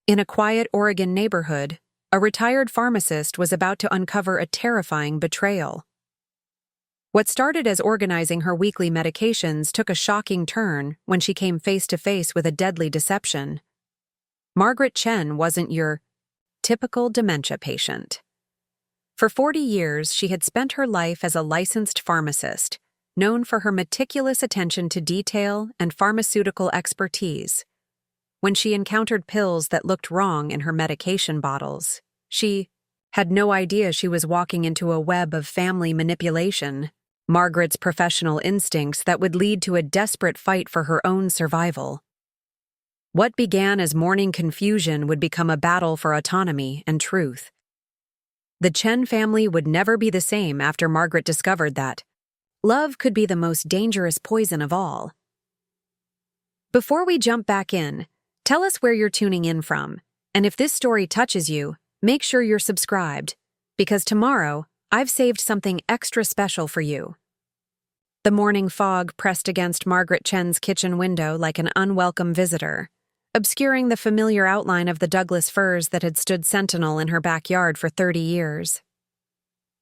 In a quiet Oregon neighborhood, a retired pharmacist was about to uncover a terrifying betrayal. What started as organizing her weekly medications took a shocking turn when she came face to face with a deadly deception. Margaret Chen wasn't your typical dementia patient. For 40 years, she had spent her life as a licensed pharmacist, known for her meticulous attention to detail and pharmaceutical expertise. When she encountered pills that looked wrong in her medication bottles, she had no idea she was walking into a web of family manipulation, Margaret's professional instincts that would lead to a desperate fight for her own survival. What began as morning confusion would become a battle for autonomy and truth. The Chen family would never be the same after Margaret discovered that love could be the most dangerous poison of all. Before we jump back in, tell us where you're tuning in from, and if this story touches you, make sure you're subscribed, because tomorrow, I've saved something extra special for you. The morning fog pressed against Margaret Chen's kitchen window like an unwelcome visitor, obscuring the familiar outline of the Douglas firs that had stood sentinel in her backyard for 30 years.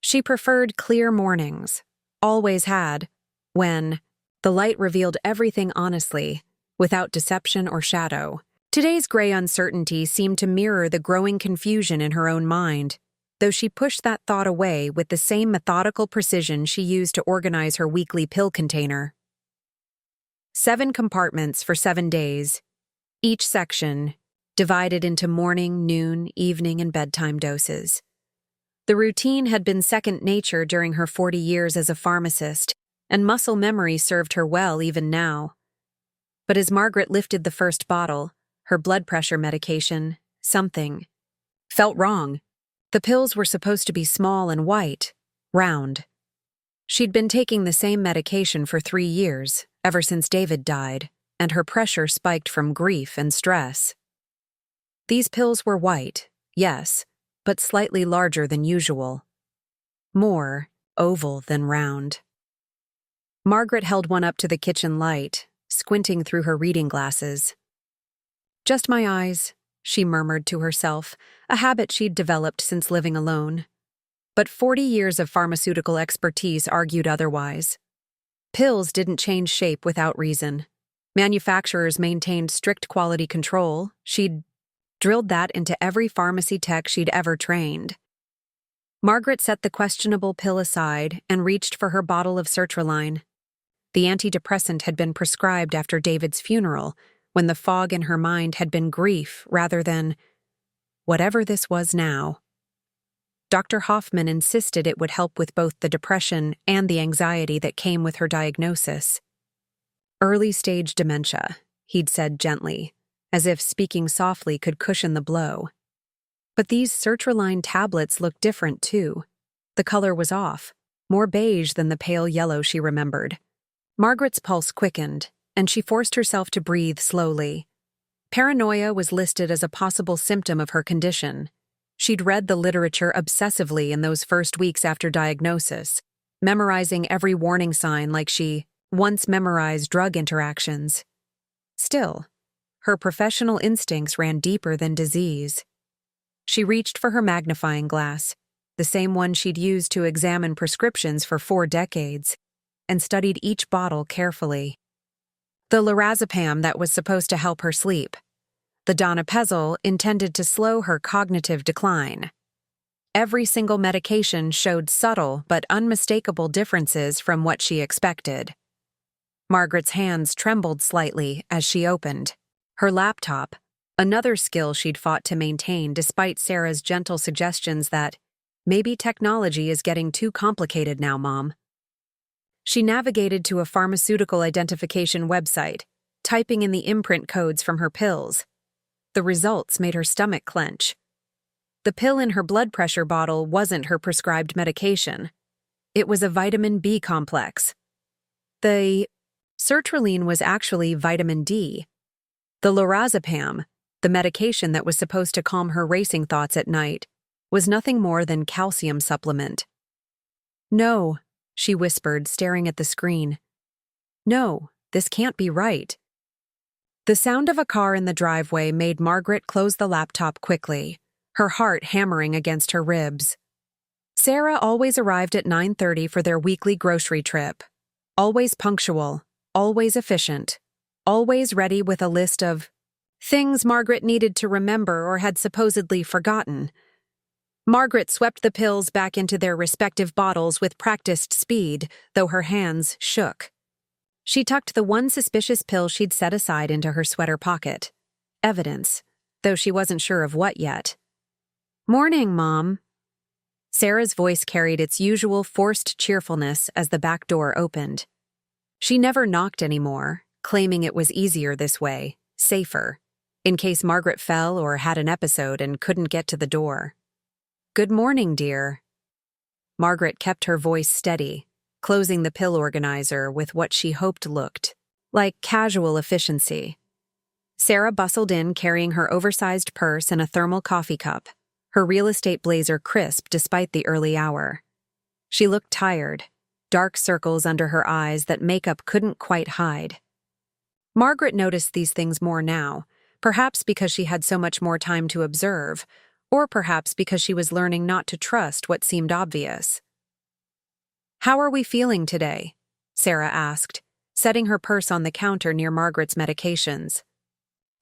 She preferred clear mornings, always had, when the light revealed everything honestly, without deception or shadow. Today's gray uncertainty seemed to mirror the growing confusion in her own mind, though she pushed that thought away with the same methodical precision she used to organize her weekly pill container. 7 compartments for 7 days, each section divided into morning, noon, evening, and bedtime doses. The routine had been second nature during her 40 years as a pharmacist, and muscle memory served her well even now. But as Margaret lifted the first bottle, her blood pressure medication, something felt wrong. The pills were supposed to be small and white, round. She'd been taking the same medication for 3 years, ever since David died, and her pressure spiked from grief and stress. These pills were white, yes, but slightly larger than usual. More oval than round. Margaret held one up to the kitchen light, squinting through her reading glasses. "Just my eyes," she murmured to herself, a habit she'd developed since living alone. But 40 years of pharmaceutical expertise argued otherwise. Pills didn't change shape without reason. Manufacturers maintained strict quality control. She'd drilled that into every pharmacy tech she'd ever trained. Margaret set the questionable pill aside and reached for her bottle of sertraline. The antidepressant had been prescribed after David's funeral, when the fog in her mind had been grief rather than whatever this was now. Dr. Hoffman insisted it would help with both the depression and the anxiety that came with her diagnosis. "Early-stage dementia," he'd said gently, as if speaking softly could cushion the blow. But these sertraline tablets looked different, too. The color was off, more beige than the pale yellow she remembered. Margaret's pulse quickened, and she forced herself to breathe slowly. Paranoia was listed as a possible symptom of her condition. She'd read the literature obsessively in those first weeks after diagnosis, memorizing every warning sign like she once memorized drug interactions. Still, her professional instincts ran deeper than disease. She reached for her magnifying glass, the same one she'd used to examine prescriptions for 4 decades, and studied each bottle carefully. The lorazepam that was supposed to help her sleep. The donepezil intended to slow her cognitive decline. Every single medication showed subtle but unmistakable differences from what she expected. Margaret's hands trembled slightly as she opened her laptop, another skill she'd fought to maintain despite Sarah's gentle suggestions that, "Maybe technology is getting too complicated now, Mom." She navigated to a pharmaceutical identification website, typing in the imprint codes from her pills. The results made her stomach clench. The pill in her blood pressure bottle wasn't her prescribed medication. It was a vitamin B complex. The sertraline was actually vitamin D. The lorazepam, the medication that was supposed to calm her racing thoughts at night, was nothing more than calcium supplement. "No," she whispered, staring at the screen. "No, this can't be right." The sound of a car in the driveway made Margaret close the laptop quickly, her heart hammering against her ribs. Sarah always arrived at 9:30 for their weekly grocery trip. Always punctual, always efficient, always ready with a list of things Margaret needed to remember or had supposedly forgotten. Margaret swept the pills back into their respective bottles with practiced speed, though her hands shook. She tucked the one suspicious pill she'd set aside into her sweater pocket. Evidence, though she wasn't sure of what yet. "Morning, Mom." Sarah's voice carried its usual forced cheerfulness as the back door opened. She never knocked anymore, claiming it was easier this way, safer, in case Margaret fell or had an episode and couldn't get to the door. "Good morning, dear." Margaret kept her voice steady, closing the pill organizer with what she hoped looked like casual efficiency. Sarah bustled in carrying her oversized purse and a thermal coffee cup, her real estate blazer crisp despite the early hour. She looked tired, dark circles under her eyes that makeup couldn't quite hide. Margaret noticed these things more now, perhaps because she had so much more time to observe, or perhaps because she was learning not to trust what seemed obvious. "How are we feeling today?" Sarah asked, setting her purse on the counter near Margaret's medications.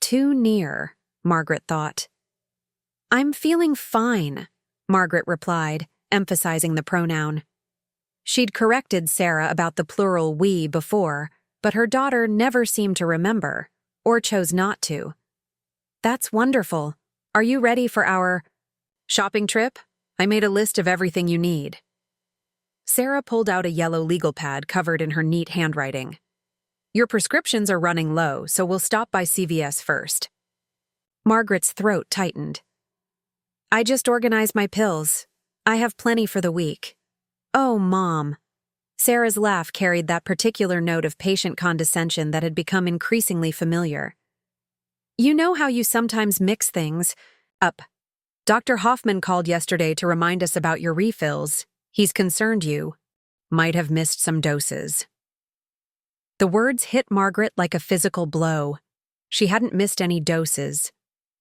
Too near, Margaret thought. "I'm feeling fine," Margaret replied, emphasizing the pronoun. She'd corrected Sarah about the plural we before, but her daughter never seemed to remember, or chose not to. "That's wonderful. Are you ready for our shopping trip? I made a list of everything you need." Sarah pulled out a yellow legal pad covered in her neat handwriting. "Your prescriptions are running low, so we'll stop by CVS first." Margaret's throat tightened. "I just organized my pills. I have plenty for the week." "Oh, Mom." Sarah's laugh carried that particular note of patient condescension that had become increasingly familiar. "You know how you sometimes mix things up. Dr. Hoffman called yesterday to remind us about your refills. He's concerned you might have missed some doses." The words hit Margaret like a physical blow. She hadn't missed any doses.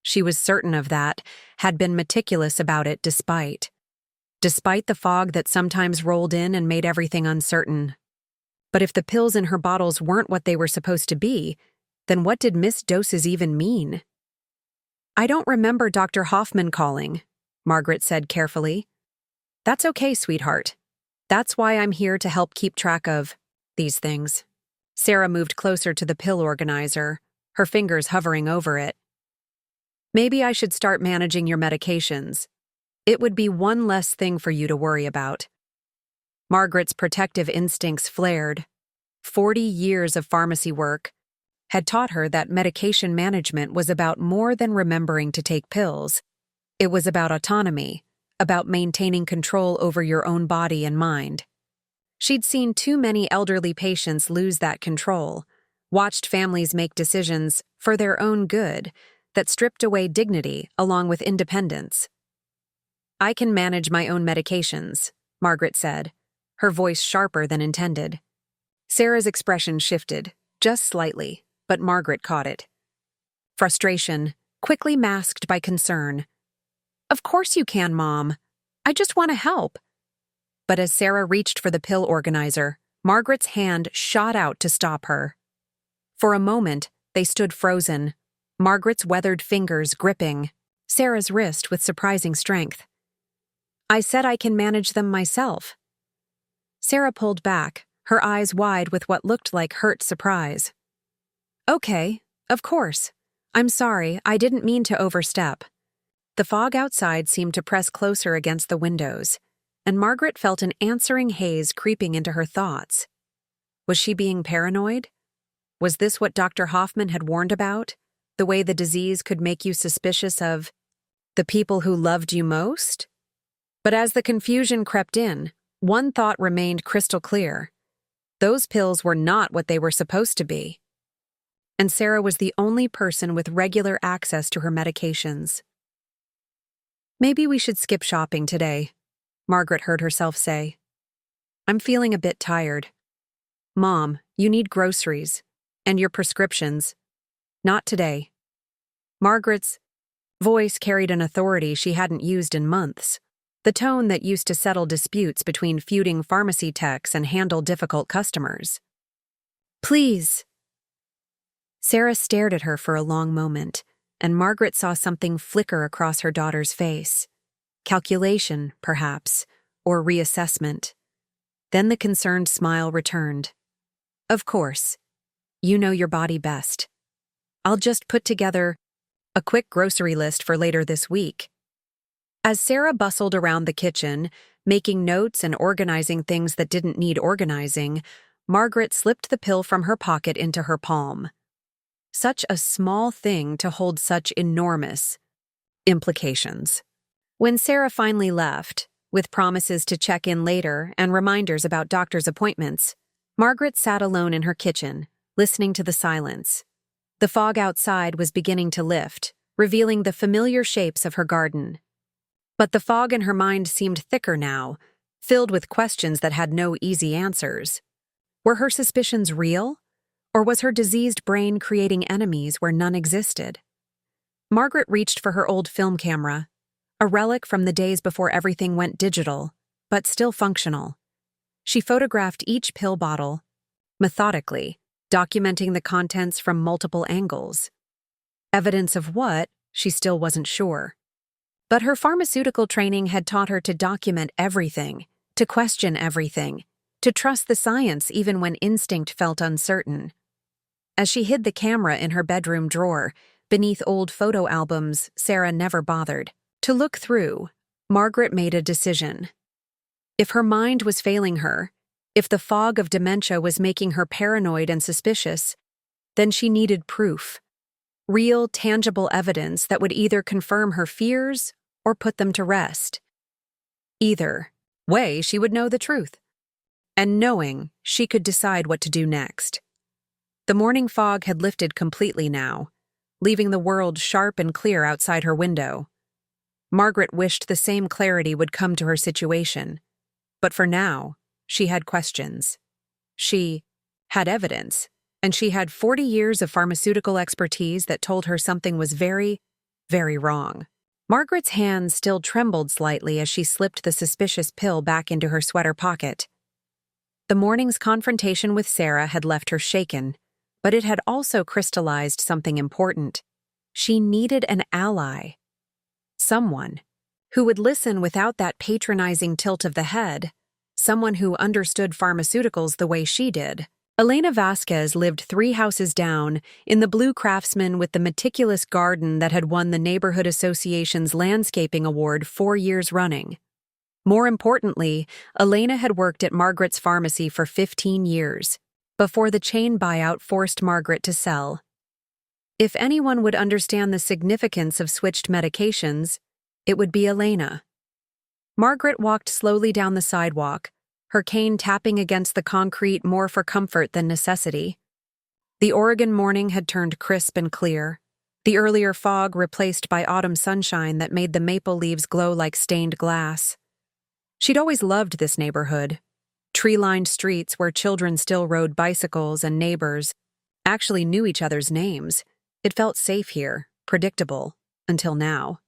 She was certain of that, had been meticulous about it despite the fog that sometimes rolled in and made everything uncertain. But if the pills in her bottles weren't what they were supposed to be, then what did missed doses even mean? "I don't remember Dr. Hoffman calling," Margaret said carefully. "That's okay, sweetheart. That's why I'm here to help keep track of these things." Sarah moved closer to the pill organizer, her fingers hovering over it. "Maybe I should start managing your medications. It would be one less thing for you to worry about." Margaret's protective instincts flared. 40 years of pharmacy work had taught her that medication management was about more than remembering to take pills. It was about autonomy, about maintaining control over your own body and mind. She'd seen too many elderly patients lose that control, watched families make decisions for their own good that stripped away dignity along with independence. "I can manage my own medications," Margaret said, her voice sharper than intended. Sarah's expression shifted, just slightly, but Margaret caught it. Frustration, quickly masked by concern. "Of course you can, Mom. I just want to help." But as Sarah reached for the pill organizer, Margaret's hand shot out to stop her. For a moment, they stood frozen, Margaret's weathered fingers gripping Sarah's wrist with surprising strength. "I said I can manage them myself." Sarah pulled back, her eyes wide with what looked like hurt surprise. "Okay, of course. I'm sorry, I didn't mean to overstep." The fog outside seemed to press closer against the windows, and Margaret felt an answering haze creeping into her thoughts. Was she being paranoid? Was this what Dr. Hoffman had warned about? The way the disease could make you suspicious of the people who loved you most? But as the confusion crept in, one thought remained crystal clear. Those pills were not what they were supposed to be. And Sarah was the only person with regular access to her medications. "Maybe we should skip shopping today," Margaret heard herself say. "I'm feeling a bit tired." "Mom, you need groceries. And your prescriptions." Not today. Margaret's voice carried an authority she hadn't used in months, the tone that used to settle disputes between feuding pharmacy techs and handle difficult customers. Please. Sarah stared at her for a long moment, and Margaret saw something flicker across her daughter's face. Calculation, perhaps, or reassessment. Then the concerned smile returned. Of course. You know your body best. I'll just put together a quick grocery list for later this week. As Sarah bustled around the kitchen, making notes and organizing things that didn't need organizing, Margaret slipped the pill from her pocket into her palm. Such a small thing to hold such enormous implications. When Sarah finally left, with promises to check in later and reminders about doctor's appointments, Margaret sat alone in her kitchen, listening to the silence. The fog outside was beginning to lift, revealing the familiar shapes of her garden. But the fog in her mind seemed thicker now, filled with questions that had no easy answers. Were her suspicions real? Or was her diseased brain creating enemies where none existed? Margaret reached for her old film camera, a relic from the days before everything went digital, but still functional. She photographed each pill bottle, methodically, documenting the contents from multiple angles. Evidence of what, she still wasn't sure. But her pharmaceutical training had taught her to document everything, to question everything, to trust the science even when instinct felt uncertain. As she hid the camera in her bedroom drawer, beneath old photo albums Sarah never bothered to look through, Margaret made a decision. If her mind was failing her, if the fog of dementia was making her paranoid and suspicious, then she needed proof. Real, tangible evidence that would either confirm her fears or put them to rest. Either way, she would know the truth. And knowing, she could decide what to do next. The morning fog had lifted completely now, leaving the world sharp and clear outside her window. Margaret wished the same clarity would come to her situation. But for now, she had questions. She had evidence, and she had 40 years of pharmaceutical expertise that told her something was very, very wrong. Margaret's hands still trembled slightly as she slipped the suspicious pill back into her sweater pocket. The morning's confrontation with Sarah had left her shaken, but it had also crystallized something important. She needed an ally. Someone who would listen without that patronizing tilt of the head. Someone who understood pharmaceuticals the way she did. Elena Vasquez lived 3 houses down, in the blue craftsman with the meticulous garden that had won the Neighborhood Association's Landscaping Award 4 years running. More importantly, Elena had worked at Margaret's pharmacy for 15 years, before the chain buyout forced Margaret to sell. If anyone would understand the significance of switched medications, it would be Elena. Margaret walked slowly down the sidewalk, her cane tapping against the concrete more for comfort than necessity. The Oregon morning had turned crisp and clear, the earlier fog replaced by autumn sunshine that made the maple leaves glow like stained glass. She'd always loved this neighborhood. Tree-lined streets where children still rode bicycles and neighbors actually knew each other's names. It felt safe here, predictable, until now.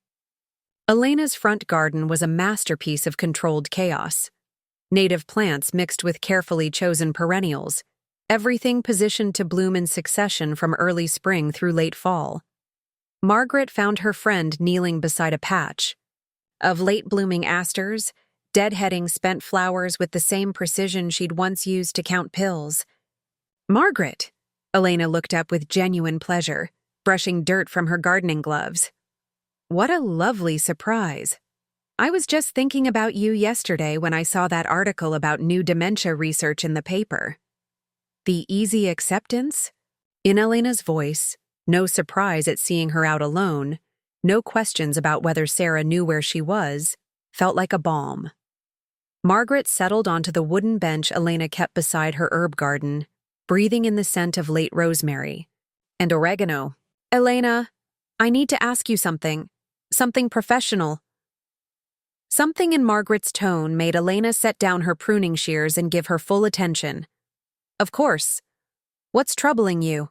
Elena's front garden was a masterpiece of controlled chaos. Native plants mixed with carefully chosen perennials, everything positioned to bloom in succession from early spring through late fall. Margaret found her friend kneeling beside a patch of late-blooming asters, deadheading spent flowers with the same precision she'd once used to count pills. "Margaret!" Elena looked up with genuine pleasure, brushing dirt from her gardening gloves. "What a lovely surprise. I was just thinking about you yesterday when I saw that article about new dementia research in the paper." The easy acceptance? In Elena's voice, no surprise at seeing her out alone, no questions about whether Sarah knew where she was, felt like a balm. Margaret settled onto the wooden bench Elena kept beside her herb garden, breathing in the scent of late rosemary and oregano. "Elena, I need to ask you something. Something professional." Something in Margaret's tone made Elena set down her pruning shears and give her full attention. "Of course. What's troubling you?"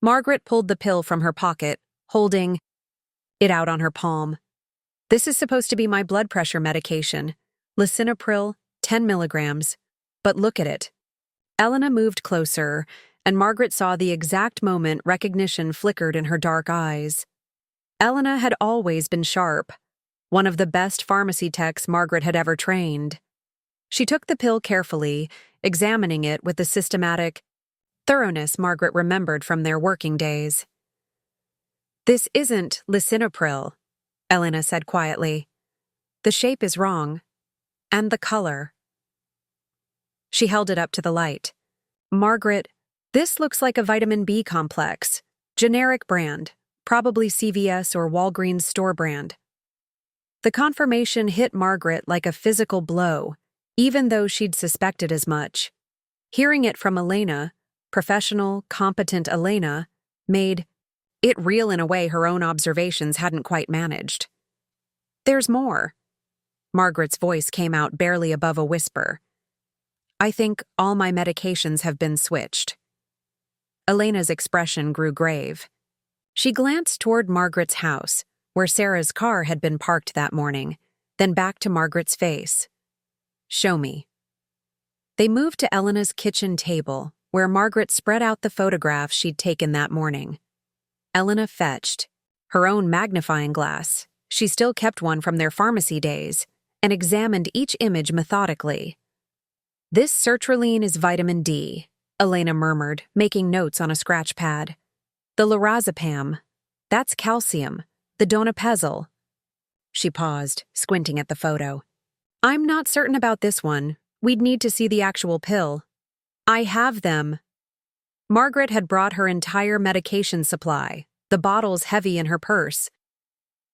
Margaret pulled the pill from her pocket, holding it out on her palm. This is supposed to be my blood pressure medication. Lisinopril, 10 milligrams. But look at it. Elena moved closer, and Margaret saw the exact moment recognition flickered in her dark eyes. Elena had always been sharp, one of the best pharmacy techs Margaret had ever trained. She took the pill carefully, examining it with the systematic thoroughness Margaret remembered from their working days. "This isn't lisinopril," Elena said quietly. "The shape is wrong. And the color." She held it up to the light. "Margaret, this looks like a vitamin B complex. Generic brand, probably CVS or Walgreens store brand." The confirmation hit Margaret like a physical blow, even though she'd suspected as much. Hearing it from Elena, professional, competent Elena, made it real in a way her own observations hadn't quite managed. "There's more." Margaret's voice came out barely above a whisper. "I think all my medications have been switched." Elena's expression grew grave. She glanced toward Margaret's house, where Sarah's car had been parked that morning, then back to Margaret's face. "Show me." They moved to Elena's kitchen table, where Margaret spread out the photographs she'd taken that morning. Elena fetched her own magnifying glass. She still kept one from their pharmacy days, and examined each image methodically. "This sertraline is vitamin D," Elena murmured, making notes on a scratch pad. "The lorazepam, that's calcium. The donepezil." She paused, squinting at the photo. "I'm not certain about this one. We'd need to see the actual pill." "I have them." Margaret had brought her entire medication supply, the bottles heavy in her purse.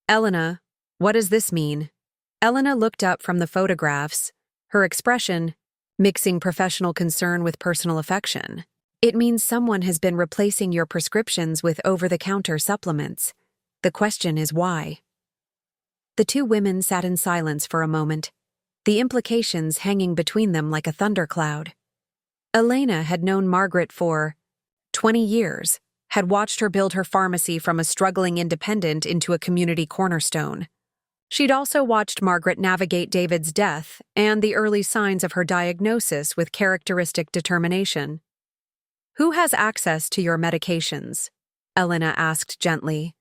"Elena, what does this mean?" Elena looked up from the photographs, her expression mixing professional concern with personal affection. "It means someone has been replacing your prescriptions with over-the-counter supplements. The question is why." The two women sat in silence for a moment, the implications hanging between them like a thundercloud. Elena had known Margaret for 20 years, had watched her build her pharmacy from a struggling independent into a community cornerstone. She'd also watched Margaret navigate David's death and the early signs of her diagnosis with characteristic determination. "Who has access to your medications?" Elena asked gently.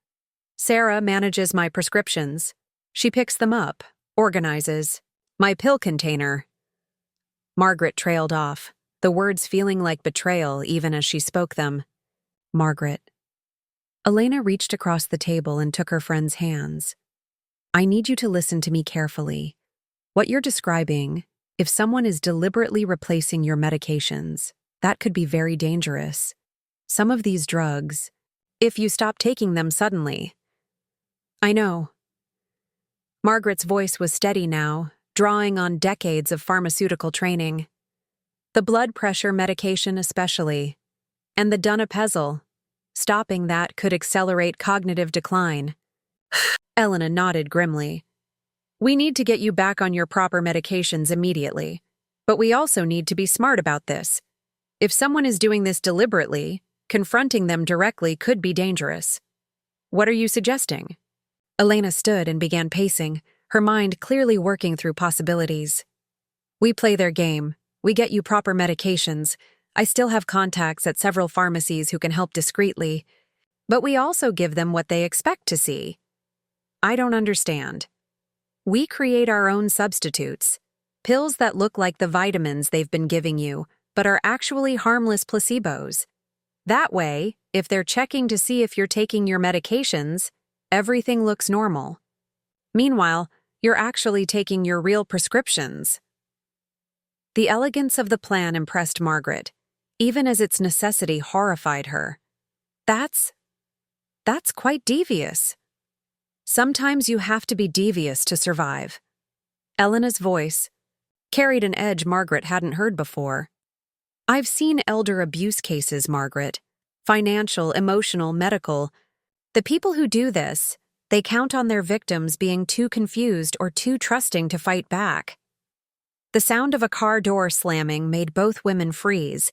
"Sarah manages my prescriptions. She picks them up, organizes. My pill container." Margaret trailed off, the words feeling like betrayal even as she spoke them. "Margaret." Elena reached across the table and took her friend's hands. "I need you to listen to me carefully. What you're describing, if someone is deliberately replacing your medications, that could be very dangerous. Some of these drugs, if you stop taking them suddenly." "I know." Margaret's voice was steady now, drawing on decades of pharmaceutical training. "The blood pressure medication especially, and the donepezil. Stopping that could accelerate cognitive decline." Elena nodded grimly. "We need to get you back on your proper medications immediately. But we also need to be smart about this. If someone is doing this deliberately, confronting them directly could be dangerous. What are you suggesting?" Elena stood and began pacing, her mind clearly working through possibilities. "We play their game. We get you proper medications. I still have contacts at several pharmacies who can help discreetly. But we also give them what they expect to see." "I don't understand." "We create our own substitutes. Pills that look like the vitamins they've been giving you, but are actually harmless placebos. That way, if they're checking to see if you're taking your medications, everything looks normal. Meanwhile, you're actually taking your real prescriptions." The elegance of the plan impressed Margaret, even as its necessity horrified her. That's quite devious." "Sometimes you have to be devious to survive." Elena's voice carried an edge Margaret hadn't heard before. "I've seen elder abuse cases, Margaret. Financial, emotional, medical. The people who do this, they count on their victims being too confused or too trusting to fight back." The sound of a car door slamming made both women freeze.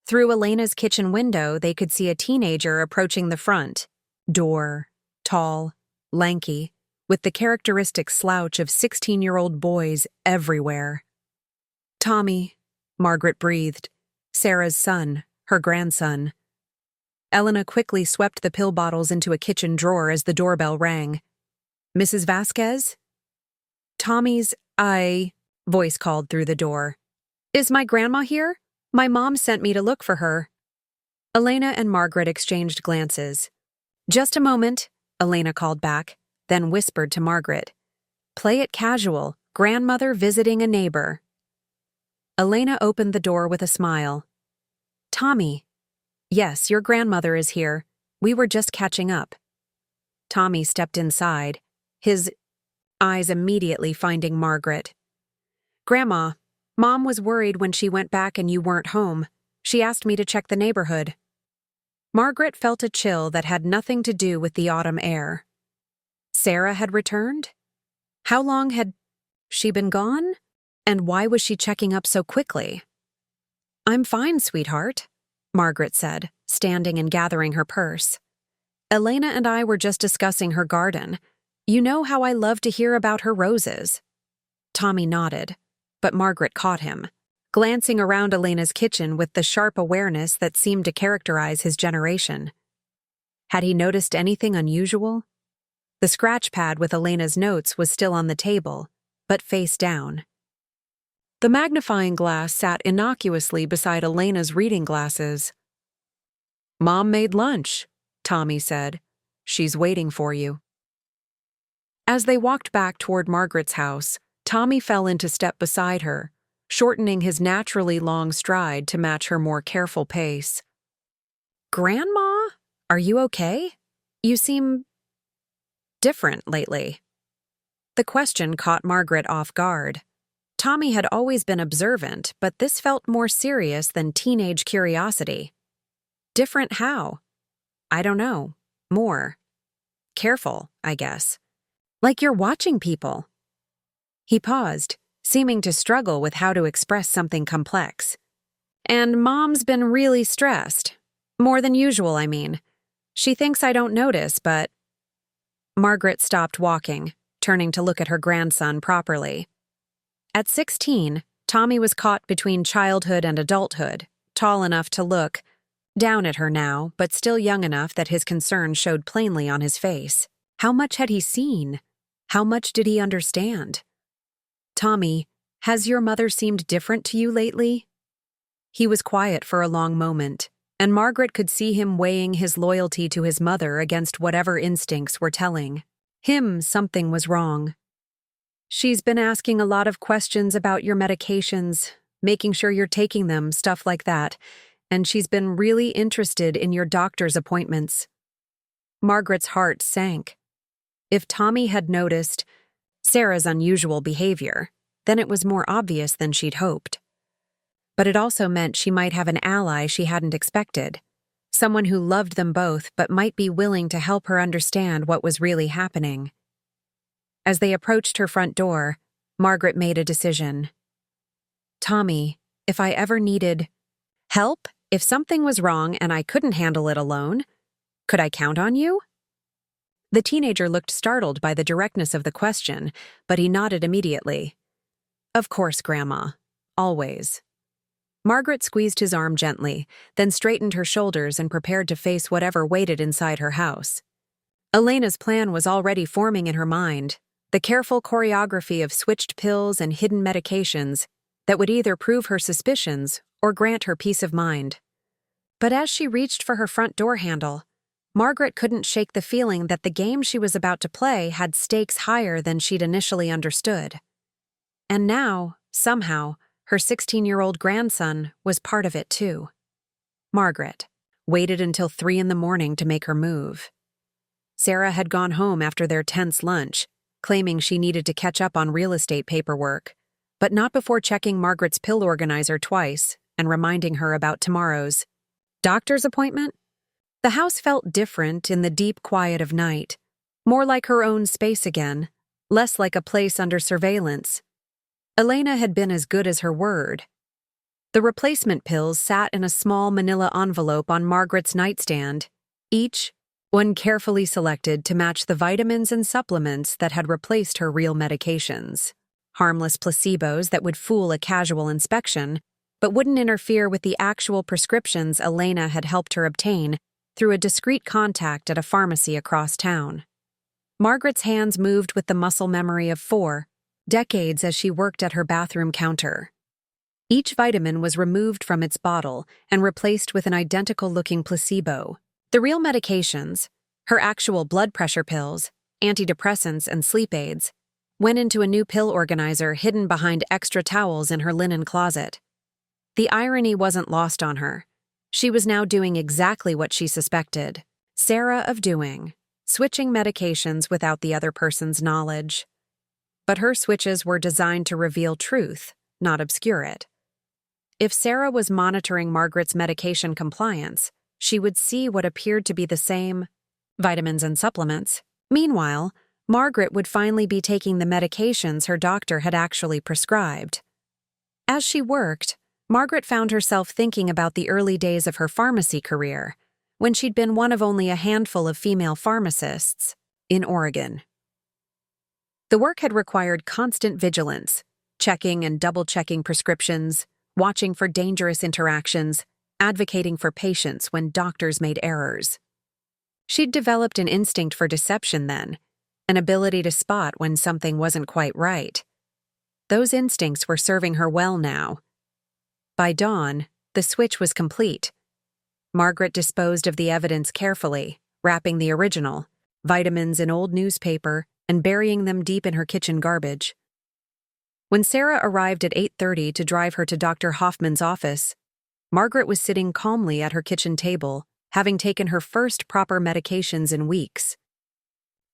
Through Elena's kitchen window, they could see a teenager approaching the front door, tall, lanky, with the characteristic slouch of 16-year-old boys everywhere. "Tommy," Margaret breathed. Sarah's son, her grandson. Elena quickly swept the pill bottles into a kitchen drawer as the doorbell rang. "Mrs. Vasquez?" "Tommy's, voice called through the door. "Is my grandma here? My mom sent me to look for her." Elena and Margaret exchanged glances. "Just a moment," Elena called back, then whispered to Margaret. "Play it casual, grandmother visiting a neighbor." Elena opened the door with a smile. "Tommy." "Yes, your grandmother is here. We were just catching up." Tommy stepped inside, his eyes immediately finding Margaret. "Grandma, Mom was worried when she went back and you weren't home. She asked me to check the neighborhood." Margaret felt a chill that had nothing to do with the autumn air. Sarah had returned? How long had she been gone? And why was she checking up so quickly? "I'm fine, sweetheart," Margaret said, standing and gathering her purse. "Elena and I were just discussing her garden. You know how I love to hear about her roses." Tommy nodded, but Margaret caught him, glancing around Elena's kitchen with the sharp awareness that seemed to characterize his generation. Had he noticed anything unusual? The scratch pad with Elena's notes was still on the table, but face down. The magnifying glass sat innocuously beside Elena's reading glasses. "Mom made lunch," Tommy said. "She's waiting for you." As they walked back toward Margaret's house, Tommy fell into step beside her, shortening his naturally long stride to match her more careful pace. "Grandma, are you okay? You seem different lately." The question caught Margaret off guard. Tommy had always been observant, but this felt more serious than teenage curiosity. "Different how?" "I don't know. More careful, I guess. Like you're watching people." He paused, seeming to struggle with how to express something complex. "And Mom's been really stressed. More than usual, I mean. She thinks I don't notice, but—" Margaret stopped walking, turning to look at her grandson properly. At 16, Tommy was caught between childhood and adulthood, tall enough to look down at her now, but still young enough that his concern showed plainly on his face. How much had he seen? How much did he understand? "Tommy, has your mother seemed different to you lately?" He was quiet for a long moment, and Margaret could see him weighing his loyalty to his mother against whatever instincts were telling him something was wrong. "She's been asking a lot of questions about your medications, making sure you're taking them, stuff like that, and she's been really interested in your doctor's appointments." Margaret's heart sank. If Tommy had noticed Sarah's unusual behavior, then it was more obvious than she'd hoped. But it also meant she might have an ally she hadn't expected, someone who loved them both but might be willing to help her understand what was really happening. As they approached her front door, Margaret made a decision. "Tommy, if I ever needed help, if something was wrong and I couldn't handle it alone, could I count on you?" The teenager looked startled by the directness of the question, but he nodded immediately. "Of course, Grandma. Always." Margaret squeezed his arm gently, then straightened her shoulders and prepared to face whatever waited inside her house. Elena's plan was already forming in her mind, the careful choreography of switched pills and hidden medications that would either prove her suspicions or grant her peace of mind. But as she reached for her front door handle, Margaret couldn't shake the feeling that the game she was about to play had stakes higher than she'd initially understood. And now, somehow, her 16-year-old grandson was part of it too. Margaret waited until 3 a.m. to make her move. Sarah had gone home after their tense lunch, claiming she needed to catch up on real estate paperwork, but not before checking Margaret's pill organizer twice and reminding her about tomorrow's doctor's appointment. The house felt different in the deep quiet of night, more like her own space again, less like a place under surveillance. Elena had been as good as her word. The replacement pills sat in a small manila envelope on Margaret's nightstand, each one carefully selected to match the vitamins and supplements that had replaced her real medications. Harmless placebos that would fool a casual inspection, but wouldn't interfere with the actual prescriptions Elena had helped her obtain through a discreet contact at a pharmacy across town. Margaret's hands moved with the muscle memory of 4 decades as she worked at her bathroom counter. Each vitamin was removed from its bottle and replaced with an identical-looking placebo. The real medications, her actual blood pressure pills, antidepressants, and sleep aids, went into a new pill organizer hidden behind extra towels in her linen closet. The irony wasn't lost on her. She was now doing exactly what she suspected Sarah of doing, switching medications without the other person's knowledge. But her switches were designed to reveal truth, not obscure it. If Sarah was monitoring Margaret's medication compliance, she would see what appeared to be the same vitamins and supplements. Meanwhile, Margaret would finally be taking the medications her doctor had actually prescribed. As she worked, Margaret found herself thinking about the early days of her pharmacy career, when she'd been one of only a handful of female pharmacists in Oregon. The work had required constant vigilance, checking and double-checking prescriptions, watching for dangerous interactions, advocating for patients when doctors made errors. She'd developed an instinct for deception then, an ability to spot when something wasn't quite right. Those instincts were serving her well now. By dawn, the switch was complete. Margaret disposed of the evidence carefully, wrapping the original, vitamins in old newspaper, and burying them deep in her kitchen garbage. When Sarah arrived at 8:30 to drive her to Dr. Hoffman's office, Margaret was sitting calmly at her kitchen table, having taken her first proper medications in weeks.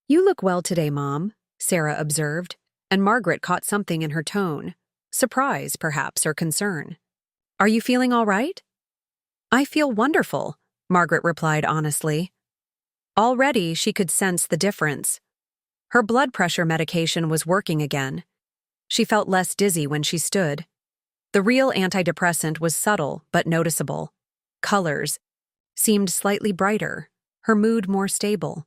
"You look well today, Mom," Sarah observed, and Margaret caught something in her tone, surprise, perhaps, or concern. "Are you feeling all right?" "I feel wonderful," Margaret replied honestly. Already she could sense the difference. Her blood pressure medication was working again. She felt less dizzy when she stood. The real antidepressant was subtle but noticeable. Colors seemed slightly brighter, her mood more stable.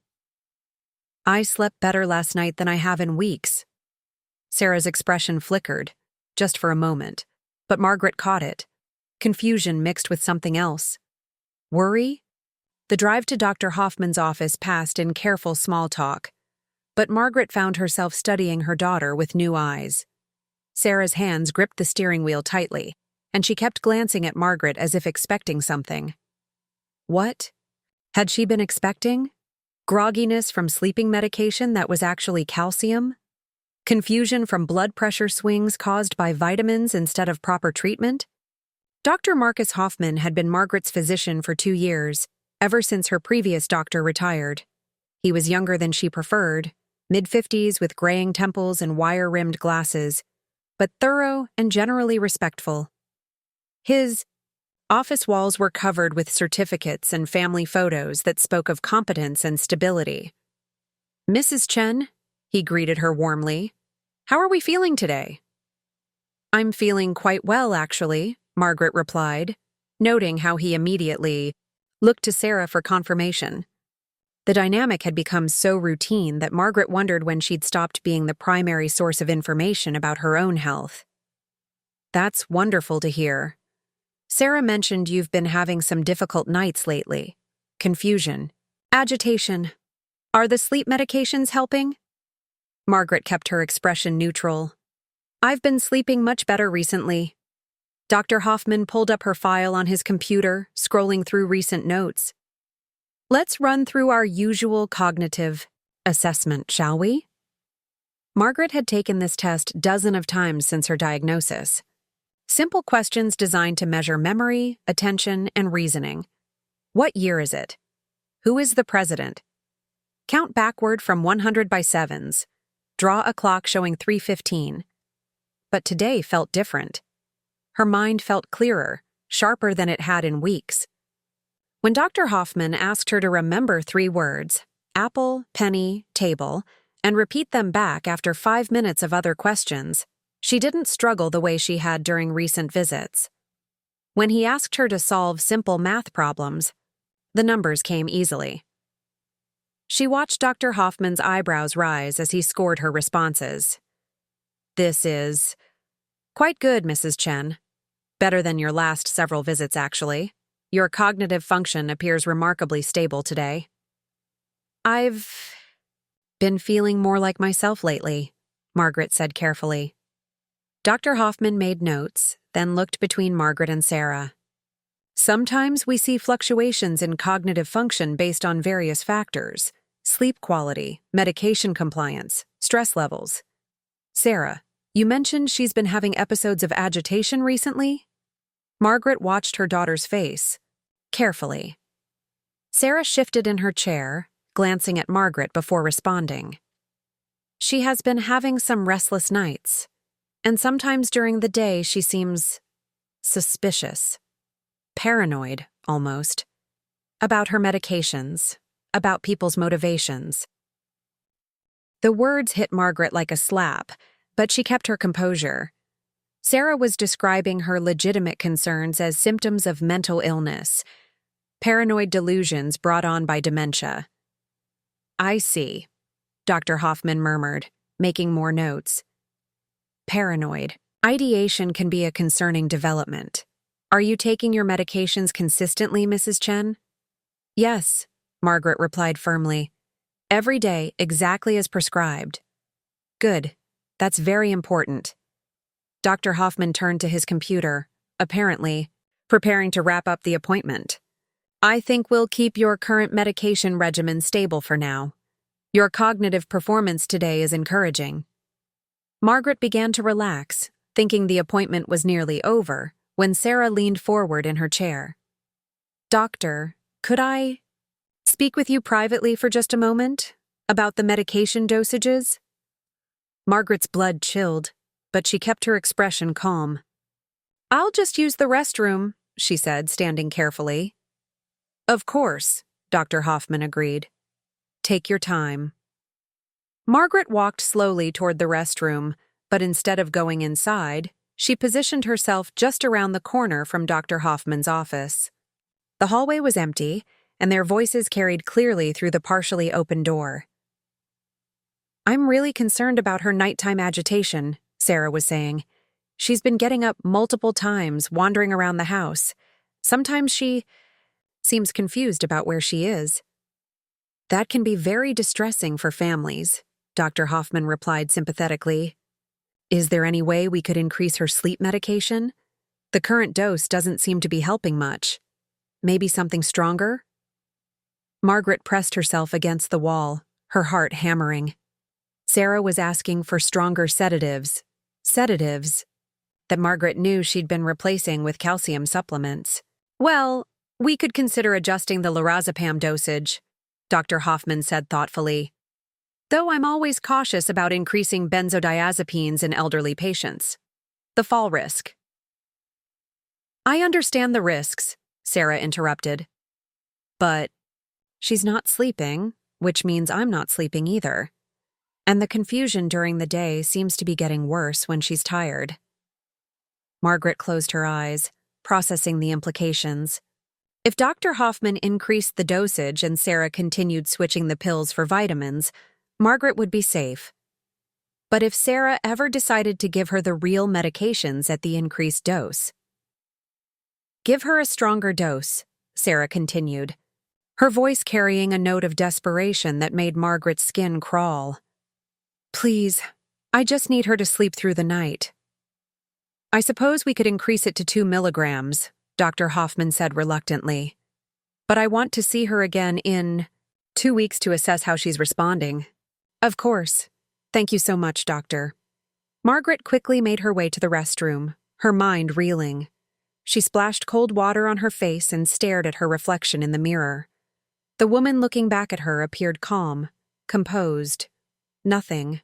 "I slept better last night than I have in weeks." Sarah's expression flickered, just for a moment, but Margaret caught it. Confusion mixed with something else. Worry? The drive to Dr. Hoffman's office passed in careful small talk, but Margaret found herself studying her daughter with new eyes. Sarah's hands gripped the steering wheel tightly, and she kept glancing at Margaret as if expecting something. What had she been expecting? Grogginess from sleeping medication that was actually calcium? Confusion from blood pressure swings caused by vitamins instead of proper treatment? Dr. Marcus Hoffman had been Margaret's physician for 2 years, ever since her previous doctor retired. He was younger than she preferred, mid-50s with graying temples and wire-rimmed glasses, but thorough and generally respectful. His office walls were covered with certificates and family photos that spoke of competence and stability. "Mrs. Chen," he greeted her warmly, "how are we feeling today?" "I'm feeling quite well, actually," Margaret replied, noting how he immediately looked to Sarah for confirmation. The dynamic had become so routine that Margaret wondered when she'd stopped being the primary source of information about her own health. "That's wonderful to hear. Sarah mentioned you've been having some difficult nights lately. Confusion, agitation. Are the sleep medications helping?" Margaret kept her expression neutral. "I've been sleeping much better recently." Dr. Hoffman pulled up her file on his computer, scrolling through recent notes. "Let's run through our usual cognitive assessment, shall we?" Margaret had taken this test dozens of times since her diagnosis. Simple questions designed to measure memory, attention, and reasoning. What year is it? Who is the president? Count backward from 100 by sevens. Draw a clock showing 3:15. But today felt different. Her mind felt clearer, sharper than it had in weeks. When Dr. Hoffman asked her to remember 3 words, apple, penny, table, and repeat them back after 5 minutes of other questions, she didn't struggle the way she had during recent visits. When he asked her to solve simple math problems, the numbers came easily. She watched Dr. Hoffman's eyebrows rise as he scored her responses. "This is quite good, Mrs. Chen. Better than your last several visits, actually. Your cognitive function appears remarkably stable today." "I've been feeling more like myself lately," Margaret said carefully. Dr. Hoffman made notes, then looked between Margaret and Sarah. "Sometimes we see fluctuations in cognitive function based on various factors: sleep quality, medication compliance, stress levels. Sarah, you mentioned she's been having episodes of agitation recently?" Margaret watched her daughter's face carefully. Sarah shifted in her chair, glancing at Margaret before responding. "She has been having some restless nights, and sometimes during the day she seems suspicious. Paranoid, almost. About her medications, about people's motivations." The words hit Margaret like a slap, but she kept her composure. Sarah was describing her legitimate concerns as symptoms of mental illness, paranoid delusions brought on by dementia. "I see," Dr. Hoffman murmured, making more notes. "Paranoid. Ideation can be a concerning development. Are you taking your medications consistently, Mrs. Chen?" "Yes," Margaret replied firmly. "Every day, exactly as prescribed." "Good. That's very important." Dr. Hoffman turned to his computer, apparently preparing to wrap up the appointment. "I think we'll keep your current medication regimen stable for now. Your cognitive performance today is encouraging." Margaret began to relax, thinking the appointment was nearly over, when Sarah leaned forward in her chair. "Doctor, could I speak with you privately for just a moment? About the medication dosages?" Margaret's blood chilled, but she kept her expression calm. "I'll just use the restroom," she said, standing carefully. "Of course," Dr. Hoffman agreed. "Take your time." Margaret walked slowly toward the restroom, but instead of going inside, she positioned herself just around the corner from Dr. Hoffman's office. The hallway was empty, and their voices carried clearly through the partially open door. "I'm really concerned about her nighttime agitation," Sarah was saying. "She's been getting up multiple times, wandering around the house. Sometimes she seems confused about where she is." "That can be very distressing for families," Dr. Hoffman replied sympathetically. "Is there any way we could increase her sleep medication? The current dose doesn't seem to be helping much. Maybe something stronger?" Margaret pressed herself against the wall, her heart hammering. Sarah was asking for stronger sedatives that Margaret knew she'd been replacing with calcium supplements. "Well, we could consider adjusting the lorazepam dosage," Dr. Hoffman said thoughtfully. "Though I'm always cautious about increasing benzodiazepines in elderly patients. The fall risk." "I understand the risks," Sarah interrupted. "But she's not sleeping, which means I'm not sleeping either. And the confusion during the day seems to be getting worse when she's tired." Margaret closed her eyes, processing the implications. If Dr. Hoffman increased the dosage and Sarah continued switching the pills for vitamins, Margaret would be safe. But if Sarah ever decided to give her the real medications at the increased dose? "Give her a stronger dose," Sarah continued, her voice carrying a note of desperation that made Margaret's skin crawl. "Please, I just need her to sleep through the night." "I suppose we could increase it to 2 milligrams, Dr. Hoffman said reluctantly. "But I want to see her again in 2 weeks to assess how she's responding." "Of course. Thank you so much, doctor." Margaret quickly made her way to the restroom, her mind reeling. She splashed cold water on her face and stared at her reflection in the mirror. The woman looking back at her appeared calm, composed. Nothing.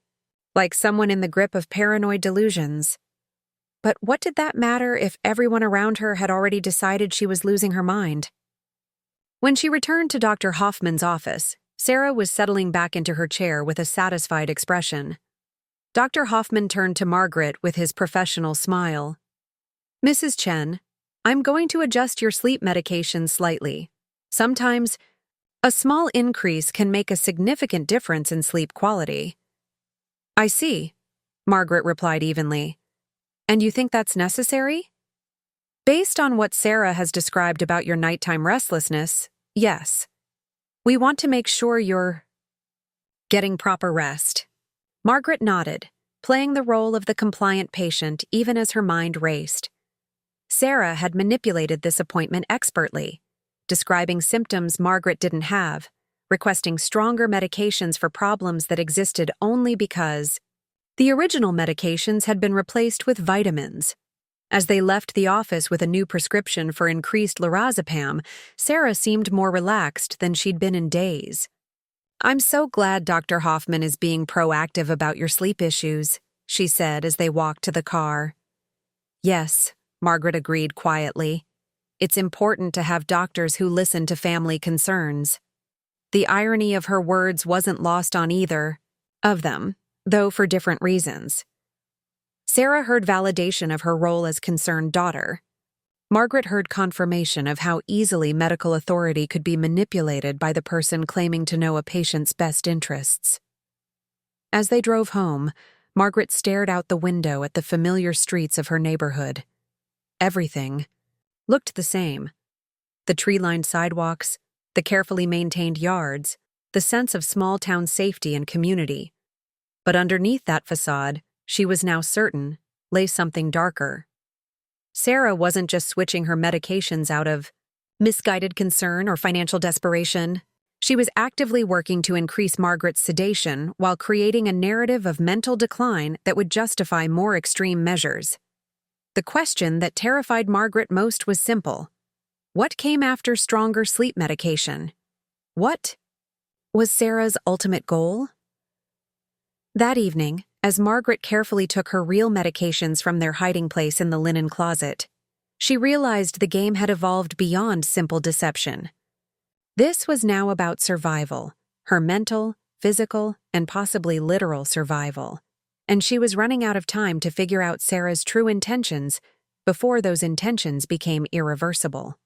Like someone in the grip of paranoid delusions. But what did that matter if everyone around her had already decided she was losing her mind? When she returned to Dr. Hoffman's office, Sarah was settling back into her chair with a satisfied expression. Dr. Hoffman turned to Margaret with his professional smile. "Mrs. Chen, I'm going to adjust your sleep medication slightly. Sometimes, a small increase can make a significant difference in sleep quality. I see, Margaret replied evenly. And you think that's necessary? Based on what Sarah has described about your nighttime restlessness, yes. We want to make sure you're getting proper rest. Margaret nodded, playing the role of the compliant patient even as her mind raced. Sarah had manipulated this appointment expertly, describing symptoms Margaret didn't have, requesting stronger medications for problems that existed only because the original medications had been replaced with vitamins. As they left the office with a new prescription for increased lorazepam, Sarah seemed more relaxed than she'd been in days. I'm so glad Dr. Hoffman is being proactive about your sleep issues, she said as they walked to the car. Yes, Margaret agreed quietly. It's important to have doctors who listen to family concerns. The irony of her words wasn't lost on either of them, though for different reasons. Sarah heard validation of her role as concerned daughter. Margaret heard confirmation of how easily medical authority could be manipulated by the person claiming to know a patient's best interests. As they drove home, Margaret stared out the window at the familiar streets of her neighborhood. Everything looked the same. The tree-lined sidewalks, the carefully maintained yards, the sense of small-town safety and community. But underneath that facade, she was now certain, lay something darker. Sarah wasn't just switching her medications out of misguided concern or financial desperation. She was actively working to increase Margaret's sedation while creating a narrative of mental decline that would justify more extreme measures. The question that terrified Margaret most was simple. What came after stronger sleep medication? What was Sarah's ultimate goal? That evening, as Margaret carefully took her real medications from their hiding place in the linen closet, she realized the game had evolved beyond simple deception. This was now about survival, her mental, physical, and possibly literal survival, and she was running out of time to figure out Sarah's true intentions before those intentions became irreversible.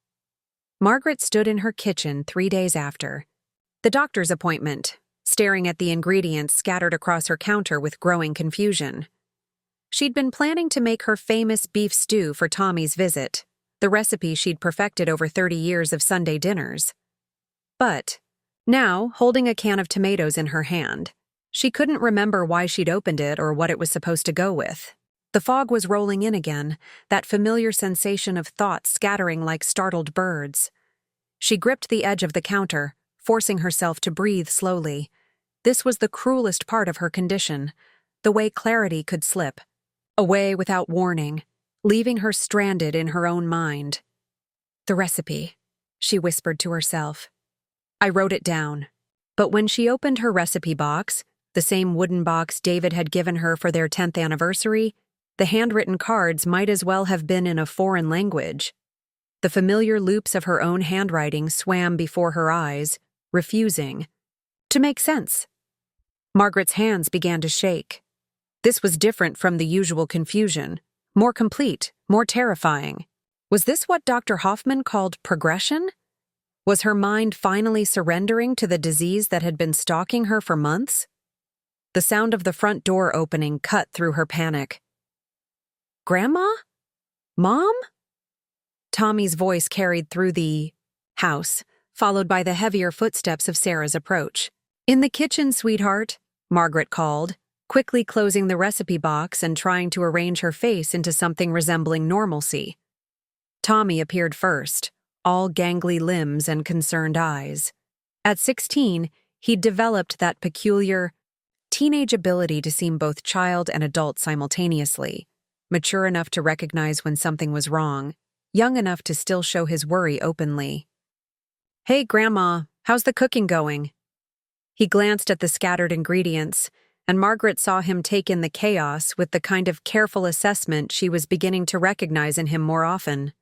Margaret stood in her kitchen 3 days after the doctor's appointment, staring at the ingredients scattered across her counter with growing confusion. She'd been planning to make her famous beef stew for Tommy's visit, the recipe she'd perfected over 30 years of Sunday dinners. But now, holding a can of tomatoes in her hand, she couldn't remember why she'd opened it or what it was supposed to go with. The fog was rolling in again, that familiar sensation of thoughts scattering like startled birds. She gripped the edge of the counter, forcing herself to breathe slowly. This was the cruelest part of her condition, the way clarity could slip, away without warning, leaving her stranded in her own mind. The recipe, she whispered to herself. I wrote it down. But when she opened her recipe box, the same wooden box David had given her for their 10th anniversary, the handwritten cards might as well have been in a foreign language. The familiar loops of her own handwriting swam before her eyes, refusing to make sense. Margaret's hands began to shake. This was different from the usual confusion, more complete, more terrifying. Was this what Dr. Hoffman called progression? Was her mind finally surrendering to the disease that had been stalking her for months? The sound of the front door opening cut through her panic. Grandma? Mom? Tommy's voice carried through the house, followed by the heavier footsteps of Sarah's approach. In the kitchen, sweetheart, Margaret called, quickly closing the recipe box and trying to arrange her face into something resembling normalcy. Tommy appeared first, all gangly limbs and concerned eyes. At 16, he'd developed that peculiar teenage ability to seem both child and adult simultaneously, mature enough to recognize when something was wrong, young enough to still show his worry openly. Hey, Grandma, how's the cooking going? He glanced at the scattered ingredients, and Margaret saw him take in the chaos with the kind of careful assessment she was beginning to recognize in him more often.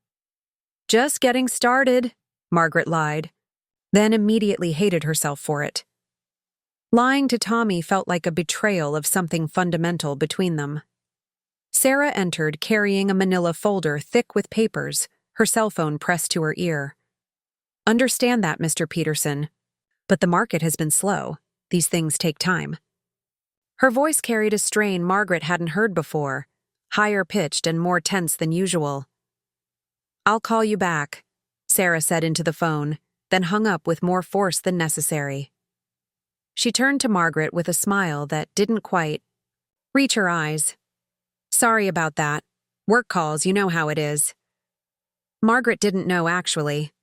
Just getting started, Margaret lied, then immediately hated herself for it. Lying to Tommy felt like a betrayal of something fundamental between them. Sarah entered carrying a manila folder thick with papers, her cell phone pressed to her ear. "Understand that, Mr. Peterson. But the market has been slow. These things take time." Her voice carried a strain Margaret hadn't heard before, higher pitched and more tense than usual. "I'll call you back," Sarah said into the phone, then hung up with more force than necessary. She turned to Margaret with a smile that didn't quite reach her eyes. "Sorry about that. Work calls, you know how it is." Margaret didn't know, actually.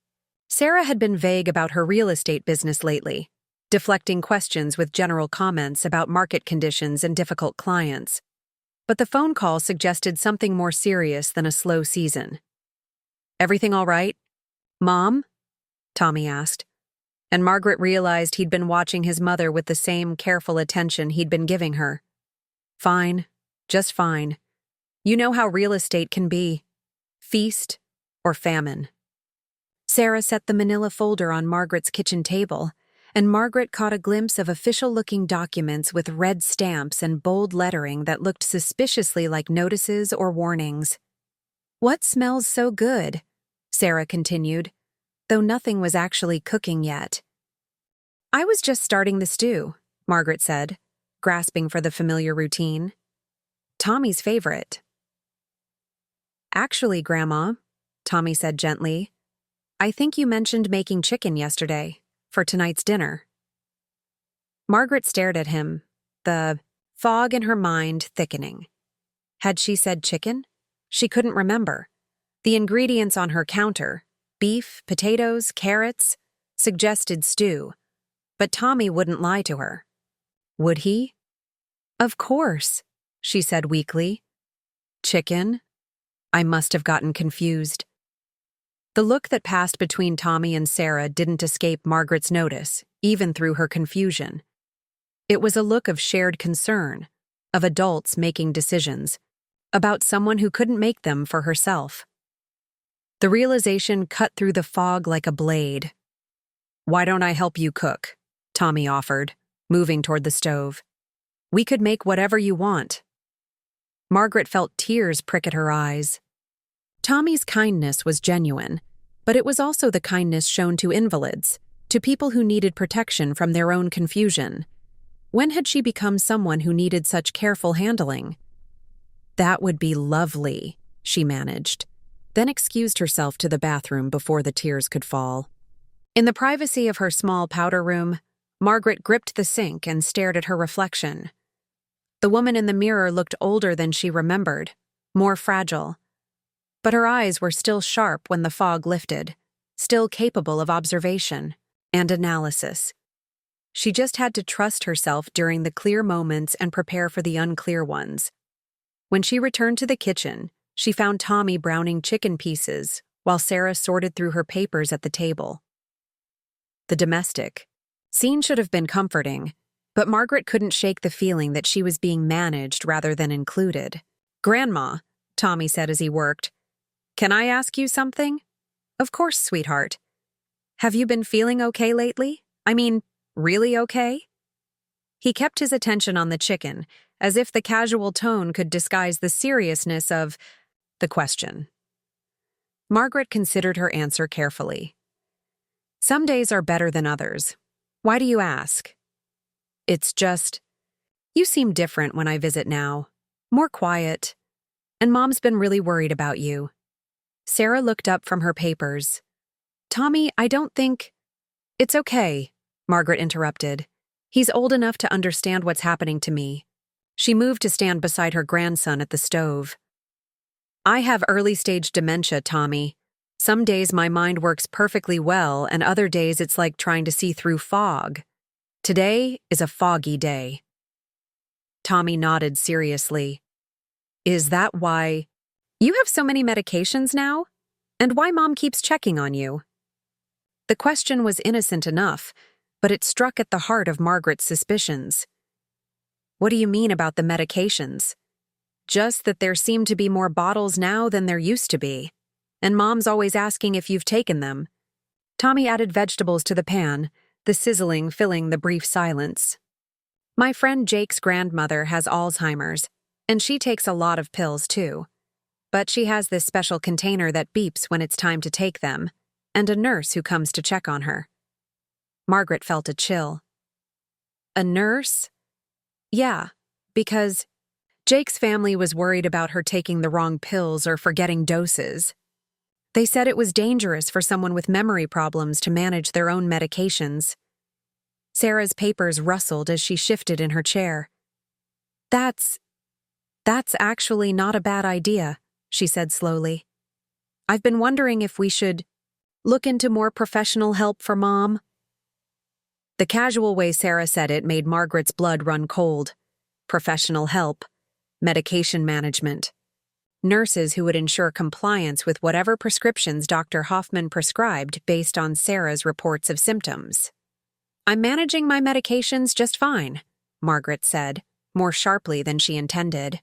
Sarah had been vague about her real estate business lately, deflecting questions with general comments about market conditions and difficult clients. But the phone call suggested something more serious than a slow season. "Everything all right, Mom?" Tommy asked, and Margaret realized he'd been watching his mother with the same careful attention he'd been giving her. "Fine, just fine. You know how real estate can be. Feast or famine." Sarah set the manila folder on Margaret's kitchen table, and Margaret caught a glimpse of official-looking documents with red stamps and bold lettering that looked suspiciously like notices or warnings. "What smells so good?" Sarah continued, though nothing was actually cooking yet. "I was just starting the stew," Margaret said, grasping for the familiar routine. "Tommy's favorite." "Actually, Grandma," Tommy said gently, "I think you mentioned making chicken yesterday for tonight's dinner." Margaret stared at him, the fog in her mind thickening. Had she said chicken? She couldn't remember. The ingredients on her counter, beef, potatoes, carrots, suggested stew. But Tommy wouldn't lie to her. Would he? "Of course," she said weakly. "Chicken?" I must have gotten confused. The look that passed between Tommy and Sarah didn't escape Margaret's notice, even through her confusion. It was a look of shared concern, of adults making decisions, about someone who couldn't make them for herself. The realization cut through the fog like a blade. "Why don't I help you cook?" Tommy offered, moving toward the stove. "We could make whatever you want." Margaret felt tears prick at her eyes. Tommy's kindness was genuine, but it was also the kindness shown to invalids, to people who needed protection from their own confusion. When had she become someone who needed such careful handling? "That would be lovely," she managed, then excused herself to the bathroom before the tears could fall. In the privacy of her small powder room, Margaret gripped the sink and stared at her reflection. The woman in the mirror looked older than she remembered, more fragile. But her eyes were still sharp when the fog lifted, still capable of observation and analysis. She just had to trust herself during the clear moments and prepare for the unclear ones. When she returned to the kitchen, she found Tommy browning chicken pieces while Sarah sorted through her papers at the table. The domestic scene should have been comforting, but Margaret couldn't shake the feeling that she was being managed rather than included. "Grandma," Tommy said as he worked, "can I ask you something?" "Of course, sweetheart." "Have you been feeling okay lately? I mean, really okay?" He kept his attention on the chicken, as if the casual tone could disguise the seriousness of the question. Margaret considered her answer carefully. "Some days are better than others. Why do you ask?" "It's just, you seem different when I visit now. More quiet. And Mom's been really worried about you." Sarah looked up from her papers. "Tommy, I don't think—" "It's okay," Margaret interrupted. "He's old enough to understand what's happening to me." She moved to stand beside her grandson at the stove. "I have early-stage dementia, Tommy. Some days my mind works perfectly well, and other days it's like trying to see through fog. Today is a foggy day." Tommy nodded seriously. "Is that why you have so many medications now? And why Mom keeps checking on you?" The question was innocent enough, but it struck at the heart of Margaret's suspicions. "What do you mean about the medications?" "Just that there seem to be more bottles now than there used to be. And Mom's always asking if you've taken them." Tommy added vegetables to the pan, the sizzling filling the brief silence. "My friend Jake's grandmother has Alzheimer's, and she takes a lot of pills too. but she has this special container that beeps when it's time to take them, and a nurse who comes to check on her. Margaret felt a chill. A nurse? Yeah, because Jake's family was worried about her taking the wrong pills or forgetting doses. They said it was dangerous for someone with memory problems to manage their own medications. Sarah's papers rustled as she shifted in her chair. That's actually not a bad idea, she said slowly. I've been wondering if we should look into more professional help for Mom. The casual way Sarah said it made Margaret's blood run cold. Professional help, medication management, nurses who would ensure compliance with whatever prescriptions Dr. Hoffman prescribed based on Sarah's reports of symptoms. I'm managing my medications just fine, Margaret said, more sharply than she intended.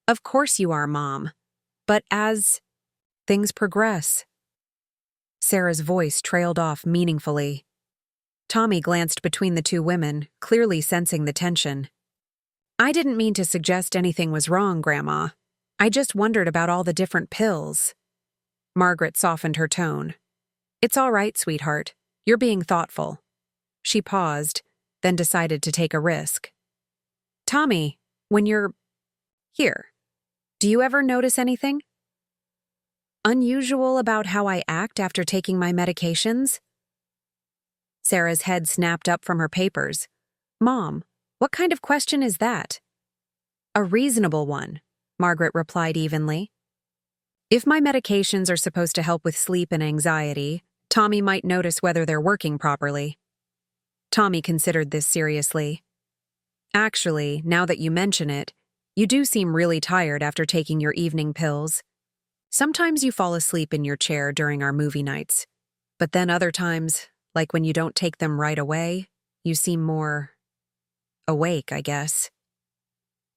Of course you are, Mom. But as things progress. Sarah's voice trailed off meaningfully. Tommy glanced between the two women, clearly sensing the tension. I didn't mean to suggest anything was wrong, Grandma. I just wondered about all the different pills. Margaret softened her tone. It's all right, sweetheart. You're being thoughtful. She paused, then decided to take a risk. Tommy, when you're here, do you ever notice anything unusual about how I act after taking my medications? Sarah's head snapped up from her papers. Mom, what kind of question is that? A reasonable one, Margaret replied evenly. If my medications are supposed to help with sleep and anxiety, Tommy might notice whether they're working properly. Tommy considered this seriously. Actually, now that you mention it, you do seem really tired after taking your evening pills. Sometimes you fall asleep in your chair during our movie nights, but then other times, like when you don't take them right away, you seem more awake, I guess.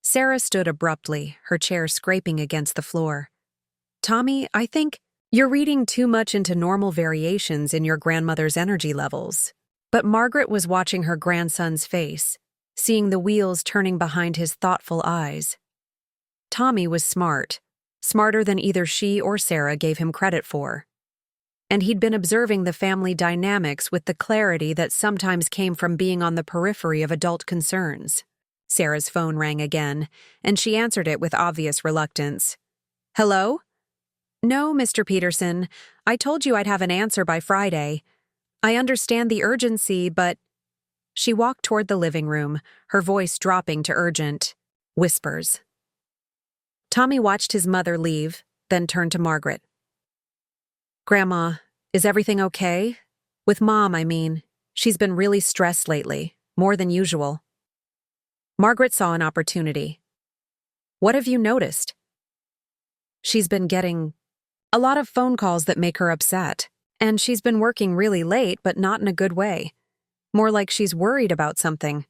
Sarah stood abruptly, her chair scraping against the floor. Tommy, I think you're reading too much into normal variations in your grandmother's energy levels. But Margaret was watching her grandson's face, seeing the wheels turning behind his thoughtful eyes. Tommy was smart, smarter than either she or Sarah gave him credit for. And he'd been observing the family dynamics with the clarity that sometimes came from being on the periphery of adult concerns. Sarah's phone rang again, and she answered it with obvious reluctance. Hello? No, Mr. Peterson. I told you I'd have an answer by Friday. I understand the urgency, but... She walked toward the living room, her voice dropping to urgent whispers. Tommy watched his mother leave, then turned to Margaret. Grandma, is everything okay? With Mom, I mean. She's been really stressed lately, more than usual. Margaret saw an opportunity. What have you noticed? She's been getting a lot of phone calls that make her upset, and she's been working really late, but not in a good way. More like she's worried about something.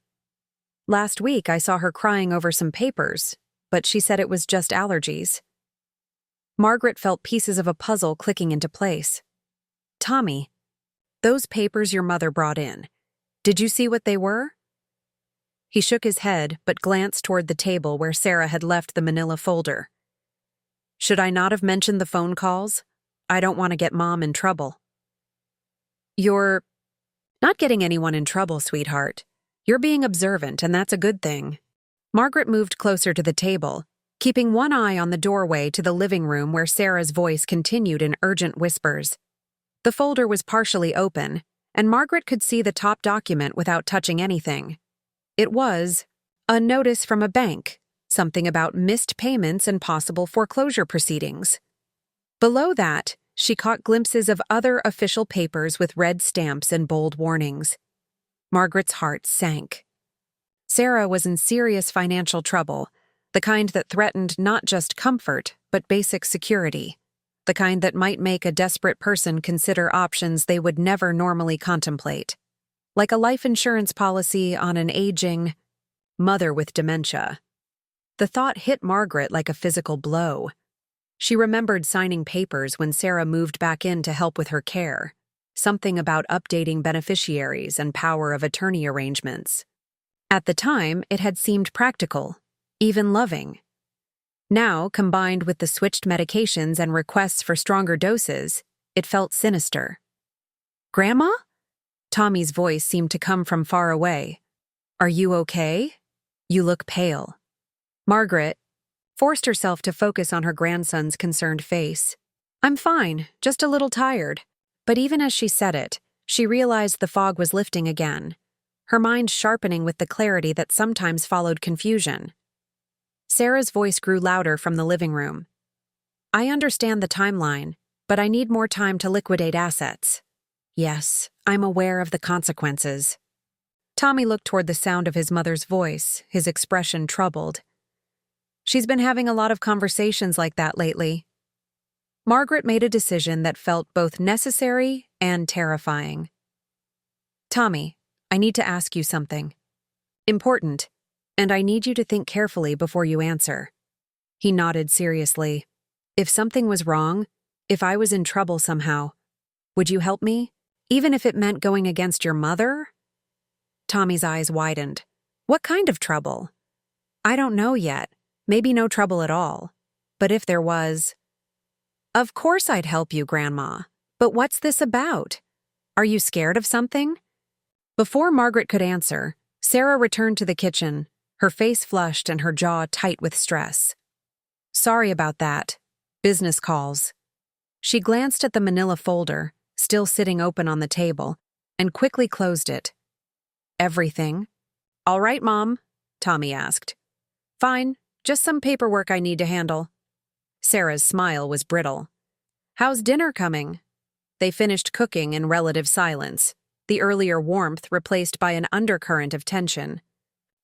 Last week, I saw her crying over some papers, but she said it was just allergies. Margaret felt pieces of a puzzle clicking into place. Tommy, those papers your mother brought in, did you see what they were? He shook his head, but glanced toward the table where Sarah had left the manila folder. Should I not have mentioned the phone calls? I don't want to get Mom in trouble. You're not getting anyone in trouble, sweetheart. You're being observant, and that's a good thing. Margaret moved closer to the table, keeping one eye on the doorway to the living room where Sarah's voice continued in urgent whispers. The folder was partially open, and Margaret could see the top document without touching anything. It was a notice from a bank, something about missed payments and possible foreclosure proceedings. Below that, she caught glimpses of other official papers with red stamps and bold warnings. Margaret's heart sank. Sarah was in serious financial trouble, the kind that threatened not just comfort, but basic security, the kind that might make a desperate person consider options they would never normally contemplate, like a life insurance policy on an aging mother with dementia. The thought hit Margaret like a physical blow. She remembered signing papers when Sarah moved back in to help with her care, something about updating beneficiaries and power of attorney arrangements. At the time, it had seemed practical, even loving. Now, combined with the switched medications and requests for stronger doses, it felt sinister. "Grandma?" Tommy's voice seemed to come from far away. "Are you okay? You look pale." Margaret forced herself to focus on her grandson's concerned face. "I'm fine, just a little tired." But even as she said it, she realized the fog was lifting again, her mind sharpening with the clarity that sometimes followed confusion. Sarah's voice grew louder from the living room. "I understand the timeline, but I need more time to liquidate assets. Yes, I'm aware of the consequences." Tommy looked toward the sound of his mother's voice, his expression troubled. "She's been having a lot of conversations like that lately." Margaret made a decision that felt both necessary and terrifying. "Tommy, I need to ask you something. Important, and I need you to think carefully before you answer." He nodded seriously. "If something was wrong, if I was in trouble somehow, would you help me? Even if it meant going against your mother?" Tommy's eyes widened. "What kind of trouble?" "I don't know yet. Maybe no trouble at all. But if there was—" "Of course I'd help you, Grandma. But what's this about? Are you scared of something?" Before Margaret could answer, Sarah returned to the kitchen, her face flushed and her jaw tight with stress. "Sorry about that. Business calls." She glanced at the manila folder, still sitting open on the table, and quickly closed it. "Everything?" "All right, Mom?" Tommy asked. "Fine, just some paperwork I need to handle." Sarah's smile was brittle. "How's dinner coming?" They finished cooking in relative silence, the earlier warmth replaced by an undercurrent of tension.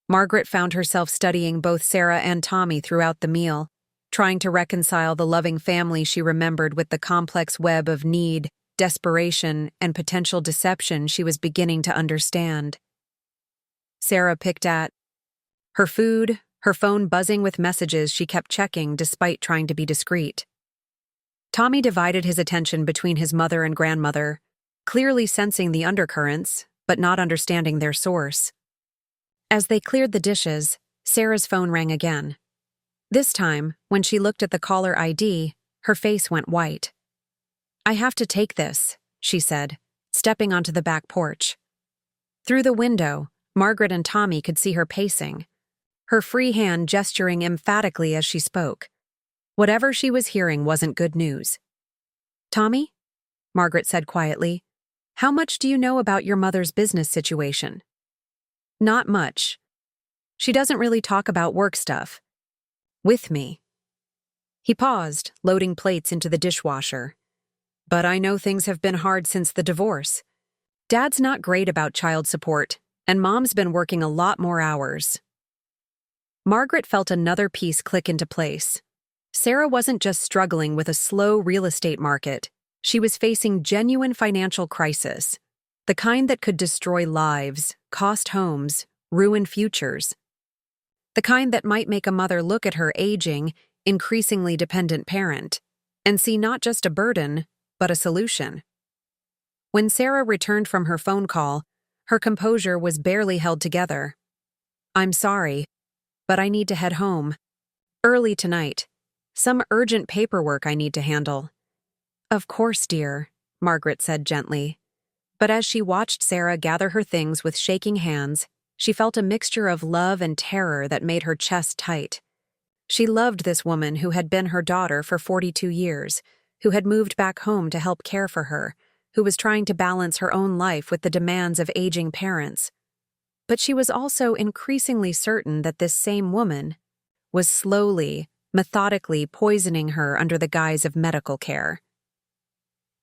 Margaret found herself studying both Sarah and Tommy throughout the meal, trying to reconcile the loving family she remembered with the complex web of need, desperation, and potential deception she was beginning to understand. Sarah picked at her food, her phone buzzing with messages she kept checking despite trying to be discreet. Tommy divided his attention between his mother and grandmother, clearly sensing the undercurrents, but not understanding their source. As they cleared the dishes, Sarah's phone rang again. This time, when she looked at the caller ID, her face went white. "I have to take this," she said, stepping onto the back porch. Through the window, Margaret and Tommy could see her pacing, her free hand gesturing emphatically as she spoke. Whatever she was hearing wasn't good news. "Tommy?" Margaret said quietly. "How much do you know about your mother's business situation?" "Not much. She doesn't really talk about work stuff. With me." He paused, loading plates into the dishwasher. "But I know things have been hard since the divorce. Dad's not great about child support, and Mom's been working a lot more hours." Margaret felt another piece click into place. Sarah wasn't just struggling with a slow real estate market. She was facing genuine financial crisis, the kind that could destroy lives, cost homes, ruin futures. The kind that might make a mother look at her aging, increasingly dependent parent and see not just a burden, but a solution. When Sarah returned from her phone call, her composure was barely held together. "I'm sorry, but I need to head home. Early tonight. Some urgent paperwork I need to handle." "Of course, dear," Margaret said gently. But as she watched Sarah gather her things with shaking hands, she felt a mixture of love and terror that made her chest tight. She loved this woman who had been her daughter for 42 years, who had moved back home to help care for her, who was trying to balance her own life with the demands of aging parents. But she was also increasingly certain that this same woman was slowly, methodically poisoning her under the guise of medical care.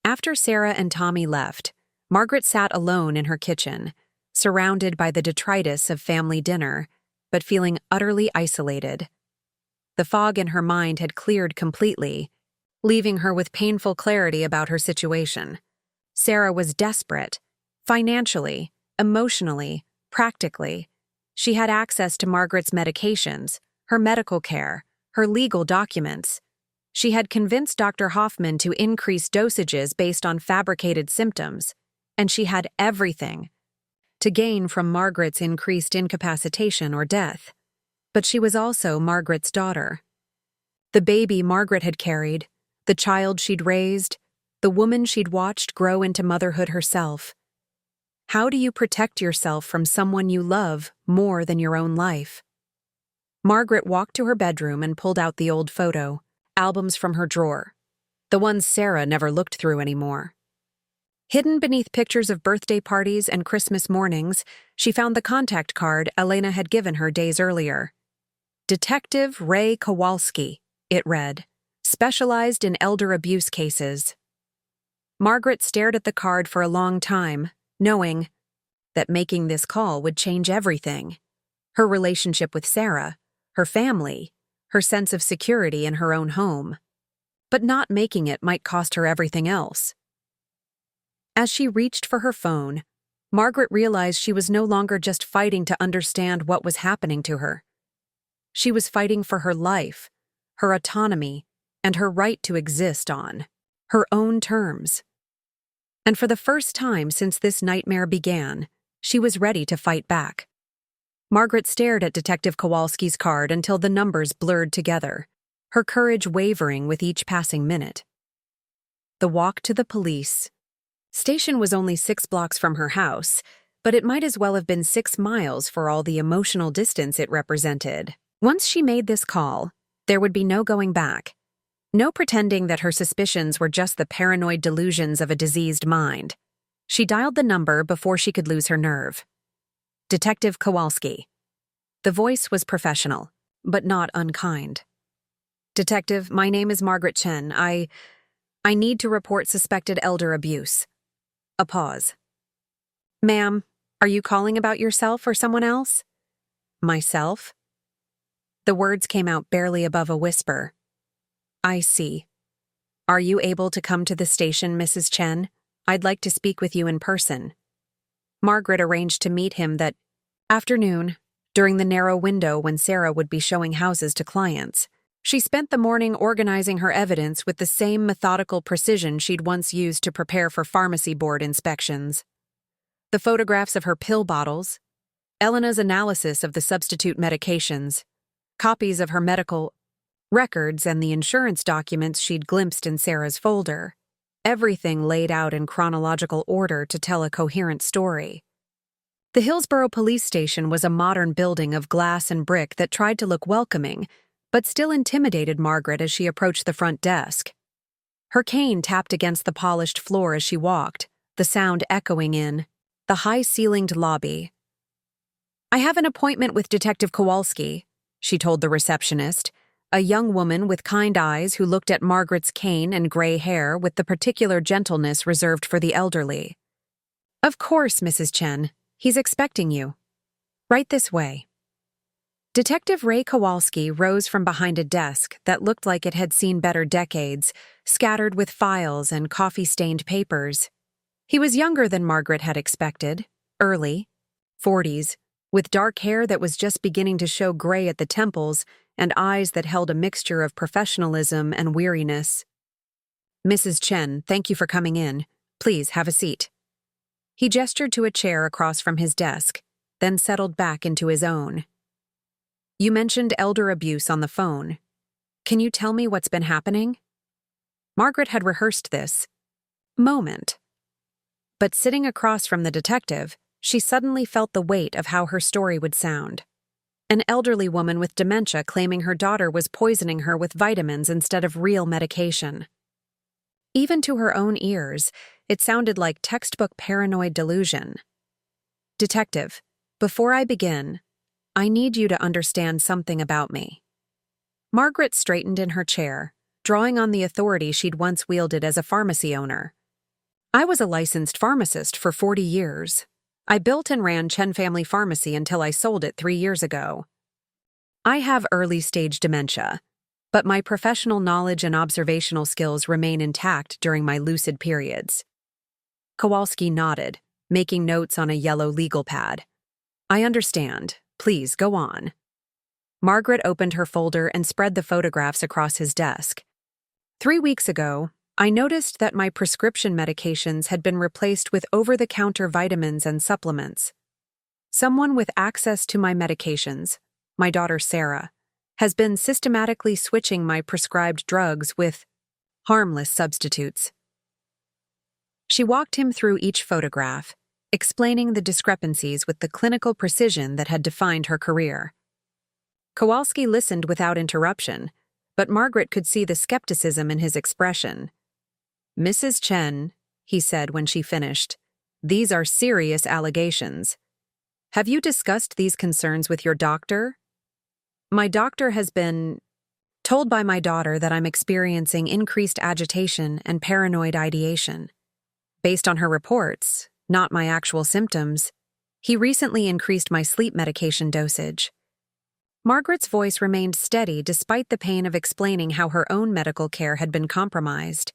After Sarah and Tommy left, Margaret sat alone in her kitchen, surrounded by the detritus of family dinner, but feeling utterly isolated. The fog in her mind had cleared completely, leaving her with painful clarity about her situation. Sarah was desperate, financially, emotionally, practically. She had access to Margaret's medications, her medical care, her legal documents. She had convinced Dr. Hoffman to increase dosages based on fabricated symptoms, and she had everything to gain from Margaret's increased incapacitation or death. But she was also Margaret's daughter. The baby Margaret had carried, the child she'd raised, the woman she'd watched grow into motherhood herself. How do you protect yourself from someone you love more than your own life? Margaret walked to her bedroom and pulled out the old photo, albums from her drawer, the ones Sarah never looked through anymore. Hidden beneath pictures of birthday parties and Christmas mornings, she found the contact card Elena had given her days earlier. Detective Ray Kowalski, it read, specialized in elder abuse cases. Margaret stared at the card for a long time, knowing that making this call would change everything. Her relationship with Sarah, her family, her sense of security in her own home. But not making it might cost her everything else. As she reached for her phone, Margaret realized she was no longer just fighting to understand what was happening to her. She was fighting for her life, her autonomy, and her right to exist on her own terms. And for the first time since this nightmare began, she was ready to fight back. Margaret stared at Detective Kowalski's card until the numbers blurred together, her courage wavering with each passing minute. The walk to the police station was only 6 blocks from her house, but it might as well have been 6 miles for all the emotional distance it represented. Once she made this call, there would be no going back. No pretending that her suspicions were just the paranoid delusions of a diseased mind. She dialed the number before she could lose her nerve. Detective Kowalski. The voice was professional, but not unkind. Detective, my name is Margaret Chen. I need to report suspected elder abuse. A pause. Ma'am, are you calling about yourself or someone else? Myself? The words came out barely above a whisper. I see. Are you able to come to the station, Mrs. Chen? I'd like to speak with you in person. Margaret arranged to meet him that afternoon, during the narrow window when Sarah would be showing houses to clients. She spent the morning organizing her evidence with the same methodical precision she'd once used to prepare for pharmacy board inspections. The photographs of her pill bottles, Elena's analysis of the substitute medications, copies of her medical records and the insurance documents she'd glimpsed in Sarah's folder. Everything laid out in chronological order to tell a coherent story. The Hillsborough Police Station was a modern building of glass and brick that tried to look welcoming, but still intimidated Margaret as she approached the front desk. Her cane tapped against the polished floor as she walked, the sound echoing in the high-ceilinged lobby. I have an appointment with Detective Kowalski, she told the receptionist, a young woman with kind eyes who looked at Margaret's cane and gray hair with the particular gentleness reserved for the elderly. Of course, Mrs. Chen. He's expecting you. Right this way. Detective Ray Kowalski rose from behind a desk that looked like it had seen better decades, scattered with files and coffee-stained papers. He was younger than Margaret had expected, early, 40s, with dark hair that was just beginning to show gray at the temples and eyes that held a mixture of professionalism and weariness. Mrs. Chen, thank you for coming in. Please have a seat. He gestured to a chair across from his desk, then settled back into his own. You mentioned elder abuse on the phone. Can you tell me what's been happening? Margaret had rehearsed this moment. But sitting across from the detective, she suddenly felt the weight of how her story would sound. An elderly woman with dementia claiming her daughter was poisoning her with vitamins instead of real medication. Even to her own ears, it sounded like textbook paranoid delusion. Detective, before I begin, I need you to understand something about me. Margaret straightened in her chair, drawing on the authority she'd once wielded as a pharmacy owner. I was a licensed pharmacist for 40 years. I built and ran Chen Family Pharmacy until I sold it 3 years ago. I have early-stage dementia, but my professional knowledge and observational skills remain intact during my lucid periods. Kowalski nodded, making notes on a yellow legal pad. I understand. Please, go on. Margaret opened her folder and spread the photographs across his desk. 3 weeks ago, I noticed that my prescription medications had been replaced with over-the-counter vitamins and supplements. Someone with access to my medications, my daughter Sarah, has been systematically switching my prescribed drugs with harmless substitutes. She walked him through each photograph, explaining the discrepancies with the clinical precision that had defined her career. Kowalski listened without interruption, but Margaret could see the skepticism in his expression. "Mrs. Chen," he said when she finished, "these are serious allegations. Have you discussed these concerns with your doctor?" "My doctor has been told by my daughter that I'm experiencing increased agitation and paranoid ideation. Based on her reports, not my actual symptoms, he recently increased my sleep medication dosage." Margaret's voice remained steady despite the pain of explaining how her own medical care had been compromised.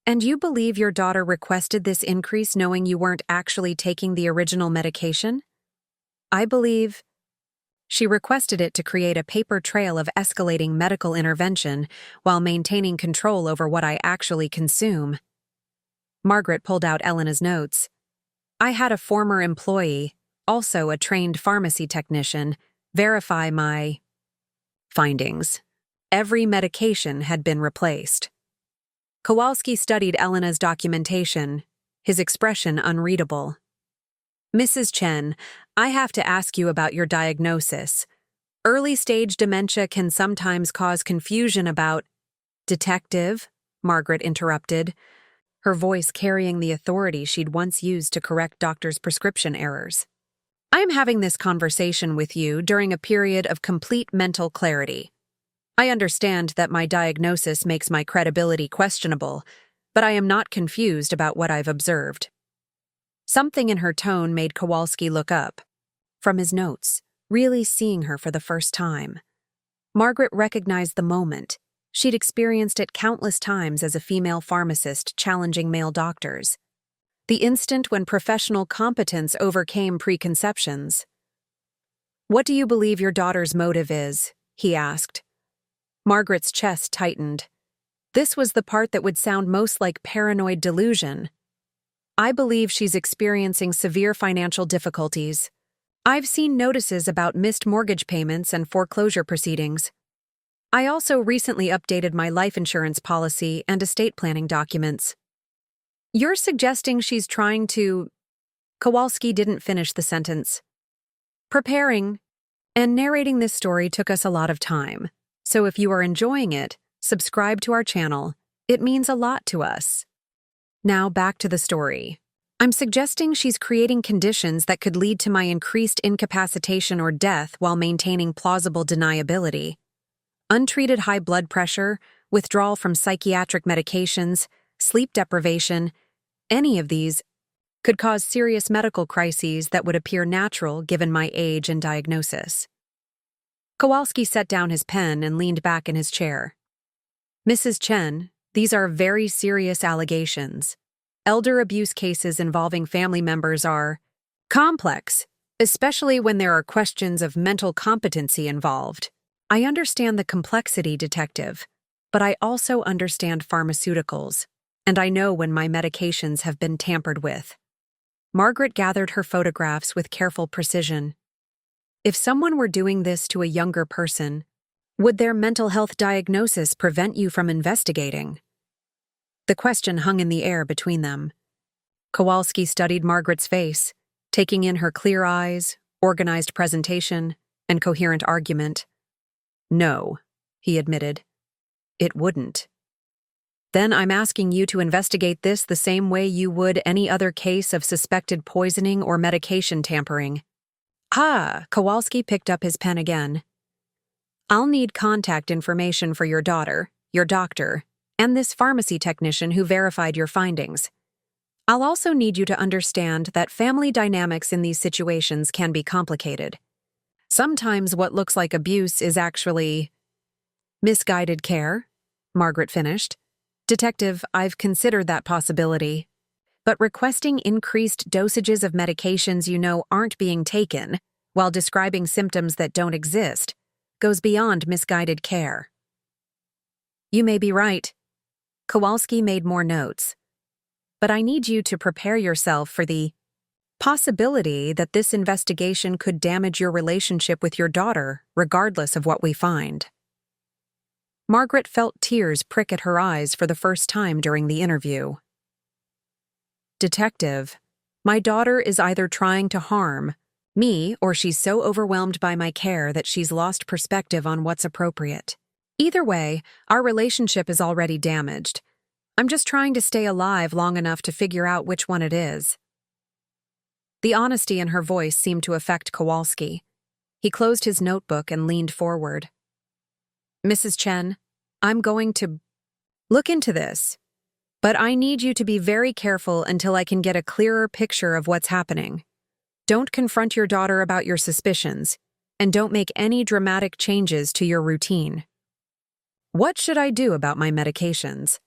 "And you believe your daughter requested this increase knowing you weren't actually taking the original medication?" "I believe she requested it to create a paper trail of escalating medical intervention while maintaining control over what I actually consume." Margaret pulled out Elena's notes. "I had a former employee, also a trained pharmacy technician, verify my findings. Every medication had been replaced." Kowalski studied Elena's documentation, his expression unreadable. "Mrs. Chen, I have to ask you about your diagnosis. Early-stage dementia can sometimes cause confusion about—" "Detective," Margaret interrupted, her voice carrying the authority she'd once used to correct doctors' prescription errors. "I am having this conversation with you during a period of complete mental clarity. I understand that my diagnosis makes my credibility questionable, but I am not confused about what I've observed." Something in her tone made Kowalski look up from his notes, really seeing her for the first time. Margaret recognized the moment. She'd experienced it countless times as a female pharmacist challenging male doctors. The instant when professional competence overcame preconceptions. "What do you believe your daughter's motive is?" he asked. Margaret's chest tightened. This was the part that would sound most like paranoid delusion. "I believe she's experiencing severe financial difficulties. I've seen notices about missed mortgage payments and foreclosure proceedings. I also recently updated my life insurance policy and estate planning documents." "You're suggesting she's trying to—" Kowalski didn't finish the sentence. "Preparing and narrating this story took us a lot of time, so if you are enjoying it, subscribe to our channel. It means a lot to us. Now back to the story. I'm suggesting she's creating conditions that could lead to my increased incapacitation or death while maintaining plausible deniability. Untreated high blood pressure, withdrawal from psychiatric medications, sleep deprivation, any of these could cause serious medical crises that would appear natural given my age and diagnosis." Kowalski set down his pen and leaned back in his chair. "Mrs. Chen, these are very serious allegations. Elder abuse cases involving family members are complex, especially when there are questions of mental competency involved. I understand the complexity, detective, but I also understand pharmaceuticals, and I know when my medications have been tampered with." Margaret gathered her photographs with careful precision. If someone were doing this to a younger person, would their mental health diagnosis prevent you from investigating? The question hung in the air between them. Kowalski studied Margaret's face, taking in her clear eyes, organized presentation, and coherent argument. "No," he admitted. "It wouldn't." "Then I'm asking you to investigate this the same way you would any other case of suspected poisoning or medication tampering." Kowalski picked up his pen again. "I'll need contact information for your daughter, your doctor, and this pharmacy technician who verified your findings. I'll also need you to understand that family dynamics in these situations can be complicated. Sometimes what looks like abuse is actually misguided care," Margaret finished. "Detective, I've considered that possibility. But requesting increased dosages of medications you know aren't being taken, while describing symptoms that don't exist, goes beyond misguided care." "You may be right." Kowalski made more notes. "But I need you to prepare yourself for the Possibility that this investigation could damage your relationship with your daughter, regardless of what we find. Margaret felt tears prick at her eyes for the first time during the interview. Detective, my daughter is either trying to harm me or she's so overwhelmed by my care that she's lost perspective on what's appropriate. Either way, our relationship is already damaged. I'm just trying to stay alive long enough to figure out which one it is. The honesty in her voice seemed to affect Kowalski. He closed his notebook and leaned forward. Mrs. Chen, I'm going to look into this, but I need you to be very careful until I can get a clearer picture of what's happening. Don't confront your daughter about your suspicions, and don't make any dramatic changes to your routine. What should I do about my medications?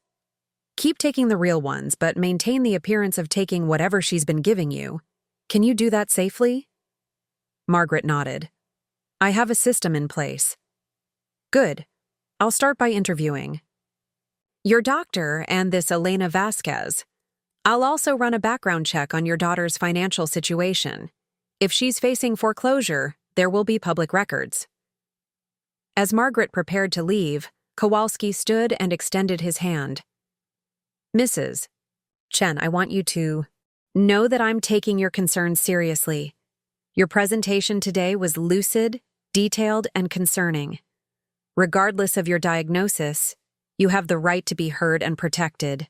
Keep taking the real ones, but maintain the appearance of taking whatever she's been giving you. Can you do that safely? Margaret nodded. I have a system in place. Good. I'll start by interviewing your doctor and this Elena Vasquez. I'll also run a background check on your daughter's financial situation. If she's facing foreclosure, there will be public records. As Margaret prepared to leave, Kowalski stood and extended his hand. Mrs. Chen, I want you to know that I'm taking your concerns seriously. Your presentation today was lucid, detailed, and concerning. Regardless of your diagnosis, you have the right to be heard and protected.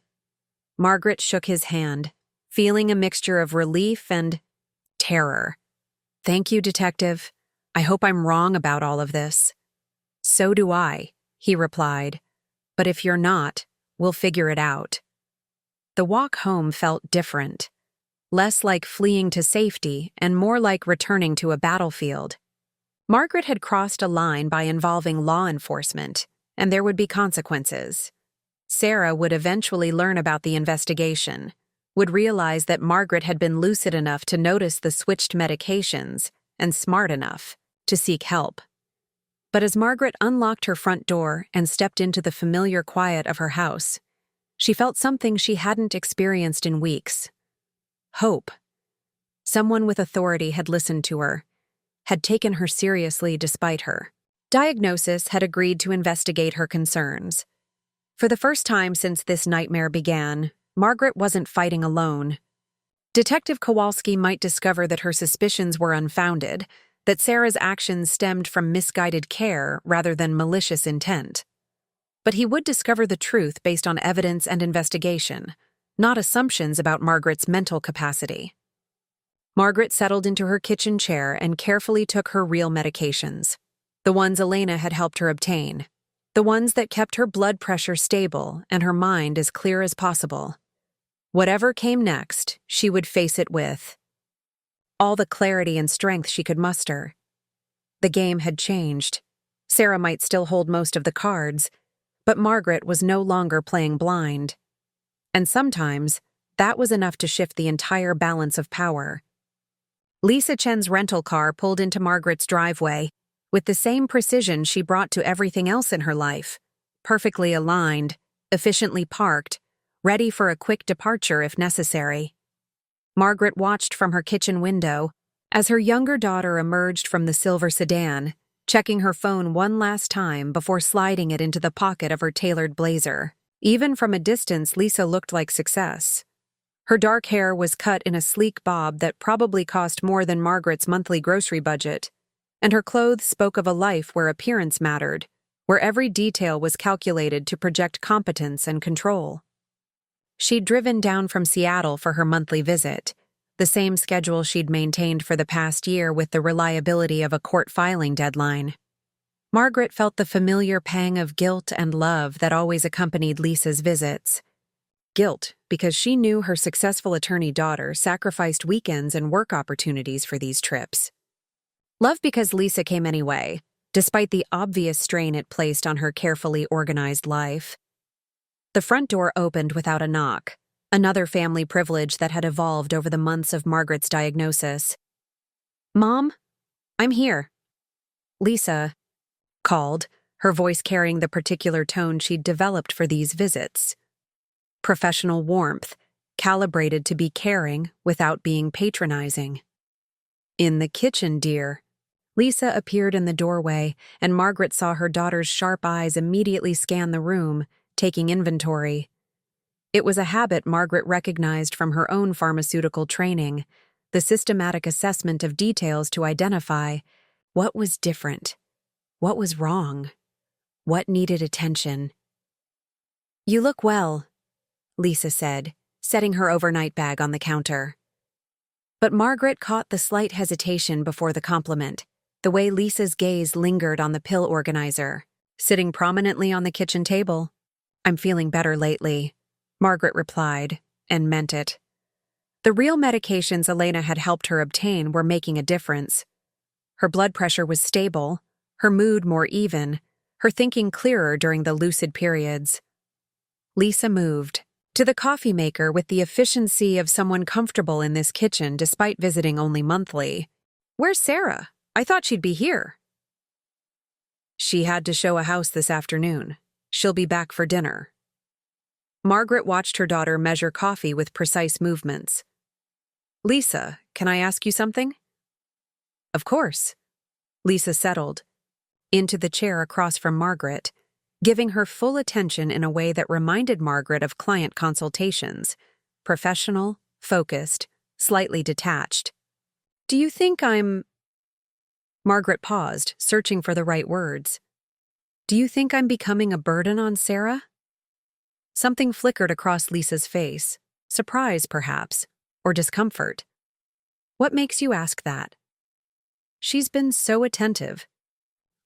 Margaret shook his hand, feeling a mixture of relief and terror. Thank you, Detective. I hope I'm wrong about all of this. So do I, he replied. But if you're not, we'll figure it out. The walk home felt different. Less like fleeing to safety and more like returning to a battlefield. Margaret had crossed a line by involving law enforcement, and there would be consequences. Sarah would eventually learn about the investigation, would realize that Margaret had been lucid enough to notice the switched medications and smart enough to seek help. But as Margaret unlocked her front door and stepped into the familiar quiet of her house, she felt something she hadn't experienced in weeks. Hope. Someone with authority had listened to her, had taken her seriously despite her diagnosis, had agreed to investigate her concerns. For the first time since this nightmare began, Margaret wasn't fighting alone. Detective Kowalski might discover that her suspicions were unfounded, that Sarah's actions stemmed from misguided care rather than malicious intent. But he would discover the truth based on evidence and investigation, not assumptions about Margaret's mental capacity. Margaret settled into her kitchen chair and carefully took her real medications, the ones Elena had helped her obtain, the ones that kept her blood pressure stable and her mind as clear as possible. Whatever came next, she would face it with all the clarity and strength she could muster. The game had changed. Sarah might still hold most of the cards, but Margaret was no longer playing blind. And sometimes, that was enough to shift the entire balance of power. Lisa Chen's rental car pulled into Margaret's driveway, with the same precision she brought to everything else in her life, perfectly aligned, efficiently parked, ready for a quick departure if necessary. Margaret watched from her kitchen window as her younger daughter emerged from the silver sedan, checking her phone one last time before sliding it into the pocket of her tailored blazer. Even from a distance, Lisa looked like success. Her dark hair was cut in a sleek bob that probably cost more than Margaret's monthly grocery budget, and her clothes spoke of a life where appearance mattered, where every detail was calculated to project competence and control. She'd driven down from Seattle for her monthly visit, the same schedule she'd maintained for the past year with the reliability of a court filing deadline. Margaret felt the familiar pang of guilt and love that always accompanied Lisa's visits. Guilt, because she knew her successful attorney daughter sacrificed weekends and work opportunities for these trips. Love because Lisa came anyway, despite the obvious strain it placed on her carefully organized life. The front door opened without a knock, another family privilege that had evolved over the months of Margaret's diagnosis. "Mom, I'm here," Lisa called, her voice carrying the particular tone she'd developed for these visits. Professional warmth, calibrated to be caring without being patronizing. "In the kitchen, dear." Lisa appeared in the doorway, and Margaret saw her daughter's sharp eyes immediately scan the room, taking inventory. It was a habit Margaret recognized from her own pharmaceutical training, the systematic assessment of details to identify what was different, what was wrong, what needed attention. "You look well," Lisa said, setting her overnight bag on the counter. But Margaret caught the slight hesitation before the compliment, the way Lisa's gaze lingered on the pill organizer, sitting prominently on the kitchen table. "I'm feeling better lately," Margaret replied, and meant it. The real medications Elena had helped her obtain were making a difference. Her blood pressure was stable, her mood more even, her thinking clearer during the lucid periods. Lisa moved to the coffee maker with the efficiency of someone comfortable in this kitchen despite visiting only monthly. "Where's Sarah? I thought she'd be here." "She had to show a house this afternoon. She'll be back for dinner." Margaret watched her daughter measure coffee with precise movements. "Lisa, can I ask you something?" "Of course." Lisa settled into the chair across from Margaret, giving her full attention in a way that reminded Margaret of client consultations, professional, focused, slightly detached. "Do you think I'm—" Margaret paused, searching for the right words. "Do you think I'm becoming a burden on Sarah?" Something flickered across Lisa's face, surprise perhaps, or discomfort. "What makes you ask that?" "She's been so attentive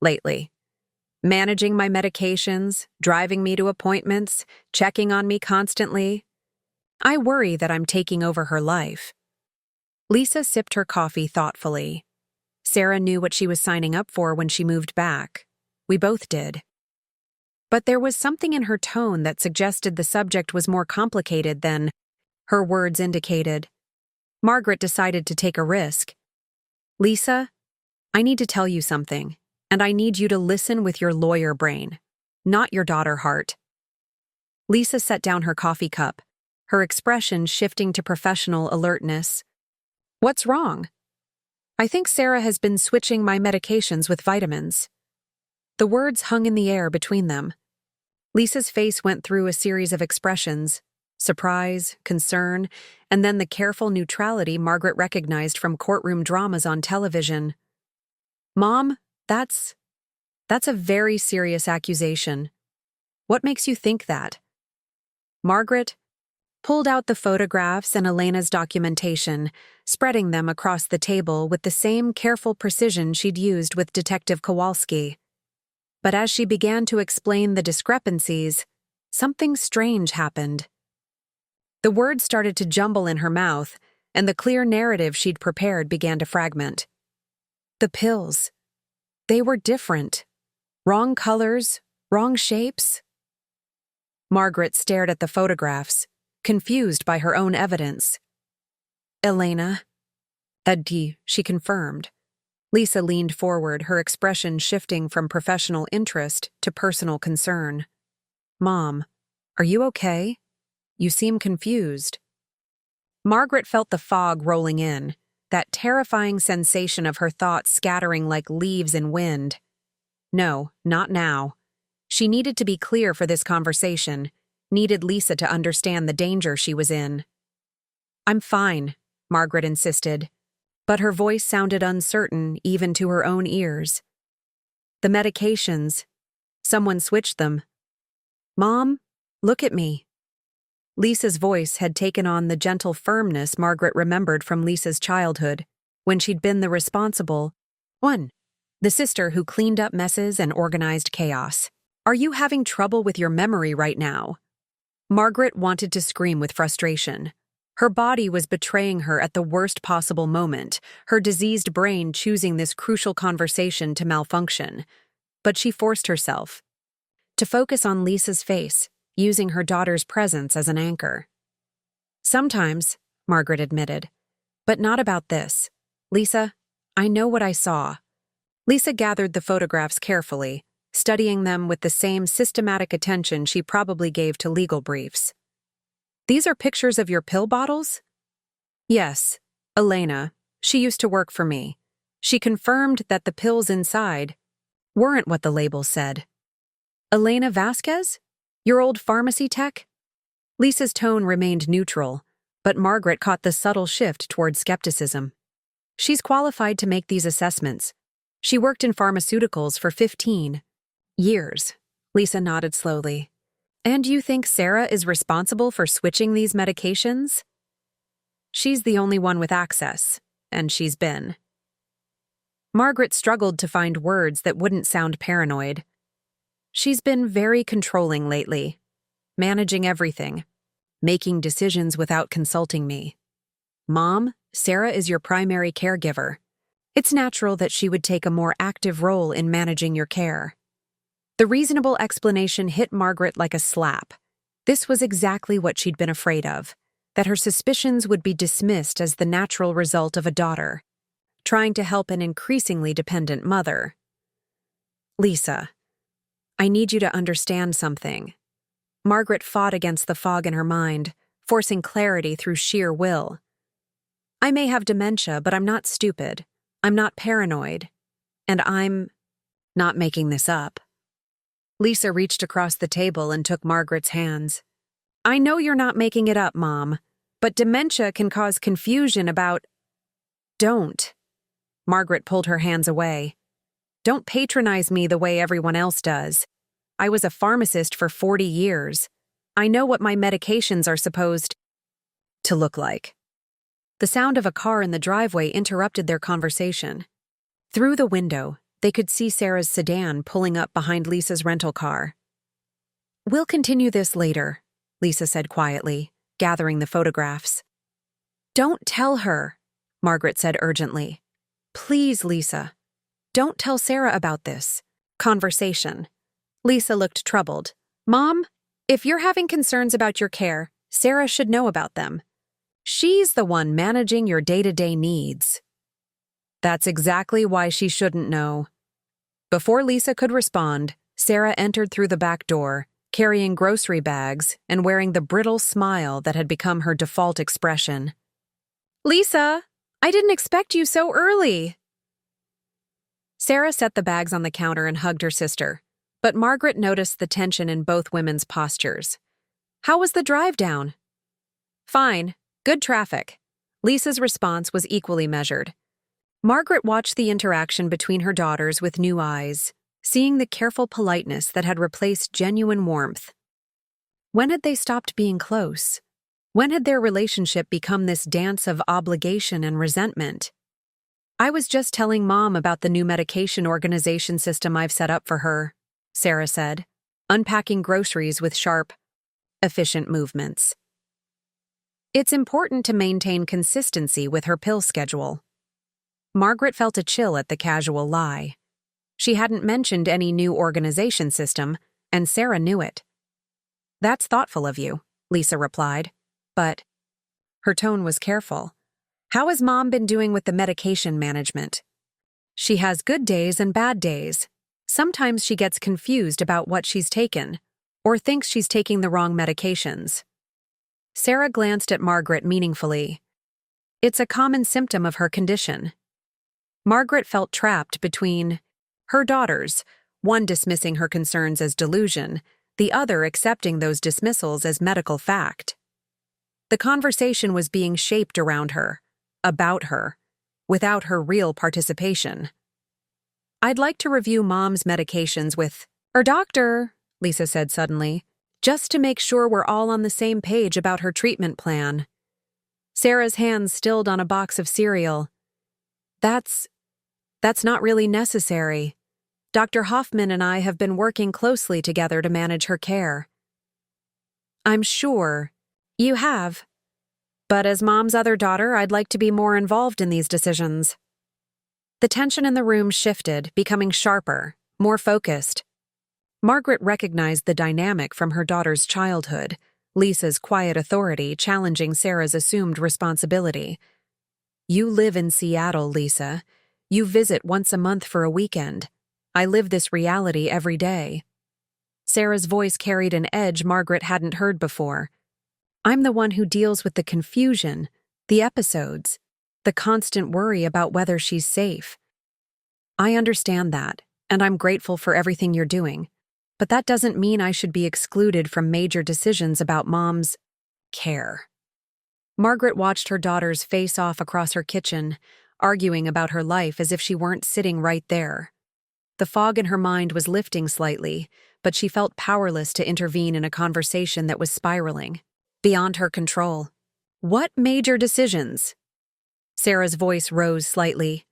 lately. Managing my medications, driving me to appointments, checking on me constantly. I worry that I'm taking over her life." Lisa sipped her coffee thoughtfully. Sarah knew what she was signing up for when she moved back. We both did. But there was something in her tone that suggested the subject was more complicated than her words indicated. Margaret decided to take a risk. "Lisa, I need to tell you something, and I need you to listen with your lawyer brain, not your daughter heart." Lisa set down her coffee cup, her expression shifting to professional alertness. "What's wrong?" "I think Sarah has been switching my medications with vitamins." The words hung in the air between them. Lisa's face went through a series of expressions: surprise, concern, and then the careful neutrality Margaret recognized from courtroom dramas on television. "Mom, that's a very serious accusation. What makes you think that?" Margaret pulled out the photographs and Elena's documentation, spreading them across the table with the same careful precision she'd used with Detective Kowalski. But as she began to explain the discrepancies, something strange happened. The words started to jumble in her mouth, and the clear narrative she'd prepared began to fragment. The pills. They were different. Wrong colors, wrong shapes. Margaret stared at the photographs, confused by her own evidence. "Elena." "Edi," she confirmed. Lisa leaned forward, her expression shifting from professional interest to personal concern. "Mom, are you okay? You seem confused." Margaret felt the fog rolling in, that terrifying sensation of her thoughts scattering like leaves in wind. No, not now. She needed to be clear for this conversation, needed Lisa to understand the danger she was in. "I'm fine," Margaret insisted, but her voice sounded uncertain even to her own ears. "The medications. Someone switched them. Mom, look at me." Lisa's voice had taken on the gentle firmness Margaret remembered from Lisa's childhood, when she'd been the responsible one, the sister who cleaned up messes and organized chaos. "Are you having trouble with your memory right now?" Margaret wanted to scream with frustration. Her body was betraying her at the worst possible moment, her diseased brain choosing this crucial conversation to malfunction. But she forced herself to focus on Lisa's face, using her daughter's presence as an anchor. "Sometimes," Margaret admitted, "but not about this. Lisa, I know what I saw." Lisa gathered the photographs carefully, studying them with the same systematic attention she probably gave to legal briefs. These are pictures of your pill bottles? Yes, Elena. She used to work for me. She confirmed that the pills inside weren't what the label said. Elena Vasquez? Your old pharmacy tech? Lisa's tone remained neutral, but Margaret caught the subtle shift toward skepticism. She's qualified to make these assessments. She worked in pharmaceuticals for 15 years. Lisa nodded slowly. And you think Sarah is responsible for switching these medications? She's the only one with access, and she's been. Margaret struggled to find words that wouldn't sound paranoid. She's been very controlling lately, managing everything, making decisions without consulting me. Mom, Sarah is your primary caregiver. It's natural that she would take a more active role in managing your care. The reasonable explanation hit Margaret like a slap. This was exactly what she'd been afraid of, that her suspicions would be dismissed as the natural result of a daughter, trying to help an increasingly dependent mother. Lisa, I need you to understand something. Margaret fought against the fog in her mind, forcing clarity through sheer will. I may have dementia, but I'm not stupid. I'm not paranoid. And I'm not making this up. Lisa reached across the table and took Margaret's hands. I know you're not making it up, Mom, but dementia can cause confusion about... Don't. Margaret pulled her hands away. Don't patronize me the way everyone else does. I was a pharmacist for 40 years. I know what my medications are supposed to look like. The sound of a car in the driveway interrupted their conversation. Through the window, they could see Sarah's sedan pulling up behind Lisa's rental car. We'll continue this later, Lisa said quietly, gathering the photographs. Don't tell her, Margaret said urgently. Please, Lisa. Don't tell Sarah about this conversation. Lisa looked troubled. Mom, if you're having concerns about your care, Sarah should know about them. She's the one managing your day-to-day needs. That's exactly why she shouldn't know. Before Lisa could respond, Sarah entered through the back door, carrying grocery bags and wearing the brittle smile that had become her default expression. Lisa, I didn't expect you so early. Sarah set the bags on the counter and hugged her sister, but Margaret noticed the tension in both women's postures. How was the drive down? Fine, good traffic. Lisa's response was equally measured. Margaret watched the interaction between her daughters with new eyes, seeing the careful politeness that had replaced genuine warmth. When had they stopped being close? When had their relationship become this dance of obligation and resentment? I was just telling Mom about the new medication organization system I've set up for her, Sarah said, unpacking groceries with sharp, efficient movements. It's important to maintain consistency with her pill schedule. Margaret felt a chill at the casual lie. She hadn't mentioned any new organization system, and Sarah knew it. That's thoughtful of you, Lisa replied, but her tone was careful. How has Mom been doing with the medication management? She has good days and bad days. Sometimes she gets confused about what she's taken, or thinks she's taking the wrong medications. Sarah glanced at Margaret meaningfully. It's a common symptom of her condition. Margaret felt trapped between her daughters, one dismissing her concerns as delusion, the other accepting those dismissals as medical fact. The conversation was being shaped around her, about her, without her real participation. I'd like to review Mom's medications with her doctor, Lisa said suddenly, just to make sure we're all on the same page about her treatment plan. Sarah's hands stilled on a box of cereal. That's not really necessary. Dr. Hoffman and I have been working closely together to manage her care. I'm sure you have. But as Mom's other daughter, I'd like to be more involved in these decisions. The tension in the room shifted, becoming sharper, more focused. Margaret recognized the dynamic from her daughter's childhood, Lisa's quiet authority challenging Sarah's assumed responsibility. You live in Seattle, Lisa. You visit once a month for a weekend. I live this reality every day. Sarah's voice carried an edge Margaret hadn't heard before. I'm the one who deals with the confusion, the episodes, the constant worry about whether she's safe. I understand that, and I'm grateful for everything you're doing. But that doesn't mean I should be excluded from major decisions about Mom's care. Margaret watched her daughters face off across her kitchen, arguing about her life as if she weren't sitting right there. The fog in her mind was lifting slightly, but she felt powerless to intervene in a conversation that was spiraling, beyond her control. What major decisions? Sarah's voice rose slightly.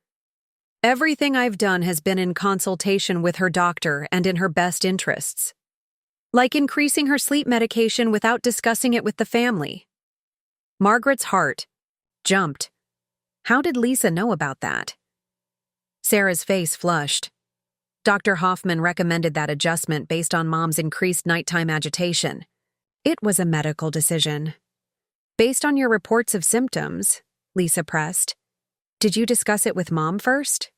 Everything I've done has been in consultation with her doctor and in her best interests. Like increasing her sleep medication without discussing it with the family. Margaret's heart jumped. How did Lisa know about that? Sarah's face flushed. Dr. Hoffman recommended that adjustment based on Mom's increased nighttime agitation. It was a medical decision. Based on your reports of symptoms, Lisa pressed. Did you discuss it with Mom first?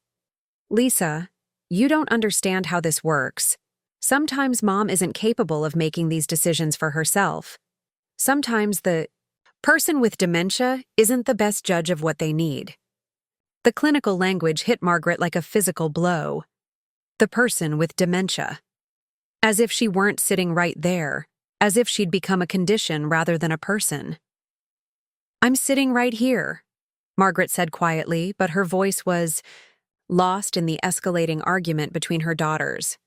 Lisa, you don't understand how this works. Sometimes Mom isn't capable of making these decisions for herself. Sometimes the person with dementia isn't the best judge of what they need. The clinical language hit Margaret like a physical blow. The person with dementia. As if she weren't sitting right there, as if she'd become a condition rather than a person. I'm sitting right here, Margaret said quietly, but her voice was lost in the escalating argument between her daughters.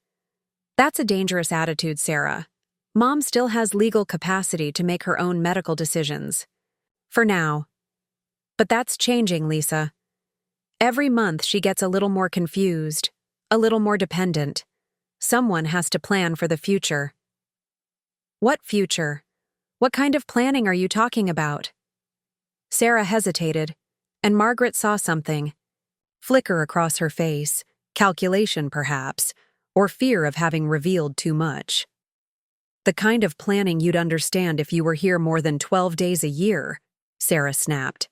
That's a dangerous attitude, Sarah. Mom still has legal capacity to make her own medical decisions. For now. But that's changing, Lisa. Every month she gets a little more confused, a little more dependent. Someone has to plan for the future. What future? What kind of planning are you talking about? Sarah hesitated, and Margaret saw something flicker across her face, calculation perhaps, or fear of having revealed too much. The kind of planning you'd understand if you were here more than 12 days a year, Sarah snapped.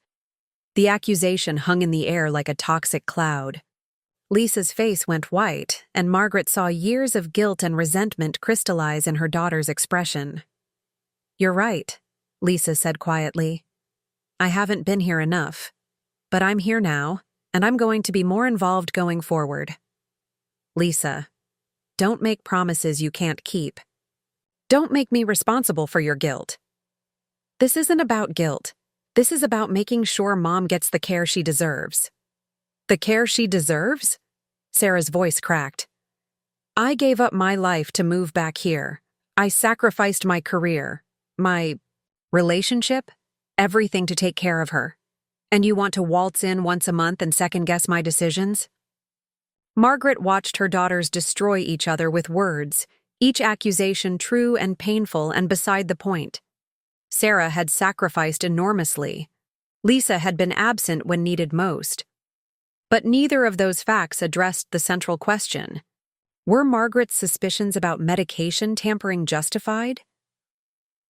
The accusation hung in the air like a toxic cloud. Lisa's face went white, and Margaret saw years of guilt and resentment crystallize in her daughter's expression. You're right, Lisa said quietly. I haven't been here enough. But I'm here now, and I'm going to be more involved going forward. Lisa, don't make promises you can't keep. Don't make me responsible for your guilt. This isn't about guilt. This is about making sure Mom gets the care she deserves. The care she deserves? Sarah's voice cracked. I gave up my life to move back here. I sacrificed my career, my relationship, everything to take care of her. And you want to waltz in once a month and second-guess my decisions? Margaret watched her daughters destroy each other with words, each accusation true and painful and beside the point. Sarah had sacrificed enormously. Lisa had been absent when needed most. But neither of those facts addressed the central question. Were Margaret's suspicions about medication tampering justified?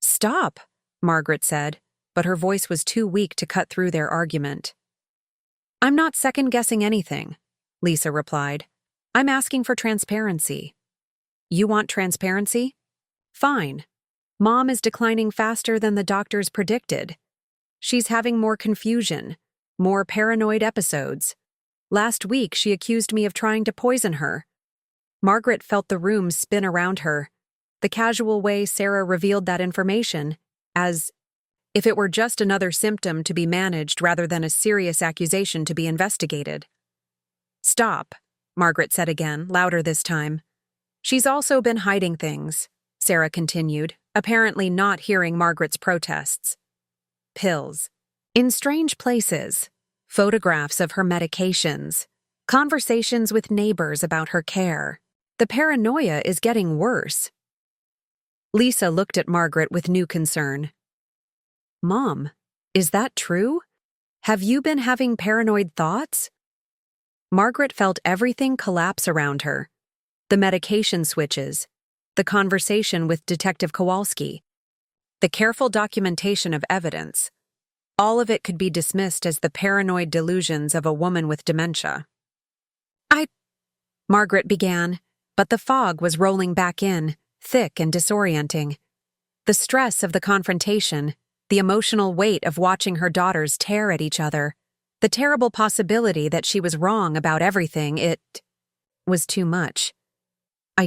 Stop, Margaret said, but her voice was too weak to cut through their argument. I'm not second-guessing anything, Lisa replied. I'm asking for transparency. You want transparency? Fine. Mom is declining faster than the doctors predicted. She's having more confusion, more paranoid episodes. Last week, she accused me of trying to poison her. Margaret felt the room spin around her, the casual way Sarah revealed that information, as if it were just another symptom to be managed rather than a serious accusation to be investigated. Stop, Margaret said again, louder this time. She's also been hiding things, Sarah continued, apparently not hearing Margaret's protests. Pills. In strange places. Photographs of her medications. Conversations with neighbors about her care. The paranoia is getting worse. Lisa looked at Margaret with new concern. Mom, is that true? Have you been having paranoid thoughts? Margaret felt everything collapse around her. The medication switches, the conversation with Detective Kowalski, the careful documentation of evidence. All of it could be dismissed as the paranoid delusions of a woman with dementia. Margaret began, but the fog was rolling back in, thick and disorienting. The stress of the confrontation, the emotional weight of watching her daughters tear at each other, the terrible possibility that she was wrong about everything, it was too much. I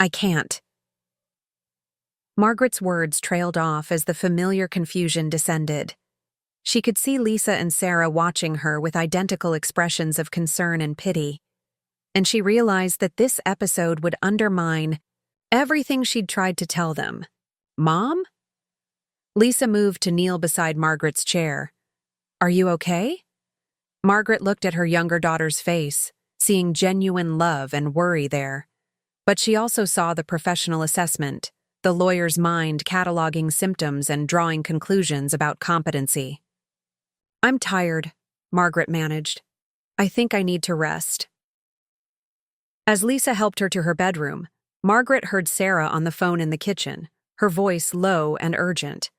can't. Margaret's words trailed off as the familiar confusion descended. She could see Lisa and Sarah watching her with identical expressions of concern and pity, and she realized that this episode would undermine everything she'd tried to tell them. Mom? Lisa moved to kneel beside Margaret's chair. Are you okay? Margaret looked at her younger daughter's face, seeing genuine love and worry there. But she also saw the professional assessment, the lawyer's mind cataloging symptoms and drawing conclusions about competency. I'm tired, Margaret managed. I think I need to rest. As Lisa helped her to her bedroom, Margaret heard Sarah on the phone in the kitchen, her voice low and urgent.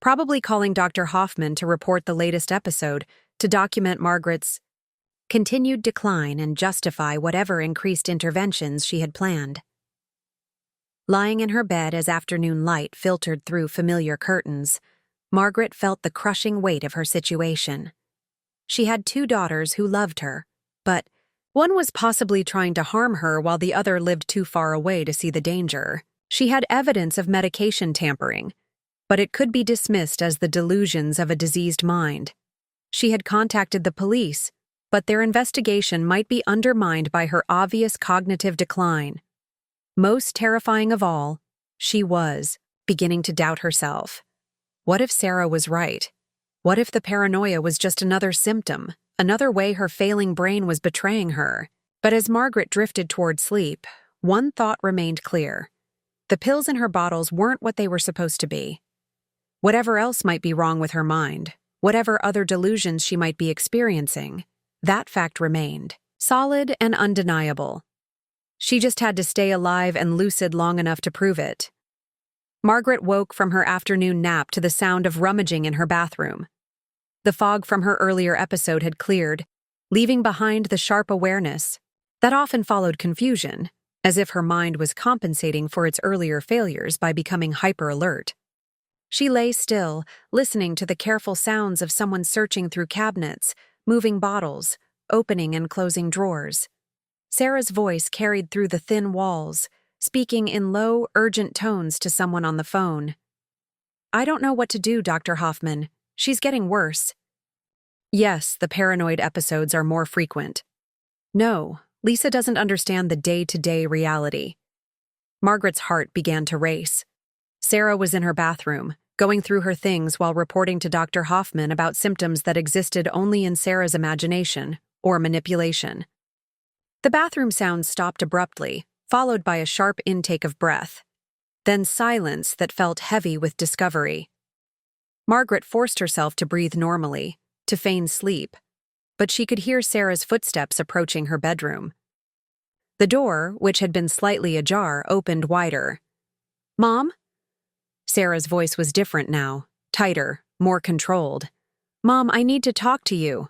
Probably calling Dr. Hoffman to report the latest episode to document Margaret's continued decline and justify whatever increased interventions she had planned. Lying in her bed as afternoon light filtered through familiar curtains, Margaret felt the crushing weight of her situation. She had 2 daughters who loved her, but one was possibly trying to harm her while the other lived too far away to see the danger. She had evidence of medication tampering, but it could be dismissed as the delusions of a diseased mind. She had contacted the police, but their investigation might be undermined by her obvious cognitive decline. Most terrifying of all, she was beginning to doubt herself. What if Sarah was right? What if the paranoia was just another symptom, another way her failing brain was betraying her? But as Margaret drifted toward sleep, one thought remained clear. The pills in her bottles weren't what they were supposed to be. Whatever else might be wrong with her mind, whatever other delusions she might be experiencing, that fact remained, solid and undeniable. She just had to stay alive and lucid long enough to prove it. Margaret woke from her afternoon nap to the sound of rummaging in her bathroom. The fog from her earlier episode had cleared, leaving behind the sharp awareness that often followed confusion, as if her mind was compensating for its earlier failures by becoming hyper-alert. She lay still, listening to the careful sounds of someone searching through cabinets, moving bottles, opening and closing drawers. Sarah's voice carried through the thin walls, speaking in low, urgent tones to someone on the phone. I don't know what to do, Dr. Hoffman. She's getting worse. Yes, the paranoid episodes are more frequent. No, Lisa doesn't understand the day-to-day reality. Margaret's heart began to race. Sarah was in her bathroom, going through her things while reporting to Dr. Hoffman about symptoms that existed only in Sarah's imagination or manipulation. The bathroom sounds stopped abruptly, followed by a sharp intake of breath. Then silence that felt heavy with discovery. Margaret forced herself to breathe normally, to feign sleep, but she could hear Sarah's footsteps approaching her bedroom. The door, which had been slightly ajar, opened wider. Mom? Sarah's voice was different now, tighter, more controlled. Mom, I need to talk to you.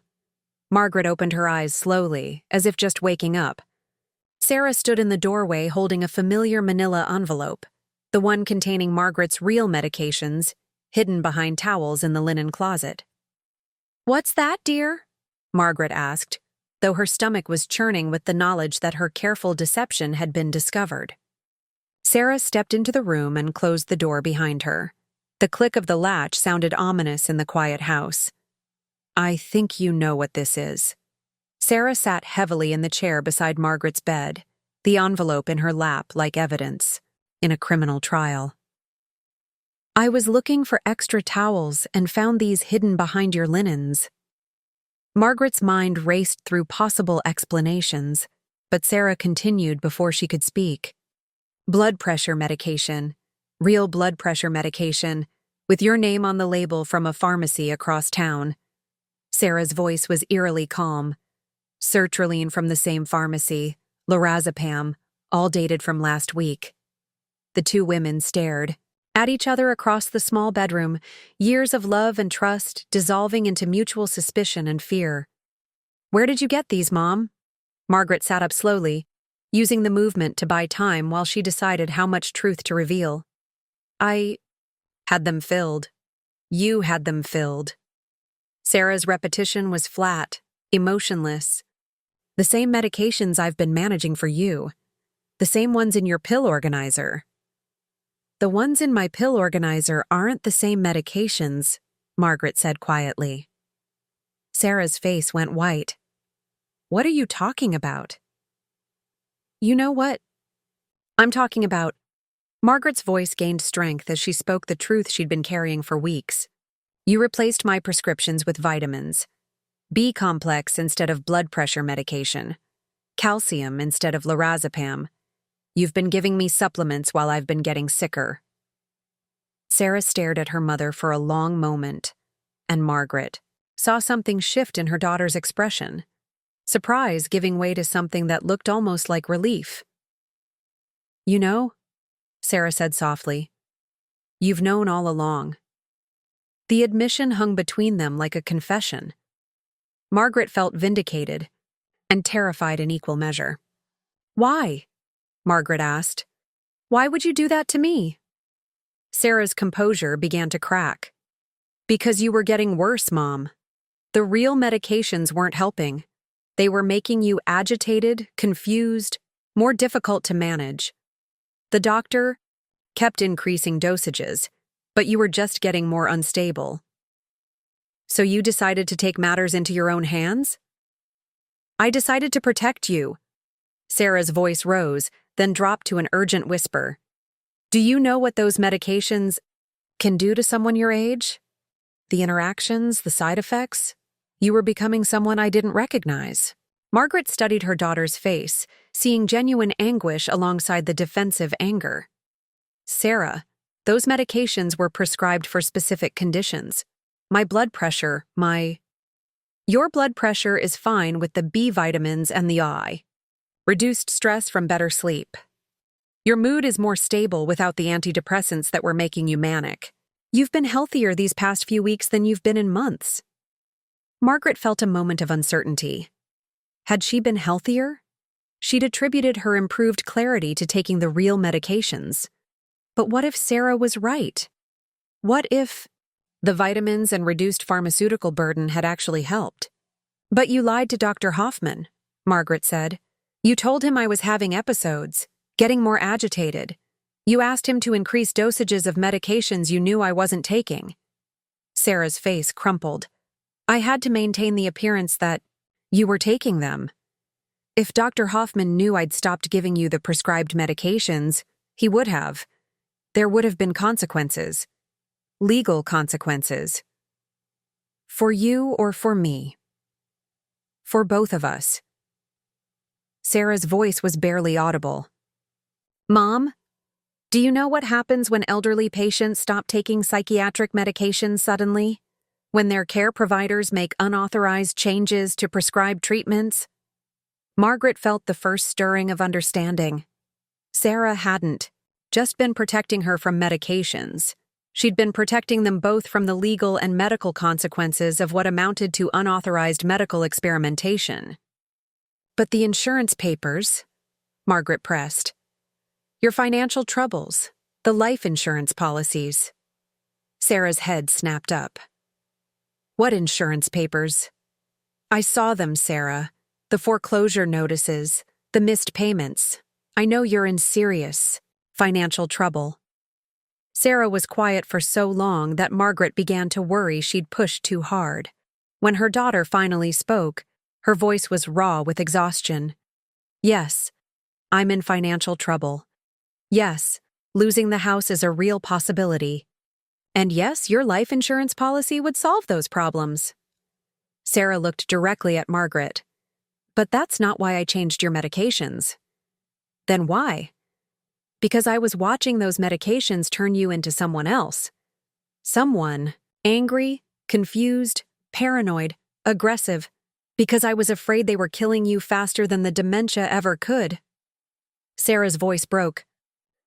Margaret opened her eyes slowly, as if just waking up. Sarah stood in the doorway holding a familiar manila envelope, the one containing Margaret's real medications, hidden behind towels in the linen closet. What's that, dear? Margaret asked, though her stomach was churning with the knowledge that her careful deception had been discovered. Sarah stepped into the room and closed the door behind her. The click of the latch sounded ominous in the quiet house. I think you know what this is. Sarah sat heavily in the chair beside Margaret's bed, the envelope in her lap like evidence in a criminal trial. I was looking for extra towels and found these hidden behind your linens. Margaret's mind raced through possible explanations, but Sarah continued before she could speak. Blood pressure medication, real blood pressure medication, with your name on the label from a pharmacy across town. Sarah's voice was eerily calm. Sertraline from the same pharmacy, lorazepam, all dated from last week. The 2 women stared at each other across the small bedroom, years of love and trust dissolving into mutual suspicion and fear. Where did you get these, Mom? Margaret sat up slowly, using the movement to buy time while she decided how much truth to reveal. Had them filled. You had them filled. Sarah's repetition was flat, emotionless. The same medications I've been managing for you. The same ones in your pill organizer. The ones in my pill organizer aren't the same medications, Margaret said quietly. Sarah's face went white. What are you talking about? You know what? I'm talking about. Margaret's voice gained strength as she spoke the truth she'd been carrying for weeks. You replaced my prescriptions with vitamins. B complex instead of blood pressure medication. Calcium instead of lorazepam. You've been giving me supplements while I've been getting sicker. Sarah stared at her mother for a long moment, and Margaret saw something shift in her daughter's expression, surprise giving way to something that looked almost like relief. You know, Sarah said softly, you've known all along. The admission hung between them like a confession. Margaret felt vindicated and terrified in equal measure. Why? Margaret asked. Why would you do that to me? Sarah's composure began to crack. Because you were getting worse, Mom. The real medications weren't helping. They were making you agitated, confused, more difficult to manage. The doctor kept increasing dosages, but you were just getting more unstable. So you decided to take matters into your own hands? I decided to protect you. Sarah's voice rose, then dropped to an urgent whisper. Do you know what those medications can do to someone your age? The interactions, the side effects? You were becoming someone I didn't recognize. Margaret studied her daughter's face, seeing genuine anguish alongside the defensive anger. Sarah, those medications were prescribed for specific conditions. My blood pressure, Your blood pressure is fine with the B vitamins and the I. Reduced stress from better sleep. Your mood is more stable without the antidepressants that were making you manic. You've been healthier these past few weeks than you've been in months. Margaret felt a moment of uncertainty. Had she been healthier? She'd attributed her improved clarity to taking the real medications. But what if Sarah was right? What if the vitamins and reduced pharmaceutical burden had actually helped? But you lied to Dr. Hoffman, Margaret said. You told him I was having episodes, getting more agitated. You asked him to increase dosages of medications you knew I wasn't taking. Sarah's face crumpled. I had to maintain the appearance that you were taking them. If Dr. Hoffman knew I'd stopped giving you the prescribed medications, he would have. There would have been consequences. Legal consequences. For you or for me. For both of us. Sarah's voice was barely audible. Mom, do you know what happens when elderly patients stop taking psychiatric medications suddenly? When their care providers make unauthorized changes to prescribed treatments? Margaret felt the first stirring of understanding. Sarah hadn't just been protecting her from medications. She'd been protecting them both from the legal and medical consequences of what amounted to unauthorized medical experimentation. But the insurance papers, Margaret pressed. Your financial troubles, the life insurance policies. Sarah's head snapped up. What insurance papers? I saw them, Sarah. The foreclosure notices, the missed payments. I know you're in serious financial trouble. Sarah was quiet for so long that Margaret began to worry she'd pushed too hard. When her daughter finally spoke, her voice was raw with exhaustion. Yes, I'm in financial trouble. Yes, losing the house is a real possibility. And yes, your life insurance policy would solve those problems. Sarah looked directly at Margaret. But that's not why I changed your medications. Then why? Because I was watching those medications turn you into someone else. Someone angry, confused, paranoid, aggressive, because I was afraid they were killing you faster than the dementia ever could. Sarah's voice broke.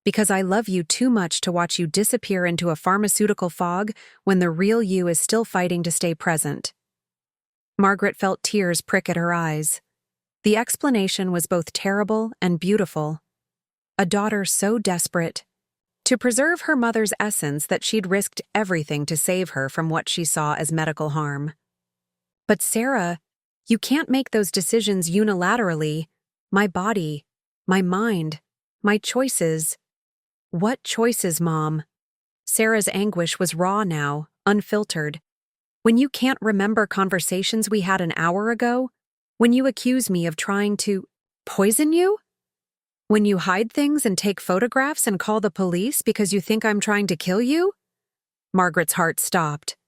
Because I love you too much to watch you disappear into a pharmaceutical fog when the real you is still fighting to stay present. Margaret felt tears prick at her eyes. The explanation was both terrible and beautiful. A daughter so desperate to preserve her mother's essence that she'd risked everything to save her from what she saw as medical harm. But Sarah, you can't make those decisions unilaterally. My body, my mind, my choices. What choices, Mom? Sarah's anguish was raw now, unfiltered. When you can't remember conversations we had an hour ago? When you accuse me of trying to poison you? When you hide things and take photographs and call the police because you think I'm trying to kill you? Margaret's heart stopped.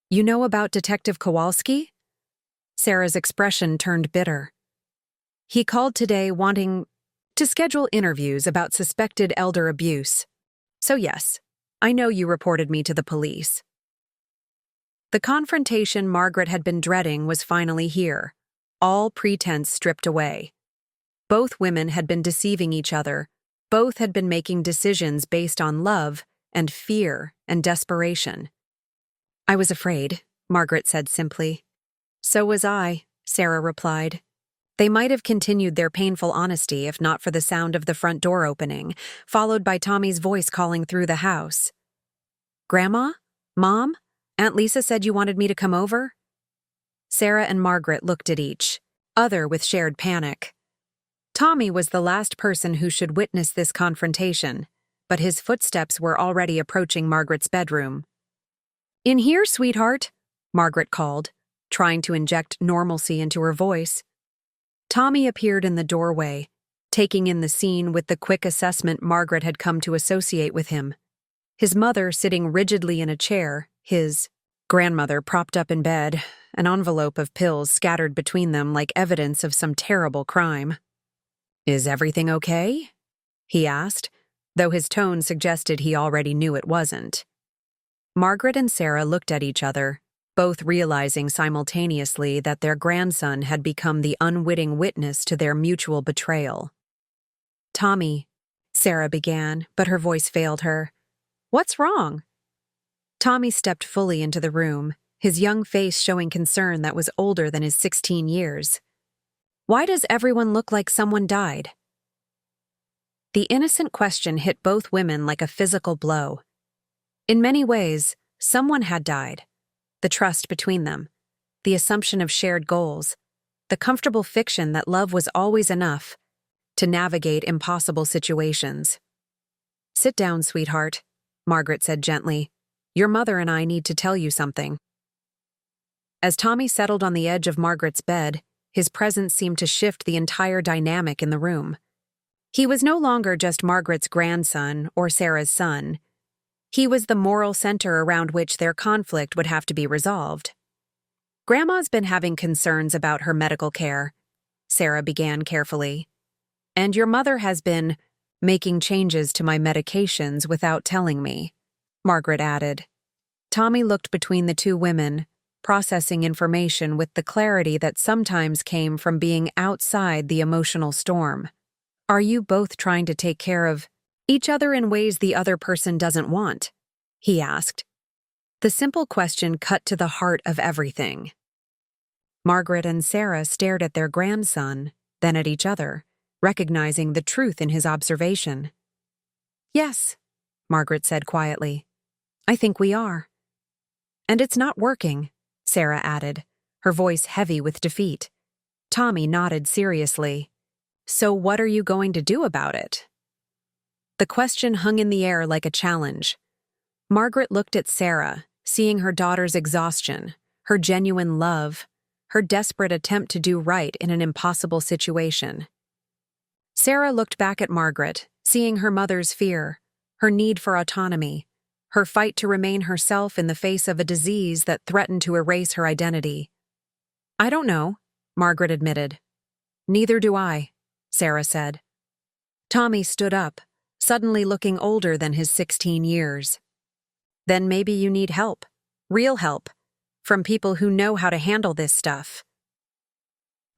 You know about Detective Kowalski? Sarah's expression turned bitter. He called today wanting to schedule interviews about suspected elder abuse. So yes, I know you reported me to the police. The confrontation Margaret had been dreading was finally here, all pretense stripped away. Both women had been deceiving each other. Both had been making decisions based on love and fear and desperation. I was afraid, Margaret said simply. So was I, Sarah replied. They might have continued their painful honesty if not for the sound of the front door opening, followed by Tommy's voice calling through the house. Grandma? Mom? Aunt Lisa said you wanted me to come over? Sarah and Margaret looked at each other with shared panic. Tommy was the last person who should witness this confrontation, but his footsteps were already approaching Margaret's bedroom. In here, sweetheart, Margaret called, trying to inject normalcy into her voice. Tommy appeared in the doorway, taking in the scene with the quick assessment Margaret had come to associate with him. His mother sitting rigidly in a chair, his grandmother propped up in bed, an envelope of pills scattered between them like evidence of some terrible crime. Is everything okay? He asked, though his tone suggested he already knew it wasn't. Margaret and Sarah looked at each other, both realizing simultaneously that their grandson had become the unwitting witness to their mutual betrayal. Tommy, Sarah began, but her voice failed her. What's wrong? Tommy stepped fully into the room, his young face showing concern that was older than his 16 years. Why does everyone look like someone died? The innocent question hit both women like a physical blow. In many ways, someone had died. The trust between them, the assumption of shared goals, the comfortable fiction that love was always enough to navigate impossible situations. Sit down, sweetheart, Margaret said gently. Your mother and I need to tell you something. As Tommy settled on the edge of Margaret's bed, his presence seemed to shift the entire dynamic in the room. He was no longer just Margaret's grandson or Sarah's son. He was the moral center around which their conflict would have to be resolved. Grandma's been having concerns about her medical care, Sarah began carefully. And your mother has been making changes to my medications without telling me, Margaret added. Tommy looked between the two women, processing information with the clarity that sometimes came from being outside the emotional storm. Are you both trying to take care of each other in ways the other person doesn't want? He asked. The simple question cut to the heart of everything. Margaret and Sarah stared at their grandson, then at each other, recognizing the truth in his observation. Yes, Margaret said quietly. I think we are. And it's not working, Sarah added, her voice heavy with defeat. Tommy nodded seriously. So what are you going to do about it? The question hung in the air like a challenge. Margaret looked at Sarah, seeing her daughter's exhaustion, her genuine love, her desperate attempt to do right in an impossible situation. Sarah looked back at Margaret, seeing her mother's fear, her need for autonomy, her fight to remain herself in the face of a disease that threatened to erase her identity. I don't know, Margaret admitted. Neither do I, Sarah said. Tommy stood up, suddenly looking older than his 16 years. Then maybe you need help, real help, from people who know how to handle this stuff.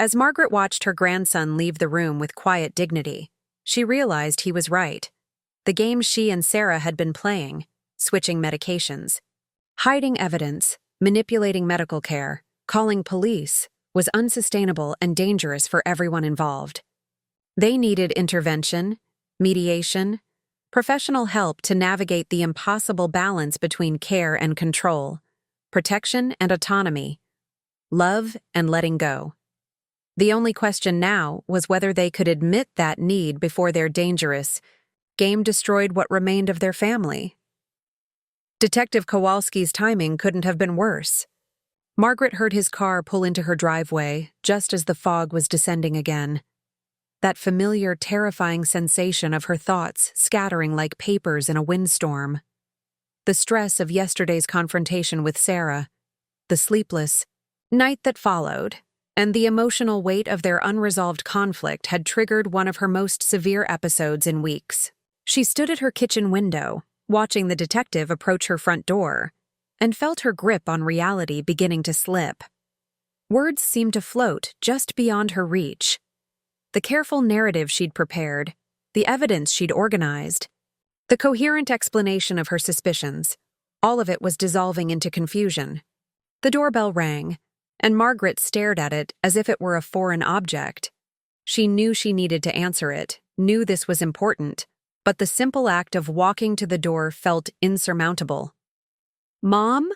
As Margaret watched her grandson leave the room with quiet dignity, she realized he was right. The game she and Sarah had been playing, switching medications, hiding evidence, manipulating medical care, calling police, was unsustainable and dangerous for everyone involved. They needed intervention, mediation, Professional help to navigate the impossible balance between care and control, protection and autonomy, love and letting go. The only question now was whether they could admit that need before their dangerous game destroyed what remained of their family. Detective Kowalski's timing couldn't have been worse. Margaret heard his car pull into her driveway just as the fog was descending again. That familiar, terrifying sensation of her thoughts scattering like papers in a windstorm. The stress of yesterday's confrontation with Sarah, the sleepless night that followed, and the emotional weight of their unresolved conflict had triggered one of her most severe episodes in weeks. She stood at her kitchen window, watching the detective approach her front door, and felt her grip on reality beginning to slip. Words seemed to float just beyond her reach. The careful narrative she'd prepared, the evidence she'd organized, the coherent explanation of her suspicions, all of it was dissolving into confusion. The doorbell rang, and Margaret stared at it as if it were a foreign object. She knew she needed to answer it, knew this was important, but the simple act of walking to the door felt insurmountable. "Mom?"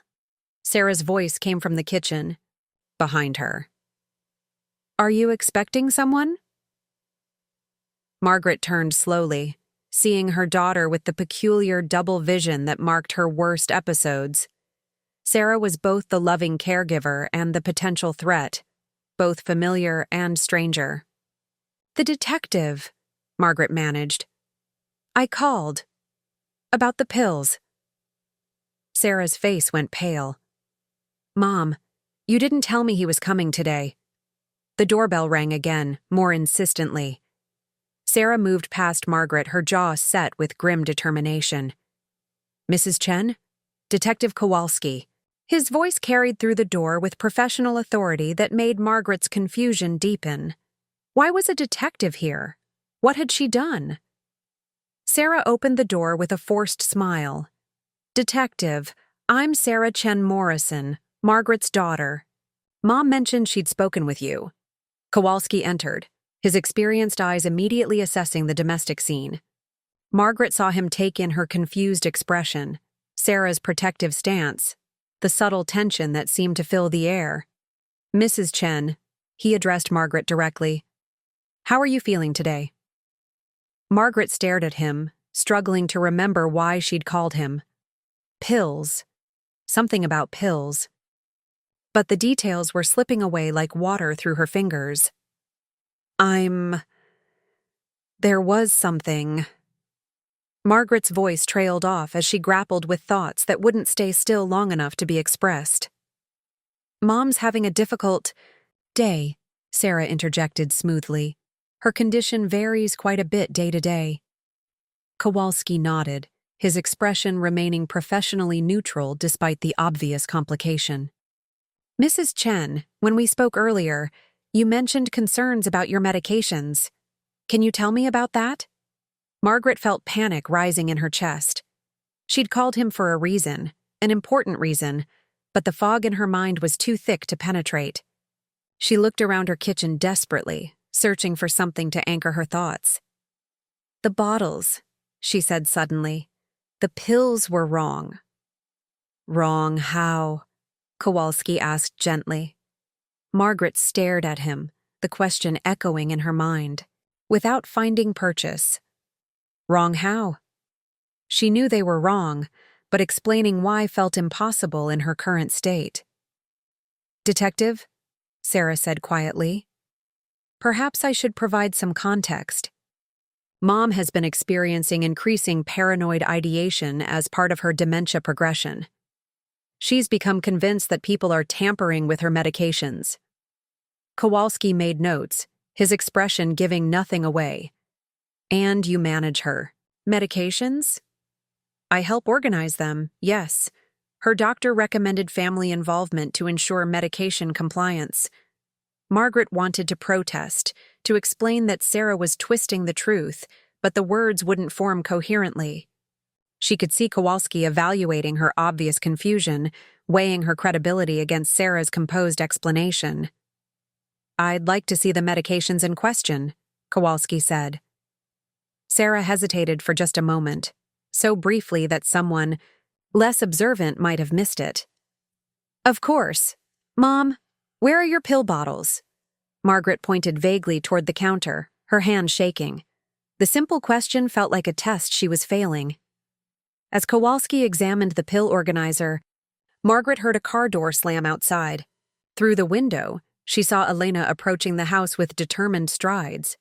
Sarah's voice came from the kitchen, behind her. "Are you expecting someone?" Margaret turned slowly, seeing her daughter with the peculiar double vision that marked her worst episodes. Sarah was both the loving caregiver and the potential threat, both familiar and stranger. "The detective," Margaret managed. "I called. About the pills." Sarah's face went pale. "Mom, you didn't tell me he was coming today." The doorbell rang again, more insistently. Sarah moved past Margaret, her jaw set with grim determination. "Mrs. Chen? Detective Kowalski." His voice carried through the door with professional authority that made Margaret's confusion deepen. Why was a detective here? What had she done? Sarah opened the door with a forced smile. "Detective, I'm Sarah Chen Morrison, Margaret's daughter. Mom mentioned she'd spoken with you." Kowalski entered, his experienced eyes immediately assessing the domestic scene. Margaret saw him take in her confused expression, Sarah's protective stance, the subtle tension that seemed to fill the air. "Mrs. Chen," he addressed Margaret directly, "how are you feeling today?" Margaret stared at him, struggling to remember why she'd called him. Pills. Something about pills. But the details were slipping away like water through her fingers. There was something. Margaret's voice trailed off as she grappled with thoughts that wouldn't stay still long enough to be expressed. "Mom's having a difficult day," Sarah interjected smoothly. "Her condition varies quite a bit day to day." Kowalski nodded, his expression remaining professionally neutral despite the obvious complication. "Mrs. Chen, when we spoke earlier, you mentioned concerns about your medications. Can you tell me about that?" Margaret felt panic rising in her chest. She'd called him for a reason, an important reason, but the fog in her mind was too thick to penetrate. She looked around her kitchen desperately, searching for something to anchor her thoughts. "The bottles," she said suddenly. "The pills were wrong." "Wrong how?" Kowalski asked gently. Margaret stared at him, the question echoing in her mind. Without finding purchase. Wrong how? She knew they were wrong, but explaining why felt impossible in her current state. "Detective," Sarah said quietly, "perhaps I should provide some context. Mom has been experiencing increasing paranoid ideation as part of her dementia progression. She's become convinced that people are tampering with her medications." Kowalski made notes, his expression giving nothing away. "And you manage her. Medications?" "I help organize them, yes. Her doctor recommended family involvement to ensure medication compliance." Margaret wanted to protest, to explain that Sarah was twisting the truth, but the words wouldn't form coherently. She could see Kowalski evaluating her obvious confusion, weighing her credibility against Sarah's composed explanation. "I'd like to see the medications in question," Kowalski said. Sarah hesitated for just a moment, so briefly that someone less observant might have missed it. Of course. Mom, where are your pill bottles? Margaret pointed vaguely toward the counter, her hand shaking. The simple question felt like a test she was failing. As Kowalski examined the pill organizer, Margaret heard a car door slam outside. Through the window, she saw Elena approaching the house with determined strides.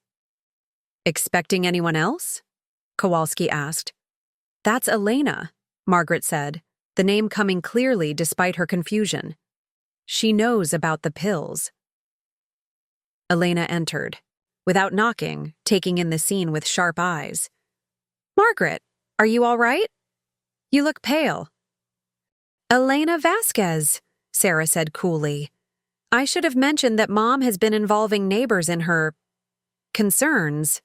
Expecting anyone else? Kowalski asked. That's Elena, Margaret said, the name coming clearly despite her confusion. She knows about the pills. Elena entered, without knocking, taking in the scene with sharp eyes. Margaret, are you all right? You look pale. Elena Vasquez, Sarah said coolly. I should have mentioned that Mom has been involving neighbors in her concerns.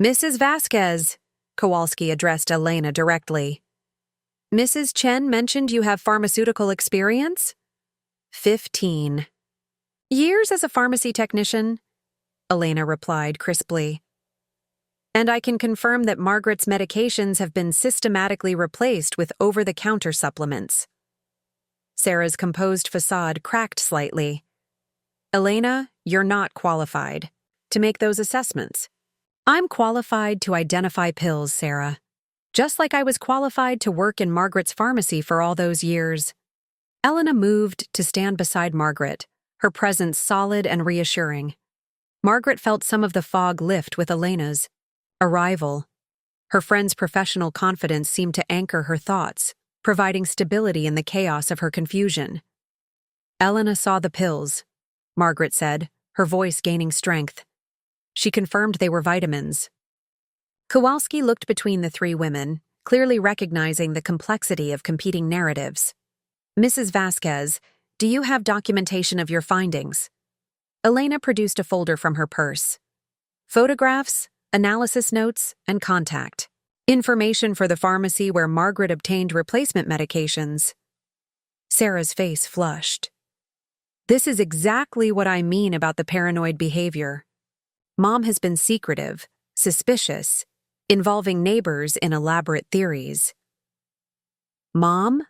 Mrs. Vasquez, Kowalski addressed Elena directly. Mrs. Chen mentioned you have pharmaceutical experience? 15. Years as a pharmacy technician, Elena replied crisply. And I can confirm that Margaret's medications have been systematically replaced with over-the-counter supplements. Sarah's composed facade cracked slightly. Elena, you're not qualified to make those assessments. I'm qualified to identify pills, Sarah. Just like I was qualified to work in Margaret's pharmacy for all those years. Elena moved to stand beside Margaret, her presence solid and reassuring. Margaret felt some of the fog lift with Elena's arrival. Her friend's professional confidence seemed to anchor her thoughts, providing stability in the chaos of her confusion. Elena saw the pills, Margaret said, her voice gaining strength. She confirmed they were vitamins. Kowalski looked between the three women, clearly recognizing the complexity of competing narratives. Mrs. Vasquez, do you have documentation of your findings? Elena produced a folder from her purse. Photographs, analysis notes, and contact. Information for the pharmacy where Margaret obtained replacement medications. Sarah's face flushed. This is exactly what I mean about the paranoid behavior. Mom has been secretive, suspicious, involving neighbors in elaborate theories. Mom?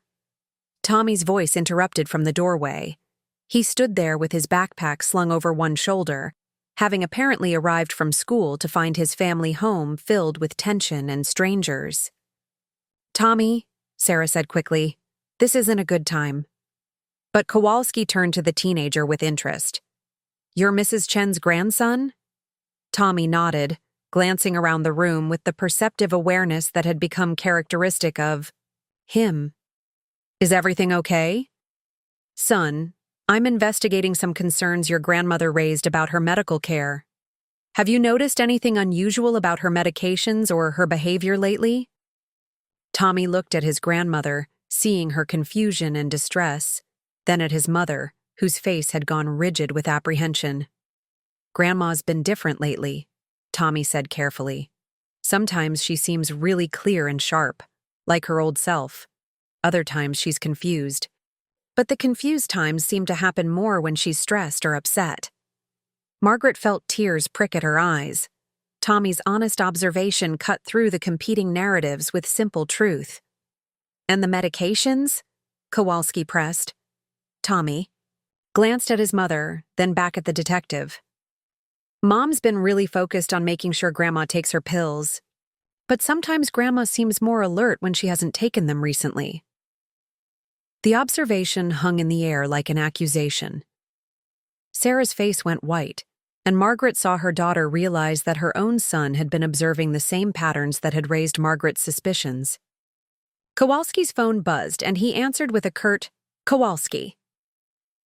Tommy's voice interrupted from the doorway. He stood there with his backpack slung over one shoulder, having apparently arrived from school to find his family home filled with tension and strangers. Tommy, Sarah said quickly, this isn't a good time. But Kowalski turned to the teenager with interest. You're Mrs. Chen's grandson? Tommy nodded, glancing around the room with the perceptive awareness that had become characteristic of him. Is everything okay? Son, I'm investigating some concerns your grandmother raised about her medical care. Have you noticed anything unusual about her medications or her behavior lately? Tommy looked at his grandmother, seeing her confusion and distress, then at his mother, whose face had gone rigid with apprehension. Grandma's been different lately, Tommy said carefully. Sometimes she seems really clear and sharp, like her old self. Other times she's confused. But the confused times seem to happen more when she's stressed or upset. Margaret felt tears prick at her eyes. Tommy's honest observation cut through the competing narratives with simple truth. And the medications? Kowalski pressed. Tommy glanced at his mother, then back at the detective. Mom's been really focused on making sure Grandma takes her pills, but sometimes Grandma seems more alert when she hasn't taken them recently. The observation hung in the air like an accusation. Sarah's face went white, and Margaret saw her daughter realize that her own son had been observing the same patterns that had raised Margaret's suspicions. Kowalski's phone buzzed, and he answered with a curt, Kowalski.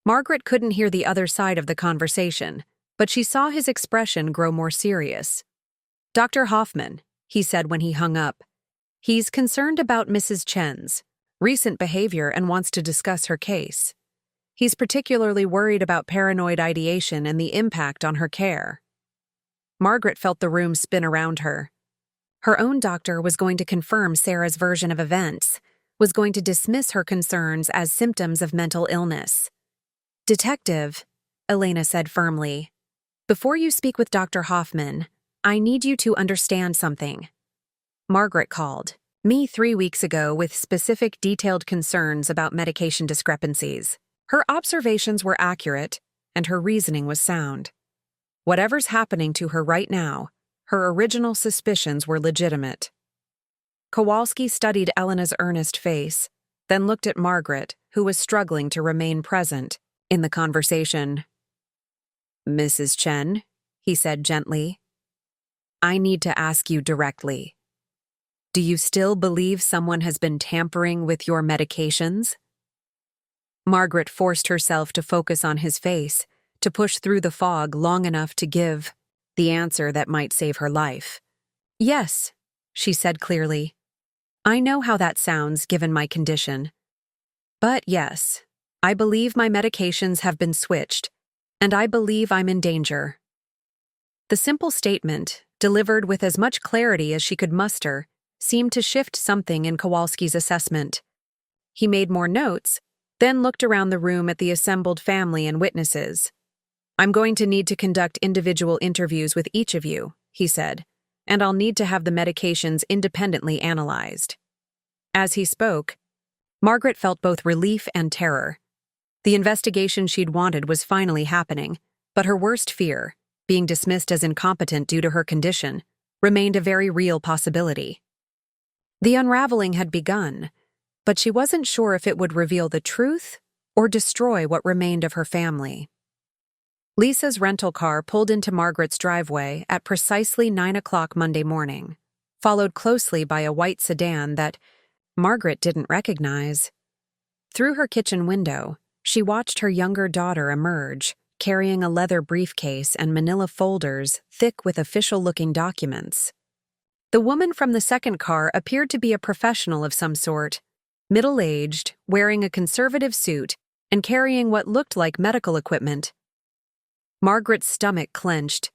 Margaret couldn't hear the other side of the conversation, but she saw his expression grow more serious. Dr. Hoffman, he said when he hung up. He's concerned about Mrs. Chen's recent behavior and wants to discuss her case. He's particularly worried about paranoid ideation and the impact on her care. Margaret felt the room spin around her. Her own doctor was going to confirm Sarah's version of events, was going to dismiss her concerns as symptoms of mental illness. Detective, Elena said firmly, before you speak with Dr. Hoffman, I need you to understand something. Margaret called me 3 weeks ago with specific detailed concerns about medication discrepancies. Her observations were accurate, and her reasoning was sound. Whatever's happening to her right now, her original suspicions were legitimate. Kowalski studied Elena's earnest face, then looked at Margaret, who was struggling to remain present in the conversation. "Mrs. Chen," he said gently, "I need to ask you directly. Do you still believe someone has been tampering with your medications?" Margaret forced herself to focus on his face, to push through the fog long enough to give the answer that might save her life. "Yes," she said clearly. "I know how that sounds given my condition. But yes, I believe my medications have been switched, and I believe I'm in danger." The simple statement, delivered with as much clarity as she could muster, seemed to shift something in Kowalski's assessment. He made more notes, then looked around the room at the assembled family and witnesses. "I'm going to need to conduct individual interviews with each of you," he said, "and I'll need to have the medications independently analyzed." As he spoke, Margaret felt both relief and terror. The investigation she'd wanted was finally happening, but her worst fear, being dismissed as incompetent due to her condition, remained a very real possibility. The unraveling had begun, but she wasn't sure if it would reveal the truth or destroy what remained of her family. Lisa's rental car pulled into Margaret's driveway at precisely 9 o'clock Monday morning, followed closely by a white sedan that Margaret didn't recognize. Through her kitchen window, she watched her younger daughter emerge, carrying a leather briefcase and manila folders thick with official-looking documents. The woman from the second car appeared to be a professional of some sort, middle-aged, wearing a conservative suit and carrying what looked like medical equipment. Margaret's stomach clenched.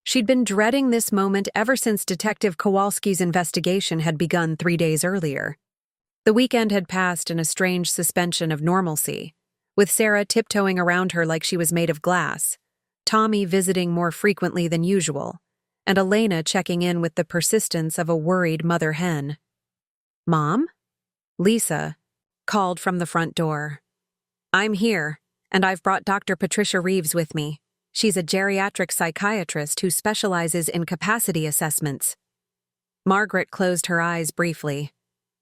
She'd been dreading this moment ever since Detective Kowalski's investigation had begun 3 days earlier. The weekend had passed in a strange suspension of normalcy, with Sarah tiptoeing around her like she was made of glass, Tommy visiting more frequently than usual, and Elena checking in with the persistence of a worried mother hen. "Mom?" Lisa called from the front door. "I'm here, and I've brought Dr. Patricia Reeves with me. She's a geriatric psychiatrist who specializes in capacity assessments." Margaret closed her eyes briefly.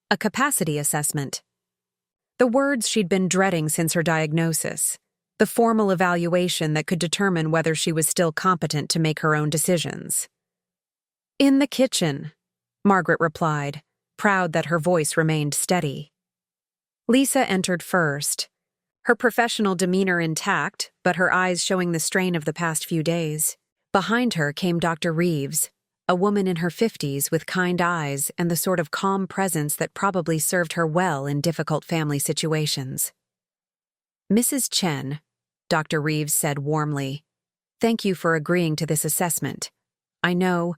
A capacity assessment. The words she'd been dreading since her diagnosis. The formal evaluation that could determine whether she was still competent to make her own decisions. "In the kitchen," Margaret replied, proud that her voice remained steady. Lisa entered first, her professional demeanor intact, but her eyes showing the strain of the past few days. Behind her came Dr. Reeves, a woman in her 50s with kind eyes and the sort of calm presence that probably served her well in difficult family situations. "Mrs. Chen," Dr. Reeves said warmly, "thank you for agreeing to this assessment. I know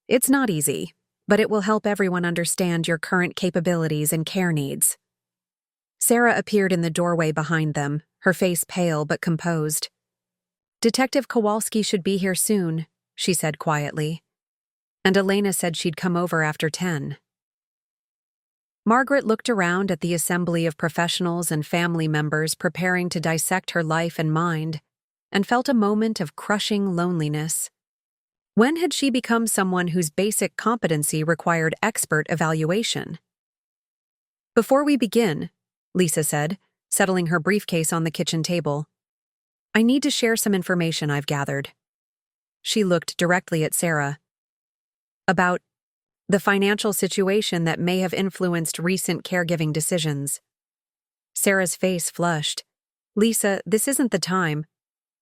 it's not easy, but it will help everyone understand your current capabilities and care needs." Sarah appeared in the doorway behind them, her face pale but composed. "Detective Kowalski should be here soon," she said quietly. "And Elena said she'd come over after 10. Margaret looked around at the assembly of professionals and family members preparing to dissect her life and mind, and felt a moment of crushing loneliness. When had she become someone whose basic competency required expert evaluation? "Before we begin," Lisa said, settling her briefcase on the kitchen table, "I need to share some information I've gathered." She looked directly at Sarah. "About the financial situation that may have influenced recent caregiving decisions." Sarah's face flushed. "Lisa, this isn't the time."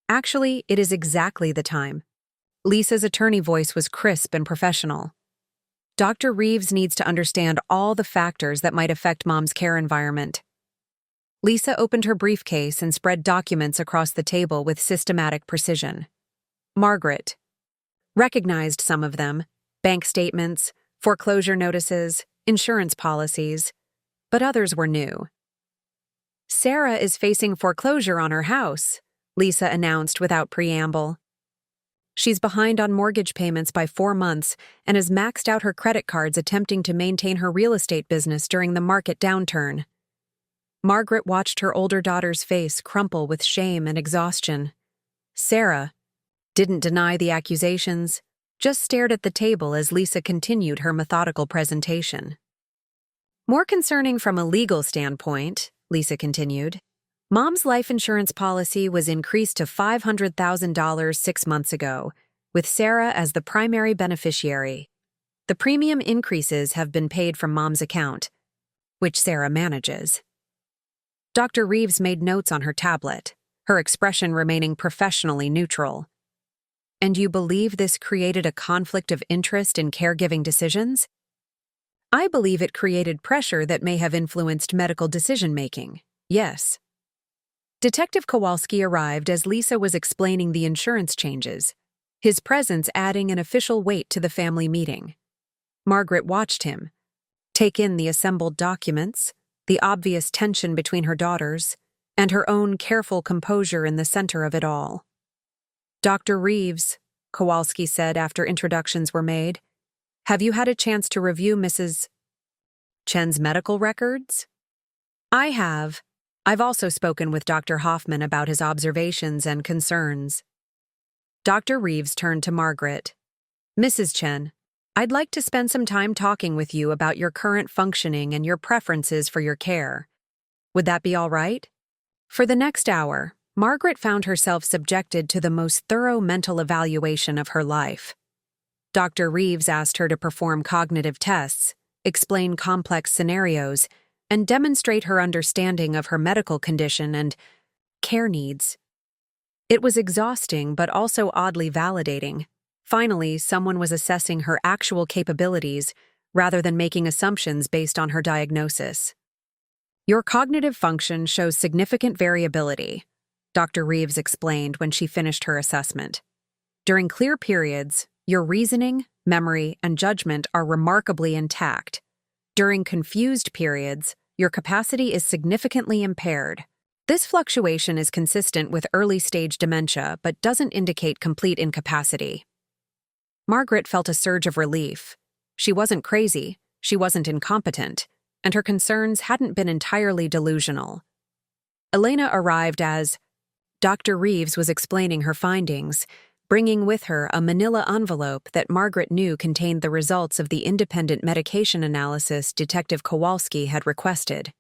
"Actually, it is exactly the time." Lisa's attorney voice was crisp and professional. "Dr. Reeves needs to understand all the factors that might affect Mom's care environment." Lisa opened her briefcase and spread documents across the table with systematic precision. Margaret recognized some of them: bank statements, foreclosure notices, insurance policies, but others were new. "Sarah is facing foreclosure on her house," Lisa announced without preamble. She's behind on mortgage payments by 4 months and has maxed out her credit cards attempting to maintain her real estate business during the market downturn. Margaret watched her older daughter's face crumple with shame and exhaustion. Sarah didn't deny the accusations, just stared at the table as Lisa continued her methodical presentation. More concerning from a legal standpoint, Lisa continued, Mom's life insurance policy was increased to $500,000 6 months ago, with Sarah as the primary beneficiary. The premium increases have been paid from Mom's account, which Sarah manages. Dr. Reeves made notes on her tablet, her expression remaining professionally neutral. And you believe this created a conflict of interest in caregiving decisions? I believe it created pressure that may have influenced medical decision-making, yes. Detective Kowalski arrived as Lisa was explaining the insurance changes, his presence adding an official weight to the family meeting. Margaret watched him, take in the assembled documents, the obvious tension between her daughters, and her own careful composure in the center of it all. Dr. Reeves, Kowalski said after introductions were made, have you had a chance to review Mrs. Chen's medical records? I have. I've also spoken with Dr. Hoffman about his observations and concerns. Dr. Reeves turned to Margaret. Mrs. Chen, I'd like to spend some time talking with you about your current functioning and your preferences for your care. Would that be all right? For the next hour, Margaret found herself subjected to the most thorough mental evaluation of her life. Dr. Reeves asked her to perform cognitive tests, explain complex scenarios, and demonstrate her understanding of her medical condition and care needs. It was exhausting but also oddly validating. Finally, someone was assessing her actual capabilities rather than making assumptions based on her diagnosis. Your cognitive function shows significant variability, Dr. Reeves explained when she finished her assessment. During clear periods, your reasoning, memory, and judgment are remarkably intact. During confused periods, your capacity is significantly impaired. This fluctuation is consistent with early-stage dementia but doesn't indicate complete incapacity. Margaret felt a surge of relief. She wasn't crazy, she wasn't incompetent, and her concerns hadn't been entirely delusional. Elena arrived as Dr. Reeves was explaining her findings, bringing with her a manila envelope that Margaret knew contained the results of the independent medication analysis Detective Kowalski had requested.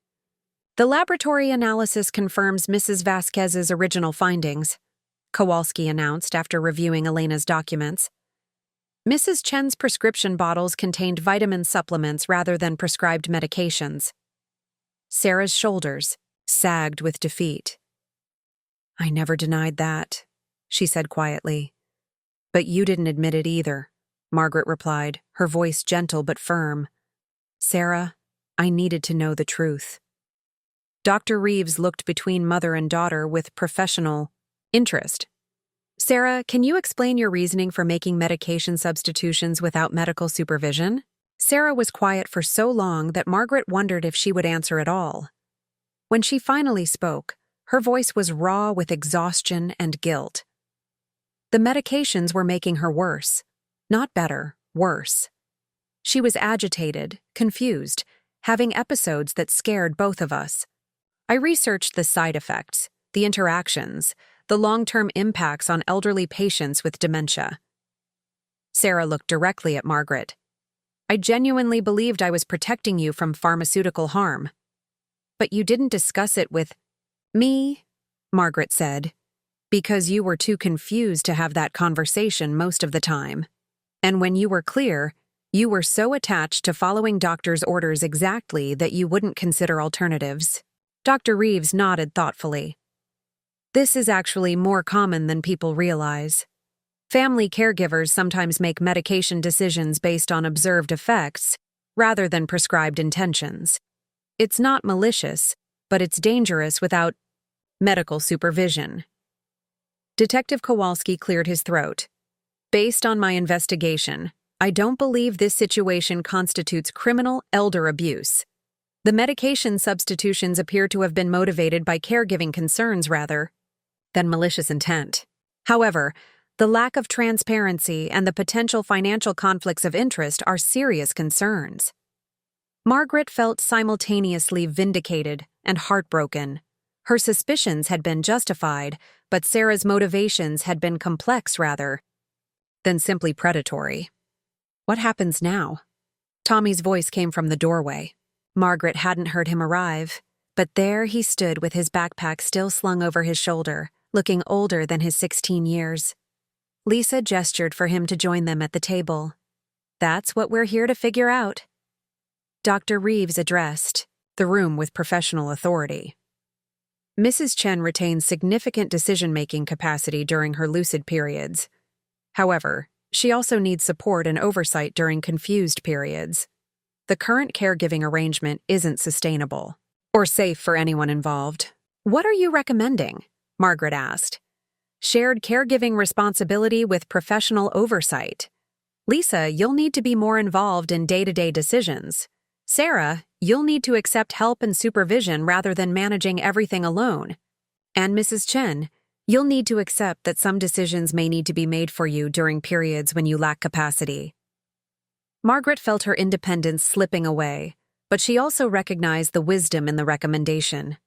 The laboratory analysis confirms Mrs. Vasquez's original findings, Kowalski announced after reviewing Elena's documents. Mrs. Chen's prescription bottles contained vitamin supplements rather than prescribed medications. Sarah's shoulders sagged with defeat. I never denied that, she said quietly. But you didn't admit it either, Margaret replied, her voice gentle but firm. Sarah, I needed to know the truth. Dr. Reeves looked between mother and daughter with professional interest. Sarah, can you explain your reasoning for making medication substitutions without medical supervision? Sarah was quiet for so long that Margaret wondered if she would answer at all. When she finally spoke, her voice was raw with exhaustion and guilt. The medications were making her worse. Not better, worse. She was agitated, confused, having episodes that scared both of us. I researched the side effects, the interactions, the long-term impacts on elderly patients with dementia. Sarah looked directly at Margaret. I genuinely believed I was protecting you from pharmaceutical harm. But you didn't discuss it with me, Margaret said, because you were too confused to have that conversation most of the time. And when you were clear, you were so attached to following doctor's orders exactly that you wouldn't consider alternatives. Dr. Reeves nodded thoughtfully. This is actually more common than people realize. Family caregivers sometimes make medication decisions based on observed effects rather than prescribed intentions. It's not malicious, but it's dangerous without medical supervision. Detective Kowalski cleared his throat. Based on my investigation, I don't believe this situation constitutes criminal elder abuse. The medication substitutions appear to have been motivated by caregiving concerns rather than malicious intent. However, The lack of transparency and the potential financial conflicts of interest are serious concerns. Margaret felt simultaneously vindicated and heartbroken. Her suspicions had been justified, but Sarah's motivations had been complex rather than simply predatory. What happens now? Tommy's voice came from the doorway. Margaret hadn't heard him arrive, but there he stood with his backpack still slung over his shoulder, looking older than his 16 years. Lisa gestured for him to join them at the table. "That's what we're here to figure out." Dr. Reeves addressed the room with professional authority. Mrs. Chen retains significant decision-making capacity during her lucid periods. However, she also needs support and oversight during confused periods. The current caregiving arrangement isn't sustainable or safe for anyone involved. "What are you recommending?" Margaret asked. "Shared caregiving responsibility with professional oversight. Lisa, you'll need to be more involved in day-to-day decisions. Sarah, you'll need to accept help and supervision rather than managing everything alone. And Mrs. Chen, you'll need to accept that some decisions may need to be made for you during periods when you lack capacity." Margaret felt her independence slipping away, but she also recognized the wisdom in the recommendation.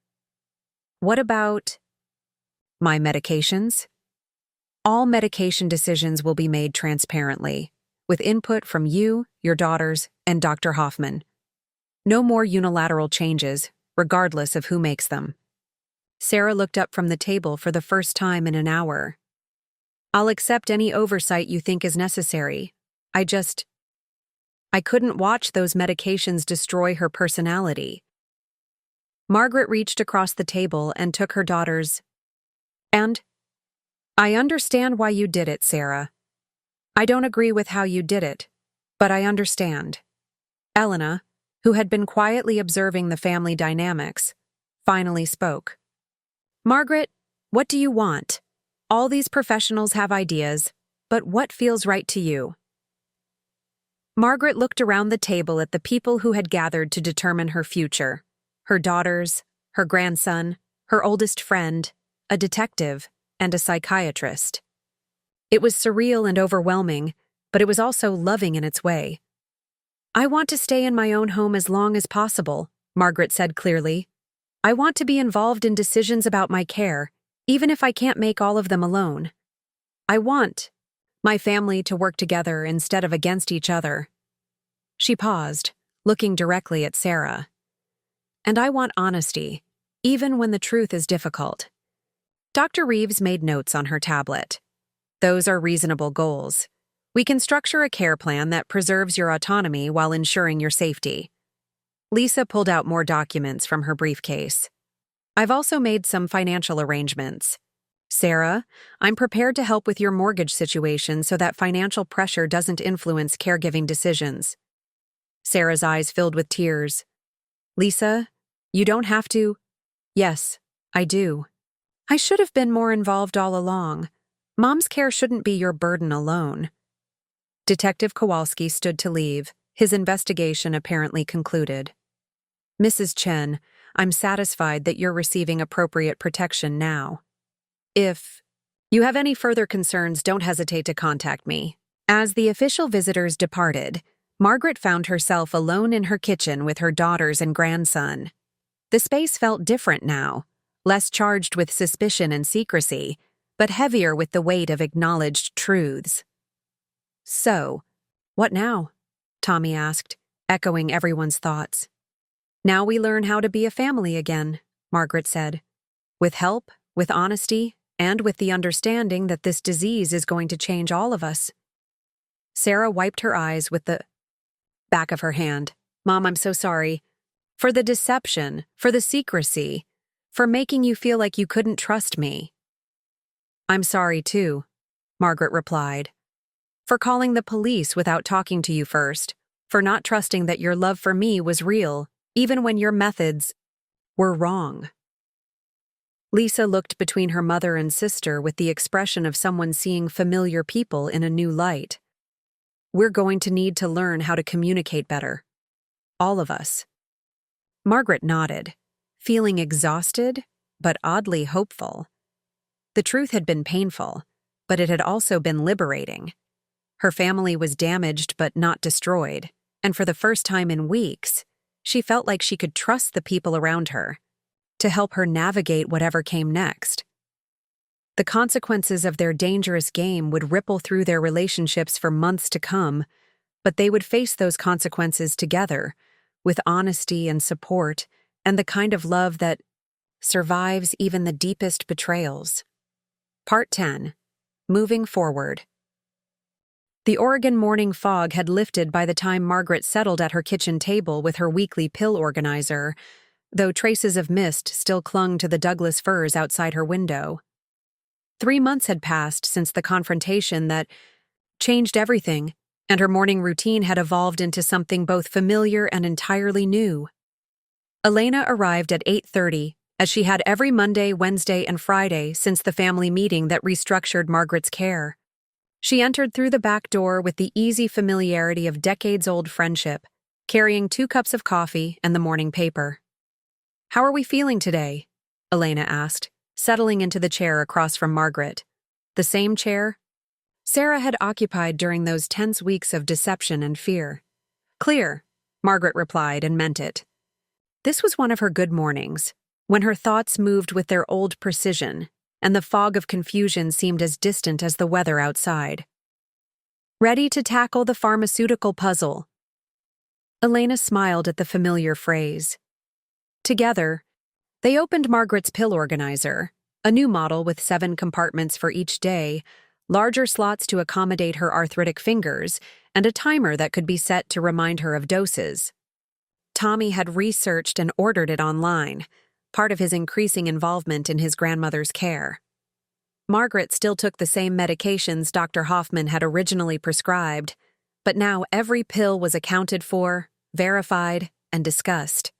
"What about my medications?" "All medication decisions will be made transparently, with input from you, your daughters, and Dr. Hoffman. No more unilateral changes, regardless of who makes them." Sarah looked up from the table for the first time in an hour. "I'll accept any oversight you think is necessary. I couldn't watch those medications destroy her personality." Margaret reached across the table and took her daughter's. "And I understand why you did it, Sarah. I don't agree with how you did it, but I understand." Elena, who had been quietly observing the family dynamics, finally spoke. "Margaret, what do you want? All these professionals have ideas, but what feels right to you?" Margaret looked around the table at the people who had gathered to determine her future: her daughters, her grandson, her oldest friend, a detective, and a psychiatrist. It was surreal and overwhelming, but it was also loving in its way. "I want to stay in my own home as long as possible," Margaret said clearly. "I want to be involved in decisions about my care, even if I can't make all of them alone. I want my family to work together instead of against each other." She paused, looking directly at Sarah. "And I want honesty, even when the truth is difficult." Dr. Reeves made notes on her tablet. "Those are reasonable goals. We can structure a care plan that preserves your autonomy while ensuring your safety." Lisa pulled out more documents from her briefcase. "I've also made some financial arrangements. Sarah, I'm prepared to help with your mortgage situation so that financial pressure doesn't influence caregiving decisions." Sarah's eyes filled with tears. "Lisa, you don't have to." "Yes, I do. I should have been more involved all along. Mom's care shouldn't be your burden alone." Detective Kowalski stood to leave, his investigation apparently concluded. "Mrs. Chen, I'm satisfied that you're receiving appropriate protection now. If you have any further concerns, don't hesitate to contact me." As the official visitors departed, Margaret found herself alone in her kitchen with her daughters and grandson. The space felt different now, less charged with suspicion and secrecy, but heavier with the weight of acknowledged truths. "So, what now?" Tommy asked, echoing everyone's thoughts. "Now we learn how to be a family again," Margaret said. "With help, with honesty, and with the understanding that this disease is going to change all of us." Sarah wiped her eyes with the back of her hand. "Mom, I'm so sorry. For the deception, for the secrecy, for making you feel like you couldn't trust me." "I'm sorry too," Margaret replied. "For calling the police without talking to you first, for not trusting that your love for me was real, even when your methods were wrong." Lisa looked between her mother and sister with the expression of someone seeing familiar people in a new light. "We're going to need to learn how to communicate better. All of us." Margaret nodded, feeling exhausted, but oddly hopeful. The truth had been painful, but it had also been liberating. Her family was damaged but not destroyed, and for the first time in weeks, she felt like she could trust the people around her to help her navigate whatever came next. The consequences of their dangerous game would ripple through their relationships for months to come, but they would face those consequences together, with honesty and support, and the kind of love that survives even the deepest betrayals. Part 10. Moving Forward. The Oregon morning fog had lifted by the time Margaret settled at her kitchen table with her weekly pill organizer, though traces of mist still clung to the Douglas firs outside her window. 3 months had passed since the confrontation that changed everything, and her morning routine had evolved into something both familiar and entirely new. Elena arrived at 8:30, as she had every Monday, Wednesday, and Friday since the family meeting that restructured Margaret's care. She entered through the back door with the easy familiarity of decades-old friendship, carrying 2 cups of coffee and the morning paper. "How are we feeling today?" Elena asked, settling into the chair across from Margaret. The same chair Sarah had occupied during those tense weeks of deception and fear. "Clear," Margaret replied and meant it. This was one of her good mornings, when her thoughts moved with their old precision, and the fog of confusion seemed as distant as the weather outside. "Ready to tackle the pharmaceutical puzzle?" Elena smiled at the familiar phrase. Together, they opened Margaret's pill organizer, a new model with 7 compartments for each day, larger slots to accommodate her arthritic fingers, and a timer that could be set to remind her of doses. Tommy had researched and ordered it online, part of his increasing involvement in his grandmother's care. Margaret still took the same medications Dr. Hoffman had originally prescribed, but now every pill was accounted for, verified, and discussed.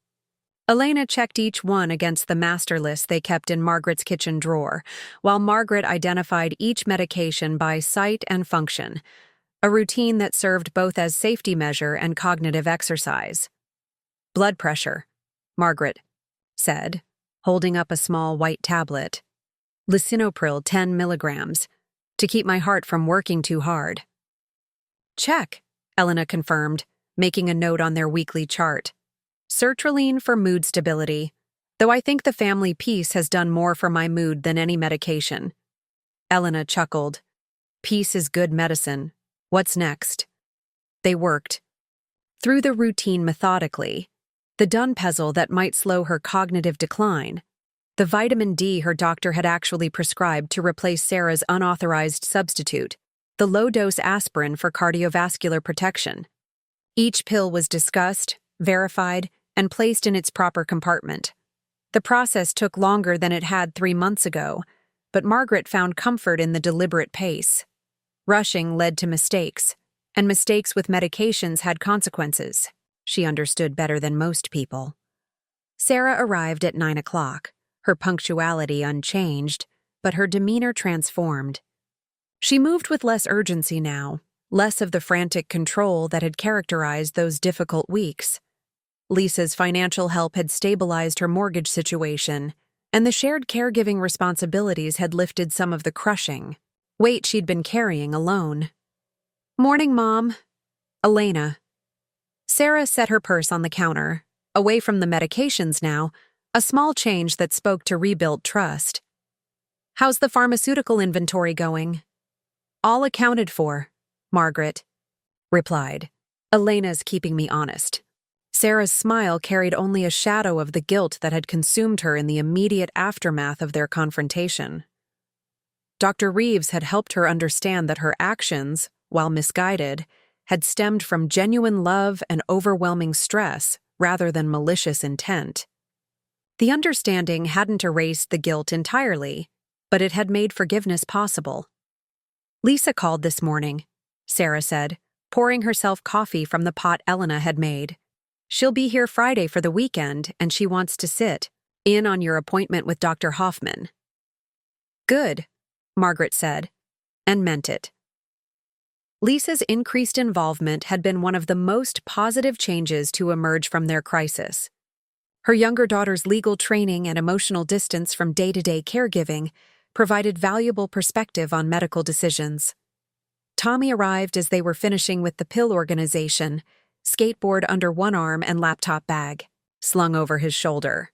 Elena checked each one against the master list they kept in Margaret's kitchen drawer, while Margaret identified each medication by site and function, a routine that served both as safety measure and cognitive exercise. "Blood pressure," Margaret said, holding up a small white tablet. "Lisinopril 10 milligrams, to keep my heart from working too hard." "Check," Elena confirmed, making a note on their weekly chart. "Sertraline for mood stability, though I think the family peace has done more for my mood than any medication." Elena chuckled. "Peace is good medicine. What's next?" They worked through the routine methodically, the done puzzle that might slow her cognitive decline, the vitamin D her doctor had actually prescribed to replace Sarah's unauthorized substitute, the low-dose aspirin for cardiovascular protection. Each pill was discussed, verified, and placed in its proper compartment. The process took longer than it had 3 months ago, but Margaret found comfort in the deliberate pace. Rushing led to mistakes, and mistakes with medications had consequences. She understood better than most people. Sarah arrived at 9 o'clock, her punctuality unchanged, but her demeanor transformed. She moved with less urgency now, less of the frantic control that had characterized those difficult weeks. Lisa's financial help had stabilized her mortgage situation, and the shared caregiving responsibilities had lifted some of the crushing weight she'd been carrying alone. "Morning, Mom." Elena. Sarah set her purse on the counter, away from the medications now, a small change that spoke to rebuilt trust. "How's the pharmaceutical inventory going?" "All accounted for," Margaret replied. "Elena's keeping me honest." Sarah's smile carried only a shadow of the guilt that had consumed her in the immediate aftermath of their confrontation. Dr. Reeves had helped her understand that her actions, while misguided, had stemmed from genuine love and overwhelming stress rather than malicious intent. The understanding hadn't erased the guilt entirely, but it had made forgiveness possible. "Lisa called this morning," Sarah said, pouring herself coffee from the pot Elena had made. "She'll be here Friday for the weekend, and she wants to sit in on your appointment with Dr. Hoffman." "Good," Margaret said, and meant it. Lisa's increased involvement had been one of the most positive changes to emerge from their crisis. Her younger daughter's legal training and emotional distance from day-to-day caregiving provided valuable perspective on medical decisions. Tommy arrived as they were finishing with the pill organization, skateboard under one arm and laptop bag, slung over his shoulder.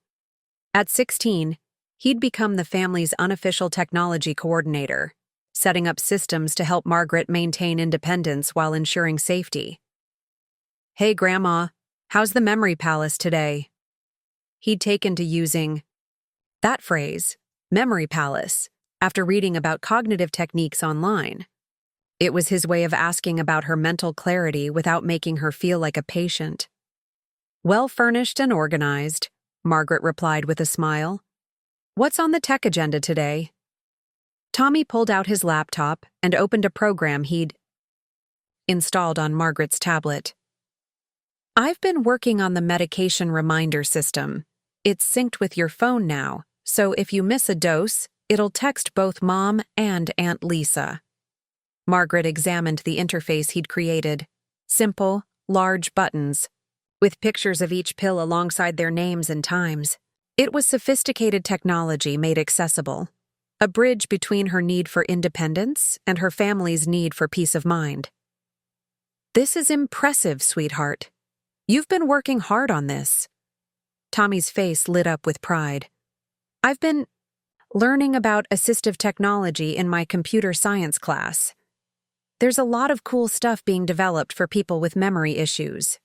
At 16, he'd become the family's unofficial technology coordinator, setting up systems to help Margaret maintain independence while ensuring safety. "Hey, Grandma, how's the memory palace today?" He'd taken to using that phrase, memory palace, after reading about cognitive techniques online. It was his way of asking about her mental clarity without making her feel like a patient. "Well furnished and organized," Margaret replied with a smile. "What's on the tech agenda today?" Tommy pulled out his laptop and opened a program he'd installed on Margaret's tablet. "I've been working on the medication reminder system. It's synced with your phone now, so if you miss a dose, it'll text both Mom and Aunt Lisa." Margaret examined the interface he'd created. Simple, large buttons, with pictures of each pill alongside their names and times. It was sophisticated technology made accessible, a bridge between her need for independence and her family's need for peace of mind. "This is impressive, sweetheart. You've been working hard on this." Tommy's face lit up with pride. "I've been learning about assistive technology in my computer science class. There's a lot of cool stuff being developed for people with memory issues."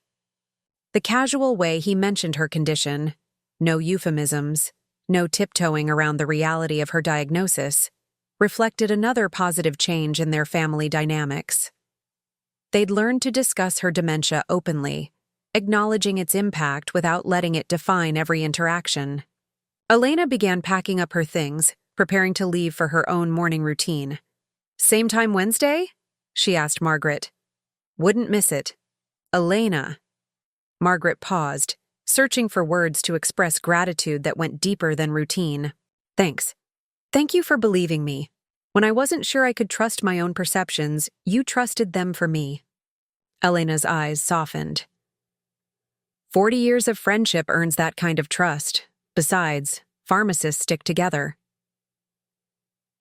The casual way he mentioned her condition, no euphemisms, no tiptoeing around the reality of her diagnosis, reflected another positive change in their family dynamics. They'd learned to discuss her dementia openly, acknowledging its impact without letting it define every interaction. Elena began packing up her things, preparing to leave for her own morning routine. "Same time Wednesday?" she asked Margaret. "Wouldn't miss it." "Elena." Margaret paused, searching for words to express gratitude that went deeper than routine. "Thanks. Thank you for believing me. When I wasn't sure I could trust my own perceptions, you trusted them for me." Elena's eyes softened. 40 years of friendship earns that kind of trust. Besides, pharmacists stick together.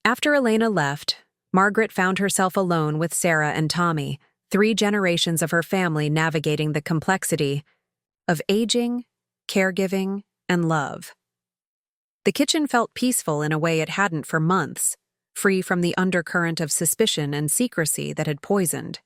After Elena left, Margaret found herself alone with Sarah and Tommy, 3 generations of her family navigating the complexity of aging, caregiving, and love. The kitchen felt peaceful in a way it hadn't for months, free from the undercurrent of suspicion and secrecy that had poisoned.